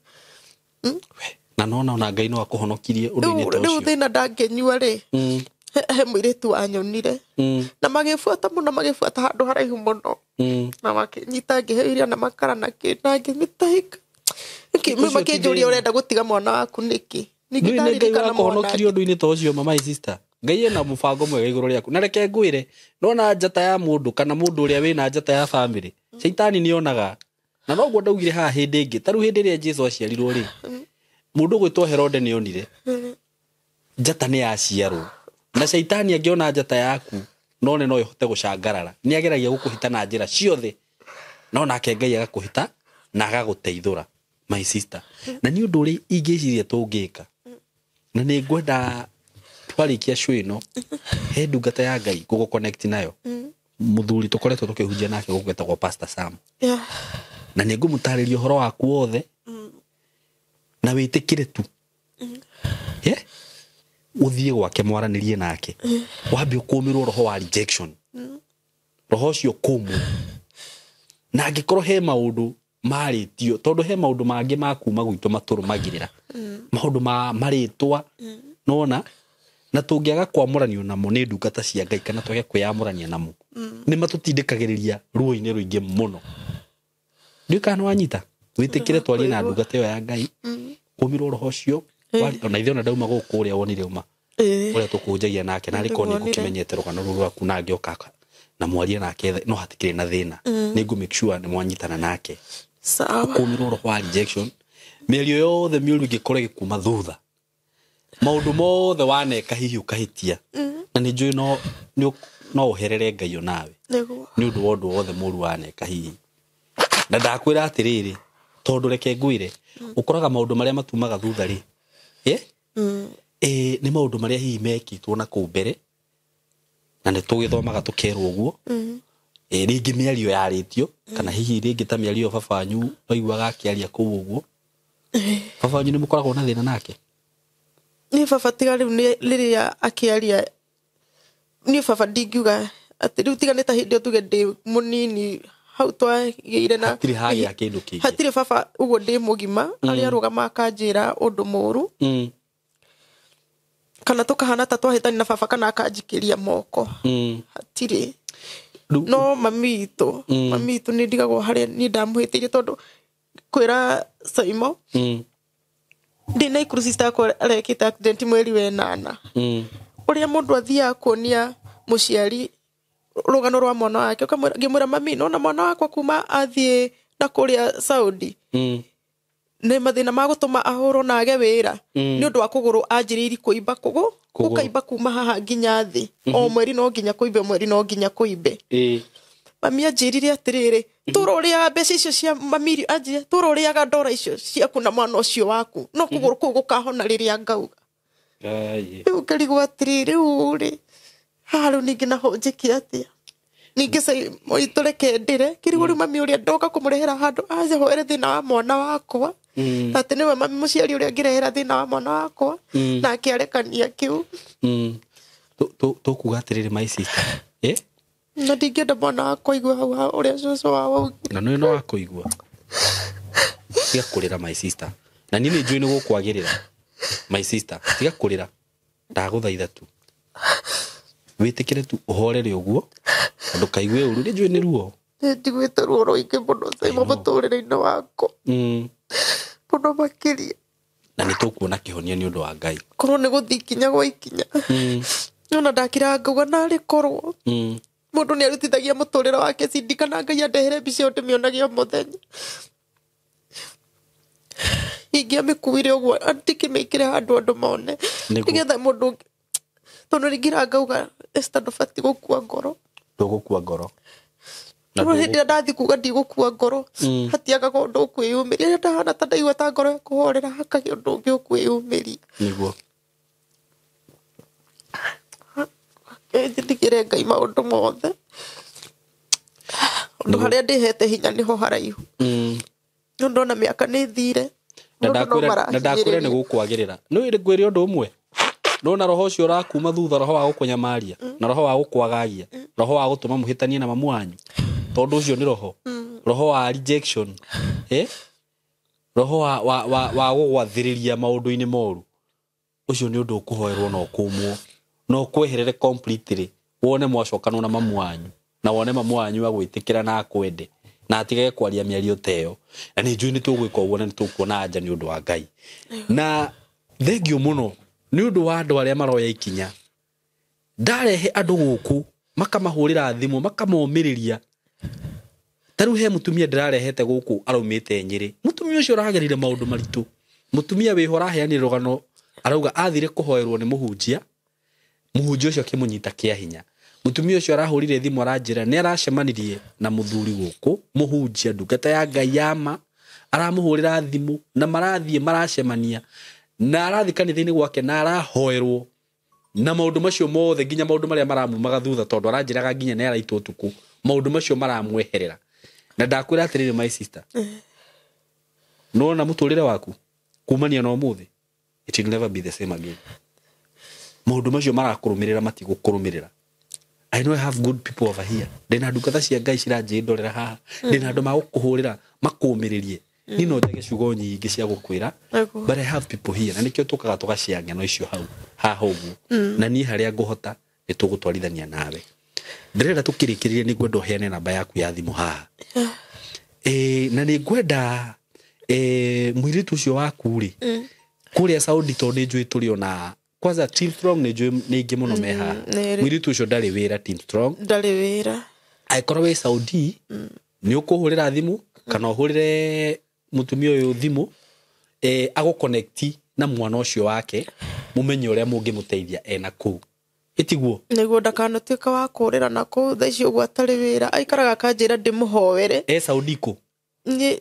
na nona ona ngai no akuhonokirie undu-ini ta ucio riu thina ndangenyua ri he mwiritu wanyonire na magibuata handu haraihu muno na makinyita ngiheiria na makara na kinda ngimitahika makinjuria urenda gutiga mwana waku niki ningitarikana kuhonokirie undu-ini ta ucio mama sister ngai ena mubango mwega iguru riaku na reke ngwire nona njata ya mundu kana mundu uria wina njata ya family shaitani nionaga na noguo ndaugire haha hindi ingi taru hindi ria Jesu aciarirwo ri mundu gwitwo Herode nionire njata ni yaciarwo na shaitani angiona njata yaku none no ihote gucangarara ni ageragia gukuhita na njira ciothe no nake ngai agakuhita na agaguteithura my sister na ni undu uri ingiciria tungika na ni ngwenda twarikia show ino he ndungata ya ngai gugu connect nayo muthuri tukoretwo tukihunjia nake gugweta kwa Pastor Sam na ni ngumutariria horo waku wothe na witikire tu uthie gwake mwaranirie nake wambe ukumirwo roho wa rejection roho cio kumu na angikorwo he maundu maritio tondu he maundu mangi makuma gwitu maturumagirira maundu maritwa nona na tungiaga kwamuranio namo ni ndungata cia ngai kana twage kwiyamurania namo ni matutindikagiriria ruo-ini ruingi muno ndi kana wanyita witikire twari na ndungata yo ya ngai kumirwo roho cio ona ithe ona ndauma guku uria wonire uma uria tukunjagia nake na riko ni kukimenyete rugano ruru rwaku na ngioka na mwaria nake no hatikire na thina ningu make sure ni mwanyitana nake sawa kumiroro kwa rejection mĩario yothe mĩũru ngĩkora gĩkuma thutha maũndũ mothe waneka hihi ũkahitia na nĩ njũĩ no ũherere Ngai onawe nĩ ũndũ wa ũndũ wothe mũru waneka hihi na ndakwĩra atĩrĩrĩ tondũ reke ngwĩre ũkoraga maũndũ marĩa matumaga thutha rĩ nĩ maũndũ marĩa hihi mekĩtwo na kũu mbere na nĩ tũgĩthomaga tũkerwo ũguo rĩngĩ mĩario yarĩtio kana hihi rĩngĩ ta mĩario baba wanyu waiguaga akĩaria kũu ũguo baba wanyu nĩ mũkoragwo na thĩna nake ni baba tiga rĩu rĩrĩa akĩaria ni baba ndingiuga atĩ rĩu tiga nĩ ta hĩndĩ ĩyo tuge ndĩ mũnini hau twagĩire na hatirĩ hagĩa kĩndũ kĩngĩ hatirĩ baba ũguo ndĩ mũgima arĩa arũgama akanjĩra ũndũ mũru kana tũkahana ta twahĩtania na baba kana akanjikĩria moko hatirĩ no mami itũ nĩ ndigagwo harĩa niĩ ndamũhĩtĩirie tondũ kwĩra Saimo ndĩna ikuru sister yakwa arekĩte accident mweri wa 8 ũrĩa mũndũ athiaga kuonia mũciari rũgano rwa mwana wake ngĩmwĩra mami no na mwana wakwa kuma athiĩ na kũrĩa Saudi nĩ mathĩna ma gũtũma ahũrwo na age wĩra nĩ ũndũ wa kũgũrũ anjĩrĩirie kũimba gũkaimba kuma haha nginya thĩ o mweri no nginya kũimbe mweri no nginya kũimbe mami anjĩrire atĩrĩrĩ tũrũrĩaga mbeca icio cia mamirio anjĩrire tũrũrĩaga ndora icio ciaku na mwana ũcio waku no kũgũrũ kũu gũkahona rĩrĩa ngauga rĩu ngarigwo atĩrĩrĩ rĩu rĩ haha rĩu ningĩ naho njĩke atĩa ningĩ itũ reke ndĩre kĩrigwo rĩu mami ũrĩa ndoka kũmũrehera handũ anjoere thĩna wa mwana wakwa atĩ nĩwe mami mũciari ũrĩa ngĩrehera thĩna wa mwana wakwa na akĩarekania kĩu tũkuga atĩrĩrĩ my sister na ndingĩenda mwana wakwa igua hau ũrĩa cũcũ wao na nĩ no wakũigua tiga kũrĩra my sister na niĩ nĩ njũĩ nĩ gũkwagĩrĩra my sister tiga kũrĩra ndagũthaitha tu wĩtĩkĩre tu ũhorere ũguo ndũkaigue ũru nĩ njũĩ nĩ ruo ndigwĩte ruo rũingĩ mũno Saimo mũtũrĩre-inĩ wakwa mũno makĩria na nĩ tũkuona kĩhonia nĩ ũndũ wa Ngai korwo nĩ gũthiĩ ikinya gwa ikinya ona ndakĩra ngauga narĩ korwo mũndũ nĩ arutithagia mũtũrĩre wake cindi kana Ngai andehere mbica ĩyo ndĩmĩonagia mũthenya ingĩamĩkuire ũguo ndikĩmĩkĩre handũ andũ mone nĩgetha mũndũ tondũ rĩngĩra ngauga Esther ndũbatiĩ gũkua ngoro ndũgũkua ngoro no hĩndĩ ndathi kuga ndigũkua ngoro hatiagaga ũndũ ũkwĩyumĩria ndahana ta ndaigua ta ngoro kũhorera hakagĩa ũndũ ũngĩ ũkwĩyumĩria nĩguo njĩtigĩre Ngai maũndũ mothe ũndũ harĩa ndĩhete hinya nĩho haraihu nĩ ndona mĩaka nĩ thire na ndakwĩra nĩ gũkwagĩrĩra nĩ ngwĩre ũndũ ũmwe nona roho ũcio ũrakuma thutha roho wa gũkũnyamaria na roho wa gũkwagagia roho wa gũtũma mũhĩtanie na mamu wanyu tondũ ũcio nĩ roho wa rejection roho wa gũgwathĩrĩria maũndũ-inĩ moru ũcio nĩ ũndũ ũkũhoerwo na ũkũmwo na ũkweherere completely wone mwacokanwo na mamu wanyu na wone mamu wanyu agwĩtĩkĩra na akwende na atigage kwaria mĩario ta ĩyo na nĩ njũĩ nĩ tũgwĩka ũguo na nĩ tũkuona anja nĩ ũndũ wa Ngai na thengio mũno nĩ ũndũ wa andũ arĩa maroya ikinya ndarehe andũ gũkũ makamahũrĩra thimũ makamomĩrĩria tarĩu he mũtumia ndĩrarehete gũkũ araumĩte Nyĩrĩ mũtumia ũcio ũragerire maũndũ maritũ mũtumia wĩho araheanire rũgano arauga athire kũhoerwo nĩ mũhunjia ũcio akĩmũnyita kĩa hinya mũtumia ũcio arahũrire thimũ aranjĩra nĩ aracemanirie na mũthuri gũkũ mũhunjia ndungata ya Ngai yama aramũhũrĩra thimũ na marathiĩ maracemania na arathi kanitha-inĩ gwake na arahoerwo na maũndũ macio mothe nginya maũndũ marĩa maramumaga thutha tondũ aranjĩraga nginya nĩ araitwo ũtukũ maũndũ macio maramweherera na ndakwĩra atĩrĩrĩ my sister nona mũtũrĩre waku kumania na ũmũthĩ it will never be the same again maũndũ macio marakũrũmĩrĩra matigũkũrũmĩrĩra I know I have good people over here ndĩna ndungata cia Ngai ciranjĩndorera haha ndĩna andũ magũkũhũrĩra makũmĩrĩrie ni no njage ciugo nyingĩ cia gũkwĩra but I have people here na nĩkĩo tũkaga tũgacianga no icio hau haha ũguo na niĩ harĩa ngũhota nĩ tũgũtwarithania nawe ndĩrenda tũkĩrĩkĩrĩrie nĩguo ndoheane namba yaku ya thimũ haha na nĩ ngwenda mũirĩtu ũcio waku rĩ kũrĩa Saudi tondũ nĩ njũĩ tũrĩ ona kwanza Team Strong nĩ njũĩ nĩ ingĩ mũno me haha mũirĩtu ũcio ndarĩ wĩra Team Strong ndarĩ wĩra Aikoro we Saudi ni ukuhurira thimu kana uhurire mutumia uyu thimu ago connect na mwana ucio wake mumenye uria mungimuteithia ena ku itiguo niguo ndakanatuika wa kurira na ku thaicio gwatari wira aikaraga kanjira ndimuhoere Saudi ku ni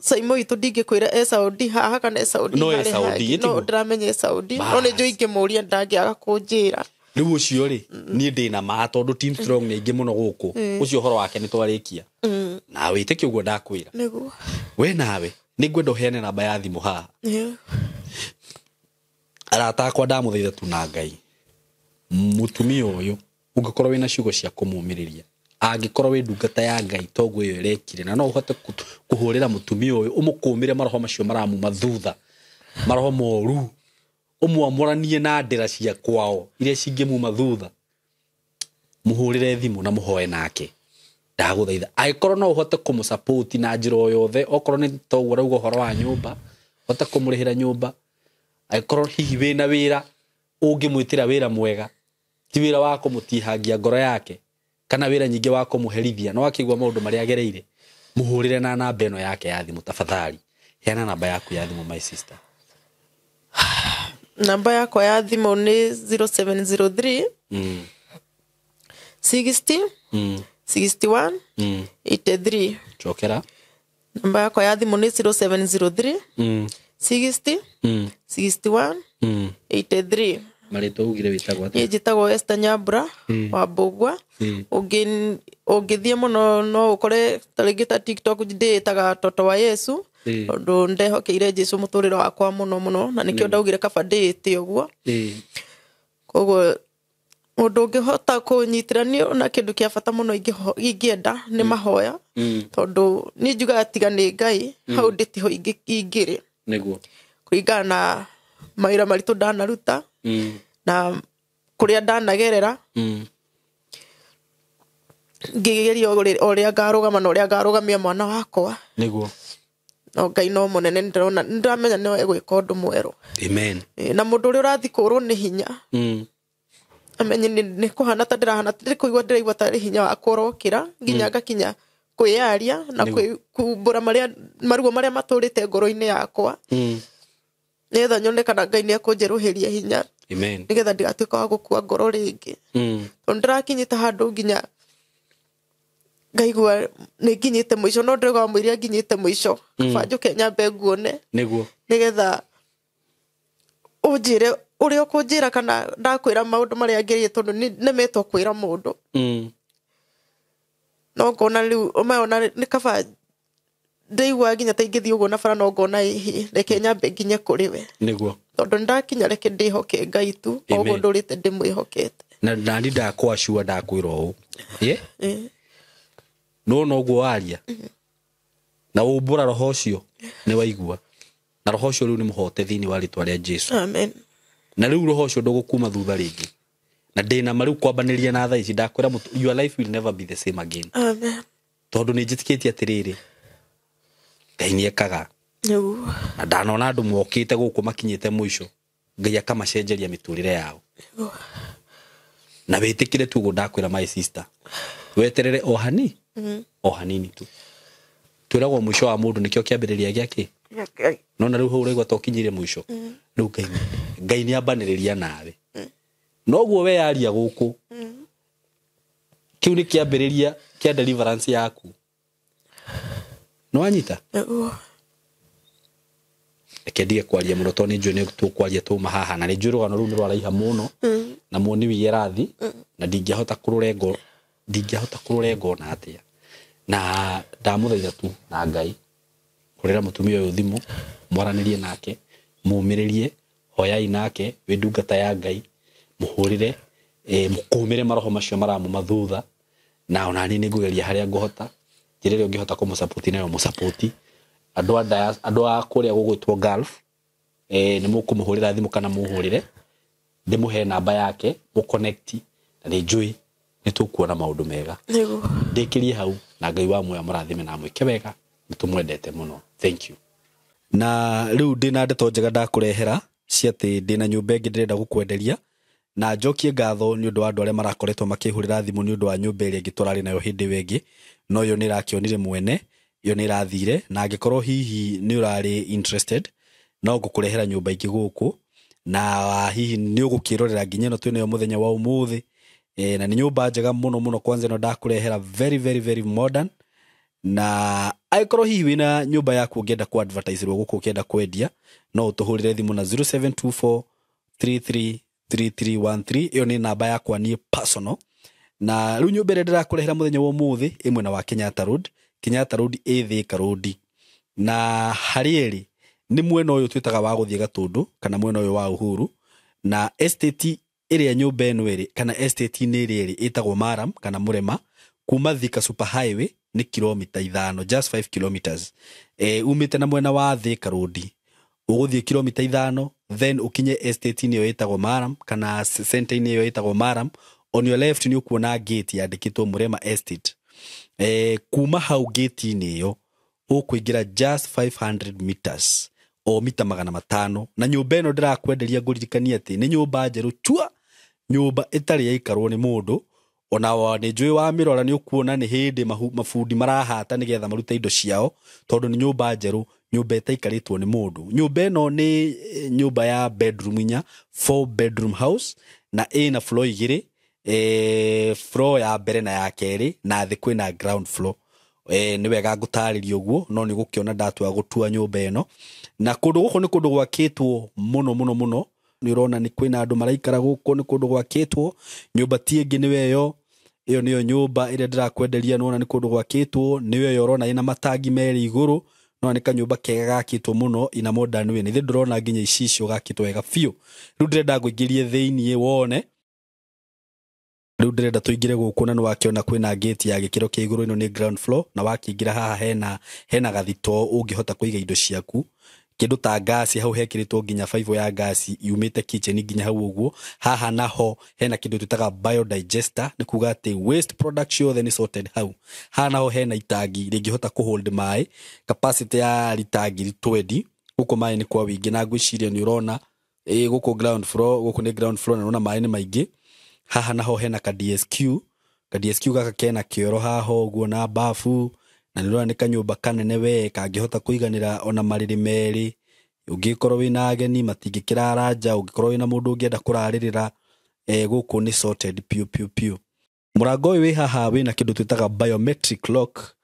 Saimo itu ndingikwira Saudi haha kana Saudi no Saudi no ndiramenye Saudi no ni njo ingimuria ndangiaga kunjira riu ucio ri ni ndina ma tondu team strong ni ingi muno guku ucio horo wake ni twarikia na wite kiugo ndakwira niguo we nawe ni ngwenda uheane namba ya thimu haha arata akwa ndamuthaitha tu na Ngai mutumia uyu ungikorwo wina ciugo cia kumumiriria angikorwo wi ndungata ya Ngai toguo iyo irekire na no uhote kuhurira mutumia uyu umukumire maroho macio maramu mathutha maroho moru umwamuranie na ndira cia kwao iria cingimuma thutha muhurire thimu na muhoe nake ndaguthaitha aikorwo no uhote kumusupport na njira yothe okorwo ni toguo raugo horo wa nyumba hote kumurihira nyumba aikorwo hihi wina wira ungimwitira wira mwega ti wira wa kumutihangia ngoro yake kana wira nyingi wa kumuherithia no akigwa maundu mari agereire muhurire na namba eno yake ya thimu tafadhali heana namba yaku ya thimu my sister namba yako ya thimu ni 0703 60 61 83 chokera namba yako ya thimu ni 0703 60 61 83 marito ugire witagwa ni njitagwo Esther Nyambura wa Bugwa ungithie muno no ukore taringita TikTok nditaga toto wa Yesu ndo ndehokeire Jesu muturiro wakwa muno na nikio ndaugire kaba ndite uguo koguo mundu ngihota kunyitirania na kindu kia bata muno ingienda ni mahoya tondu ni njuga atiga ni Ngai hau nditiho ingire niguo kuringana na maira maritu ndanaruta na kuria ndanagerera ngigeria uria ngarugama na uria ngarugamia mwana wakwa niguo no Ngai no munene ndirona ndamenya no egwika undu mweru amen na mundu uria urathikuru ni hinya amenye ni kuhana ta ndirahana ndikuigwa ndiraigwa ta hinya wa kurokira nginya ngakinya kwiyaria na kumbura maruo maria maturite ngoro-ini yakwa netha nyone kana Ngai ni akunjeruhiria hinya amen nigetha ndigatuika wa gukua ngoro ringi ndirakinyita handu nginya ngaigua ni nginyite mwisho no ndiraigwa mwiria nginyite mwisho banjuke nyambe nguone niguo nigetha unjire uria ukunjira kana ndakwira maundu maria ngerie tondu nemetwo kwira mundu no ngona riu umeona ni kaba ndeigua nginya ta ingithii uguo na bara no ngona ihi reke nyambe nginye kuri we niguo tondu ndakinya reke ndihoke Ngai tu oguo ndurite ndimwihokete na ndandi ndakwashua ndakwira uu no guo aria na umbura roho ucio ni waigua na roho ucio riu ni muhote thini wa ritwa ria Jesu amen na riu roho ucio ndugukuma thutha ringi na ndina mariu kwambaniria na thaici ndakwira your life will never be the same again amen tondu ni njitikitie atiriri Ngai ni ekaga na ndanona andu mokite guku makinyite mwisho Ngai akamacenjeria miturire yao na witikire tu ndakwira my sister weterere ohani ohanini tu turagwo mwisho wa mundu nikio kiambiriria giake no na riu ho uregwa tokinyire mwisho riu Ngai ni ambaniriria nawe no guo we yaria guku kiu ni kiambiriria kia deliverance yaku no anyita ekedia kwaria muno to ni njue ni tukwaria tu mahaha na ni njue rugano ru ni rwaraiha muno na muoni wiyerathi na ndingihota kururengo na atia na ndamuthaitha tu na Ngai kurira mutumia uyu thimu mwaranirie nake mumiririe hoyai nake wi ndungata ya Ngai muhurire mukumire maroho macio maramu mathutha na onani ni ngugeria haria nguhota njirire ungihota kumusupport nayo musupport andu a kuria gugwitwo Gulf ni mukumuhurira thimu kana muhurire ndimuhe namba yake mu connect na ni njui ni tukuona maundu mega ndikirie hau na Ngai wa moyo murathime na mwike wega nitumwendete muno thank you na riu ndina ndeto njega ndakurehera cia ati ndina nyumba ingi ndirenda gukwenderia na njokie ngatho nĩ ũndũ wa andũ arĩa marakoretwo makĩhũrĩra thimũ nĩ ũndũ wa nyũmba ĩrĩa ĩngĩ tũrarĩ nayo hĩndĩ wengĩ, no yo nĩ ĩrakĩonire mwene, yo nĩ ĩrathire, na angĩkorwo hihi nĩ ũrarĩ interested no ngũkũrehera nyũmba ingĩ gũkũ, na hihi nĩ ũgũkĩrorera nginya ĩno twĩ nayo mũthenya wa ũmũthĩ. Na nĩ nyũmba njega mũno mũno, kwanza ĩno ndakũrehera very very very modern, na angĩkorwo hihi wĩna nyũmba yaku ũngĩenda ku advertise-rwo gũkũ ũkĩenda kwendia, no ũtũhũrĩre thimũ na 0724333313. ĩyo nĩ namba yakwa niĩ personal. Na rĩu nyũmba ĩrĩa ndĩrakũrehera mũthenya wa ũmũthĩ ĩ mwena wa Kenyatta Road. Kenyatta Road ĩ Thika Road, na harĩ ĩrĩ nĩ mwena ũyũ twĩtaga wa gũthiĩ Gatũndũ kana mwena ũyũ wa Uhuru, na estate ĩrĩa nyũmba ĩno ĩrĩ kana estate-inĩ ĩrĩa ĩrĩ ĩtagwo Maram kana Mũrema. Kuma Thika Super Highway ni kilomita 5, just 5 kilometers. Umite na mwena wa Thika Road uguthie kilomita 5, then ukinye estate-inĩ ĩyo ĩtagwo Maram kana center-inĩ ĩyo ĩtagwo Maram. On your left ni ukuona gate yandĩkĩtwo Mũrema Estate. Kuma hau gate-inĩ ĩyo ũkũingĩra just 500 meters o mita 500, na nyũmba ĩno ndirakwenderia ngũririkania atĩ nĩ nyũmba njerũ chua, nyũmba ĩtarĩ yaikarwo nĩ mũndũ. Ona nĩ njũĩ wa mĩrora nĩ ũkuona nĩ hĩndĩ mabundi marahata nĩgetha marute indo ciao, tondũ nĩ nyũmba njerũ, nyũmba ĩtaikarĩtwo nĩ mũndũ. Nyũmba ĩno nĩ nyũmba ya bedroom 4 bedroom house, na ĩna floor 2, floor ya mbere na ya kerĩ, na thĩ kwĩna ground floor. Nĩ wega ngũtarĩria ũguo, no nĩ gũkĩona ndatua gũtua nyũmba ĩno. Na kũndũ gũkũ nĩ kũndũ gwakĩtwo mũno mũno mũno, nĩ ũrona nĩ kwĩna andũ maraikara gũkũ, nĩ kũndũ gwakĩtwo. Nyũmba ti ĩngĩ nĩwe ĩyo, ĩyo nĩyo nyũmba ĩrĩa ndĩrakwenderia, nona nĩ kũndũ gwakĩtwo. Nĩwe ĩyo ũrona ĩna matangi merĩ igũrũ, no nĩ kanyũmba kega gakĩtwo mũno ina modern way. Nĩ ndĩrona nginya icicio gakĩtwo wega biũ. Rĩu ndĩrenda ngũingĩrie thĩiniĩ wone. Rĩu ndĩrenda tũingĩre gũkũ, na nĩ wakĩona kwĩna gate ya gĩkĩro kĩa igũrũ. Ĩno nĩ ground floor, na wakĩingĩra haha hena gathito ũngĩhota kũiga indo ciaku. Kĩndũ ta gas hau hekĩrĩtwo nginya 5 ya gas yumĩte kitchen nginya hau ũguo. Haha naho hena kĩndũ twĩtaga biodigester, nĩ kuga atĩ waste product ciothe nĩ sorted hau. Haha naho hena itangi rĩngĩhota kũhold maĩ, capacity ya litangi 20. Gũkũ maĩ nĩ kwa wĩingĩ, na ngwĩciria nĩ ũrona gũkũ ground floor, gũkũ nĩ ground floor, na ũrona maĩ nĩ maingĩ. Haha naho hena ka DSQ gaka kena kĩoro haha ũguo na bafu, na nĩ ũrona nĩ kanyũmba kanene we kangĩhota kũiganĩra ona marĩrĩ merĩ. Ũngĩkorwo wĩna ageni matingĩkĩrara nja, ũngĩkorwo wĩna mũndũ ũngĩenda kũrarĩrĩra, gũkũ nĩ sorted piu. Mũrango ũyũ wĩ haha wĩna kĩndũ twĩtaga biometric lock,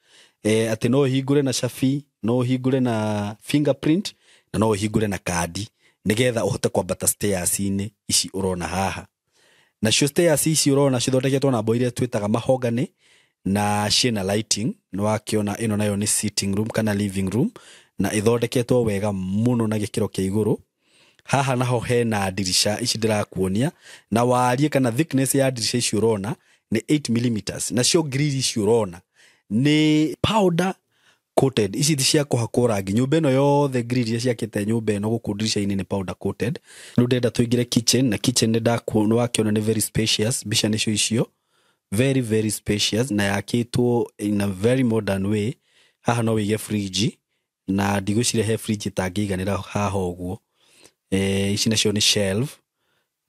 atĩ no ũhingũre na cabi, no ũhingũre na fingerprint, na no ũhingũre na kandi, nĩgetha ũhote kwambata stairs-inĩ ici ũrona haha. Nacio stairs ici ũrona cithondeketwo na mbao iria twĩtaga mahogany, na ciena lighting. Nĩ wakĩona ĩno nayo nĩ sitting room kana living room, na ithondeketwo wega mũno na gĩkĩro kĩa igũrũ. Haha naho hena dirisha ici ndĩrakuonia, na wariĩ kana thickness ya dirisha ici ũrona nĩ 8mm. Nacio grill ici ũrona nĩ powder coated, ici ti cia kũhakwo rangi. Nyũmba ĩno yothe grill iria ciakĩte nyũmba ĩno gũkũ dirisha-inĩ nĩ powder coated. Rĩu ndĩrenda tũingĩre kitchen, na kitchen nĩ wakĩona nĩ very spacious. Mbica nĩcio icio, very very spacious, na yakĩtwo in a very modern way. Haha no wĩige fridge, na ndigũcire he fridge tangĩiganĩra haha ũguo. Ici nacio nĩ shelf,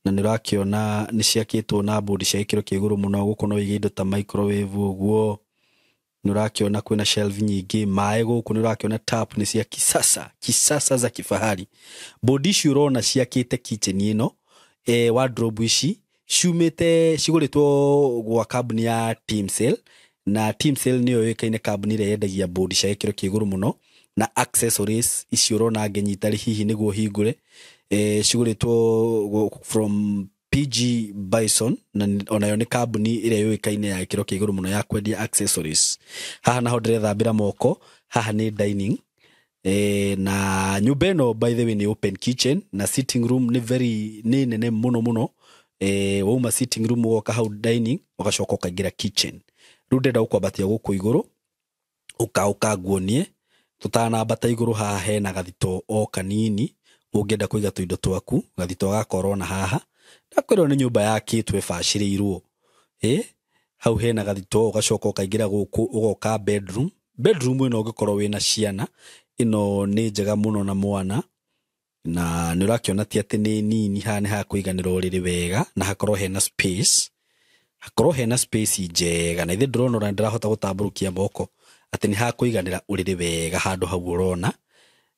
na nĩ ũrakĩona nĩ ciakĩtwo na board cia gĩkĩro kĩa igũrũ mũno. Gũkũ no wĩige indo ta microwave ũguo. Nĩ ũrakĩona kwĩna shelf nyingĩ. Maĩ gũkũ nĩ ũrakĩona tap nĩ cia kisasa za kifahari. Board ici ũrona ciakĩte kitchen ĩno, wardrobe ici ciumĩte cigũrĩtwo gwa kambuni ya Teamcell, na Teamcell nĩyo yũĩkaine kambuni ĩrĩa yendagia board cia gĩkĩro kĩa igũrũ mũno, na accessories ici ũrona ngĩnyita hihi nĩguo hingũre, cigũrĩtwo from PG Bison, na onayo nĩ kambuni ĩrĩa yũĩkaine ya gĩkĩro kĩa igũrũ mũno ya kwendia accessories. Haha naho ndĩrethambĩra moko. Haha nĩ dining, na nyũmba ĩno by the way nĩ open kitchen, na sitting room nĩ nene mũno mũno. Wauma sitting room ũgoka hau dining, ũgacoka ũkaingĩra kitchen. Rĩu ndĩrenda gũkwambatia gũkũ igũrũ, ũkanguonie tũtanambata igũrũ. Haha hena gathito o kanini ũngĩenda kũiga tũindo twaku, gathito gakorwo na haha. Ndakwĩrwo nĩ nyũmba yakĩtwo ĩbacĩrĩirwo. Hau hena gathito, ũgacoka ũkaingĩra gũkũ, ũgoka bedroom. Bedroom ĩno ũngĩkorwo wĩna ciana, ĩno nĩ njega mũno na mwana. na nä å rakä ti atä nä nini haha nä hakåiganä rä rä wega na hakorwo hena space njega na ithe ndä rona ona ndä rahota gå tambå rå kia moko atä nä hakåiganä ra å rä rä wega handå hau å rona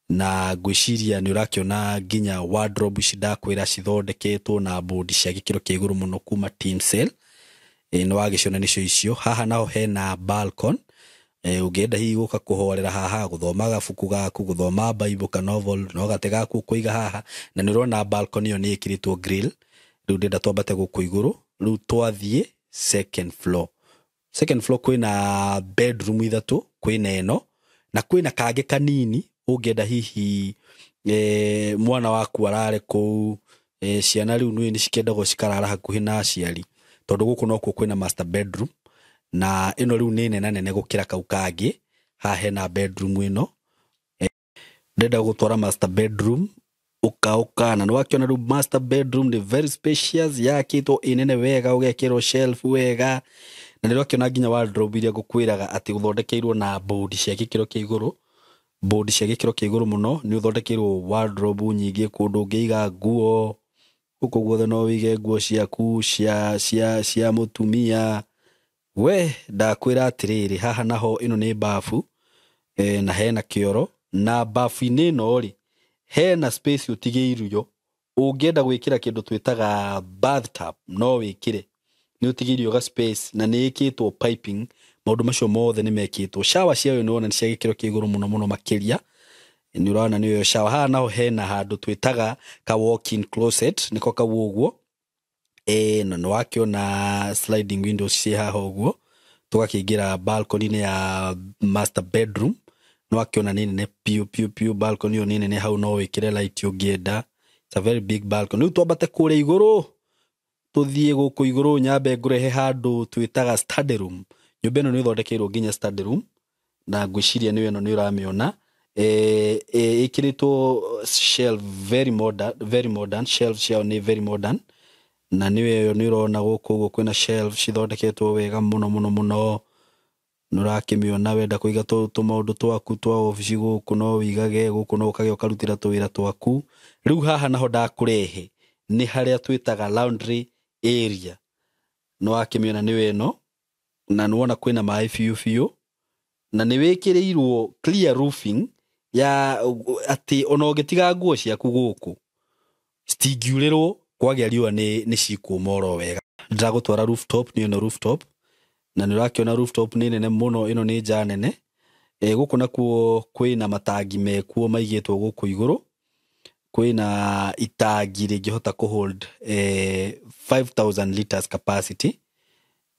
na ngwiciria nä å rakä nginya wardrobe ici ndakwä ra cithondeketwo na bondi cia gä kä ro kä igå rå må no kuma Teamcell nä wagä ciona nä cio icio. Haha naho hena balcon ungenda hihi guka kuhorera haha guthoma gabuku gaku guthoma bible ka novel no gate gaku kuiga haha na nä urona balcony yo nä ikiritwo grill riu ndenda twambate guku iguru riu twathie second floor kwina bedroom ithatu kwina eno na kwina kage kanini ungenda hihi mwana waku arare ku ciana riu nĩ cikendagwo cikarara hakuhi na aciari tondu guku nokuo kwina master bedroom na ino riu nĩ nene gukira kau kangi haha hena bedroom ino ndenda gutwara master bedroom uka na nwakiona riu master bedroom ni very spacious yakitwo inene wega ugekirwo shelf wega na nĩ rwakiona nginya wardrobe iria ngukwiraga ati guthondekeirwo na board cia gikiro kia iguru muno ni uthondekeirwo wardrobe nyingi kundu ngiiga nguo guku guothe no wige nguo ciaku cia mutumia we ndakwira atiriri haha naho ino ni bafu na hena kioro na bafu-inĩ ĩno ri hena space ũtigĩirwo ũngĩenda gwĩkĩra kĩndũ twĩtaga bathtub no wĩkĩre nĩ ũtigĩirio ga space na nĩ ĩkĩtwo piping maũndũ macio mothe nĩ mekĩtwo shower ciayo nĩ wona nĩ cia gĩkĩro kĩa igũrũ mũno makĩria nĩ ũrona nĩyo shower haha naho hena handũ twĩtaga ka walk-in closet nĩko kau ũguo na nĩ wakĩona sliding windows ciĩ haha ũguo tũgakĩingĩra balcony-inĩ ya master bedroom nĩ wakĩona nĩ nene piu balcony yo nĩ nene hau no wĩkĩre light ũngĩenda. It's a very big balcony. Rĩu twambate kũrĩa igũrũ tũthiĩ gũkũ igũrũ nyambe ngũrehe handũ twĩtaga study room. Nyũmba ĩno nĩ ĩthondekeirwo nginya study room na ngwĩciria nĩ ĩno nĩ ũramĩona ĩkĩrĩtwo shelf very modern shelf ciao nĩ very modern na nĩwe nĩ ũrona gũkũ ũguo kwĩna shelf cithondeketwo wega mũno nurakimiona wenda kuiga tumaundu twaku twa office guku no wigage guku no ukage ukarutira tuwira twaku. Riu haha naho ndakurehe ni haria twitaga laundry area no akimiona ni weno na nuona kwina mai fiu na ni wikirirwo clear roofing ya ati ono gitiga nguo ciaku guku stingiurĩrwo kwagĩa riũa ni cikumoro wega. Ndagutwara rooftop ni eno rooftop na nĩ ũrakĩona rooftop nĩ nene mũno ĩno nĩ nja nene gũkũ nakuo kwĩna matangi mekuo maigĩtwo gũkũ igũrũ kwĩna itangi rĩngĩhota kũhold 5000 liters capacity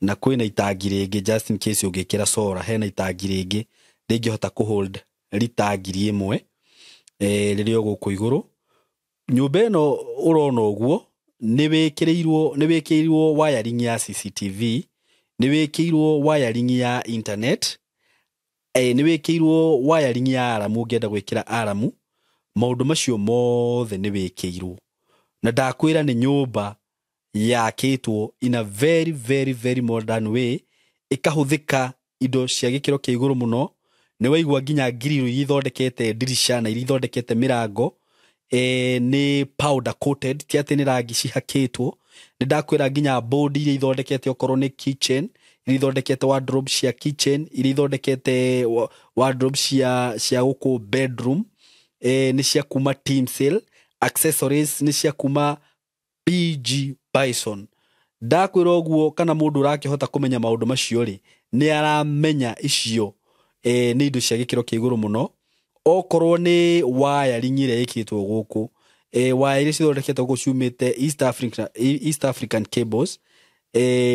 na kwĩna itangi rĩngĩ just in case ũngĩkĩra solar hena itangi rĩngĩ rĩngĩhota kũhold lita ngiri ĩmwe rĩrĩa gũkũ igũrũ. Nyũmba ĩno ũrona ũguo nĩ wĩkĩirwo wiring ya CCTV ni wĩkĩirwo wiring ya internet ni wĩkĩirwo wiring ya aramu ũngĩenda gwĩkĩra aramu maũndũ macio mothe ni wĩkĩirwo na ndakwĩra nĩ nyũmba yakĩtwo in a very modern way ĩkahũthĩka indo cia gĩkĩro kĩa igũrũ mũno. Nĩ waigua nginya grill ithondekete dirisha na ithondekete mirango ni powder coated ti atĩ nĩ rangi cihakĩtwo. Nĩ ndakwĩra nginya board iria ithondekete okorwo nĩ kitchen iria ithondekete wardrobe cia kitchen iria ithondekete wardrobe cia gũkũ bedroom nĩ cia kuma Teamcell. Accessories nĩ cia kuma PG Bison. Ndakwĩra ũguo kana mũndũ ũrakĩhota kũmenya maũndũ macio rĩ nĩ aramenya icio nĩ indo cia gĩkĩro kĩa igũrũ mũno. Okorwo nĩ wiring ĩrĩa ĩkĩtwo gũkũ wire iria cithondeketwo gũkũ ciumĩte East African cables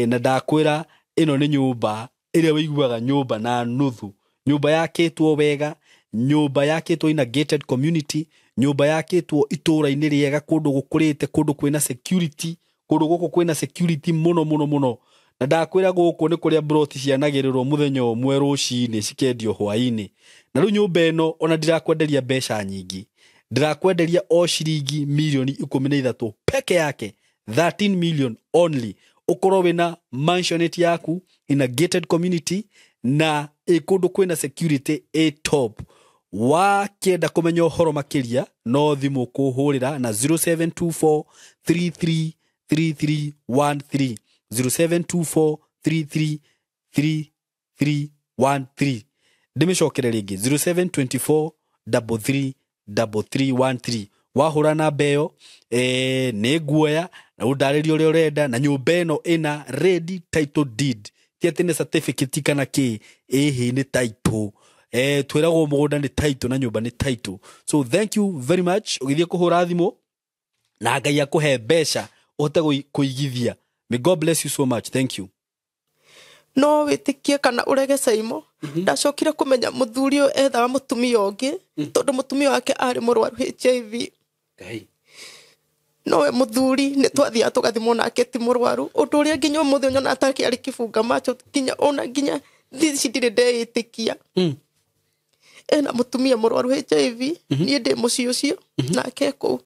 na ndakwĩra ĩno nĩ nyũmba ĩrĩa wĩiguaga nyũmba na nuthu. Nyũmba yakĩtwo wega, nyũmba yakĩtwo in a gated community, nyũmba yakĩtwo itũra-inĩ rĩega kũndũ gũkũrĩte kũndũ kwĩna security kũndũ gũkũ kwĩna security mũno na ndakwĩra gũkũ nĩ kũrĩa broti cianagĩrĩrwo mũthenya ũmwe rũcinĩ cikendio hwaĩ-inĩ. Na rĩu nyũmba ĩno ona ndirakwenderia mbeca nyingĩ, ndirakwenderia o ciringi milioni 13 peke yake 13 million only. Ukorwo wina mansionette yaku in a gated community na kũndũ kwĩna security top wakienda kumenya uhoro makiria no thimu kuhurira na 0724333313 0724333313 ndimecokeria ringi 0724333313 wahura namba iyo ni guoya na undarĩrie ũrĩa ũrenda na nyũmba ĩno ĩna ready title deed ti atĩ nĩ certificate kana kĩ ĩhĩ nĩ title twĩragwo mũgũnda nĩ title na nyũmba nĩ title. So thank you very much ũgĩthiĩ kũhũra thimũ na Ngai akũhe mbeca ũhote kũigithia. May God bless you so much. Thank you. No wĩtĩkie kana ũrege Saimo ndacokire kũmenya mũthuri ũyũ ethaga mũtumia ũngĩ tondũ mũtumia wake arĩ mũrwaru HIV. No we mũthuri nĩ twathiaga tũgathimwo nake ti mũrwaru ũndũ ũrĩa nginya ũmũthĩ nyona atarĩ arĩ kĩbunga macho nginya ona nginya thici ndirĩ ndeĩtĩkia ena mũtumia mũrwaru HIV niĩ ndĩ mũciĩ ũcio nake kũu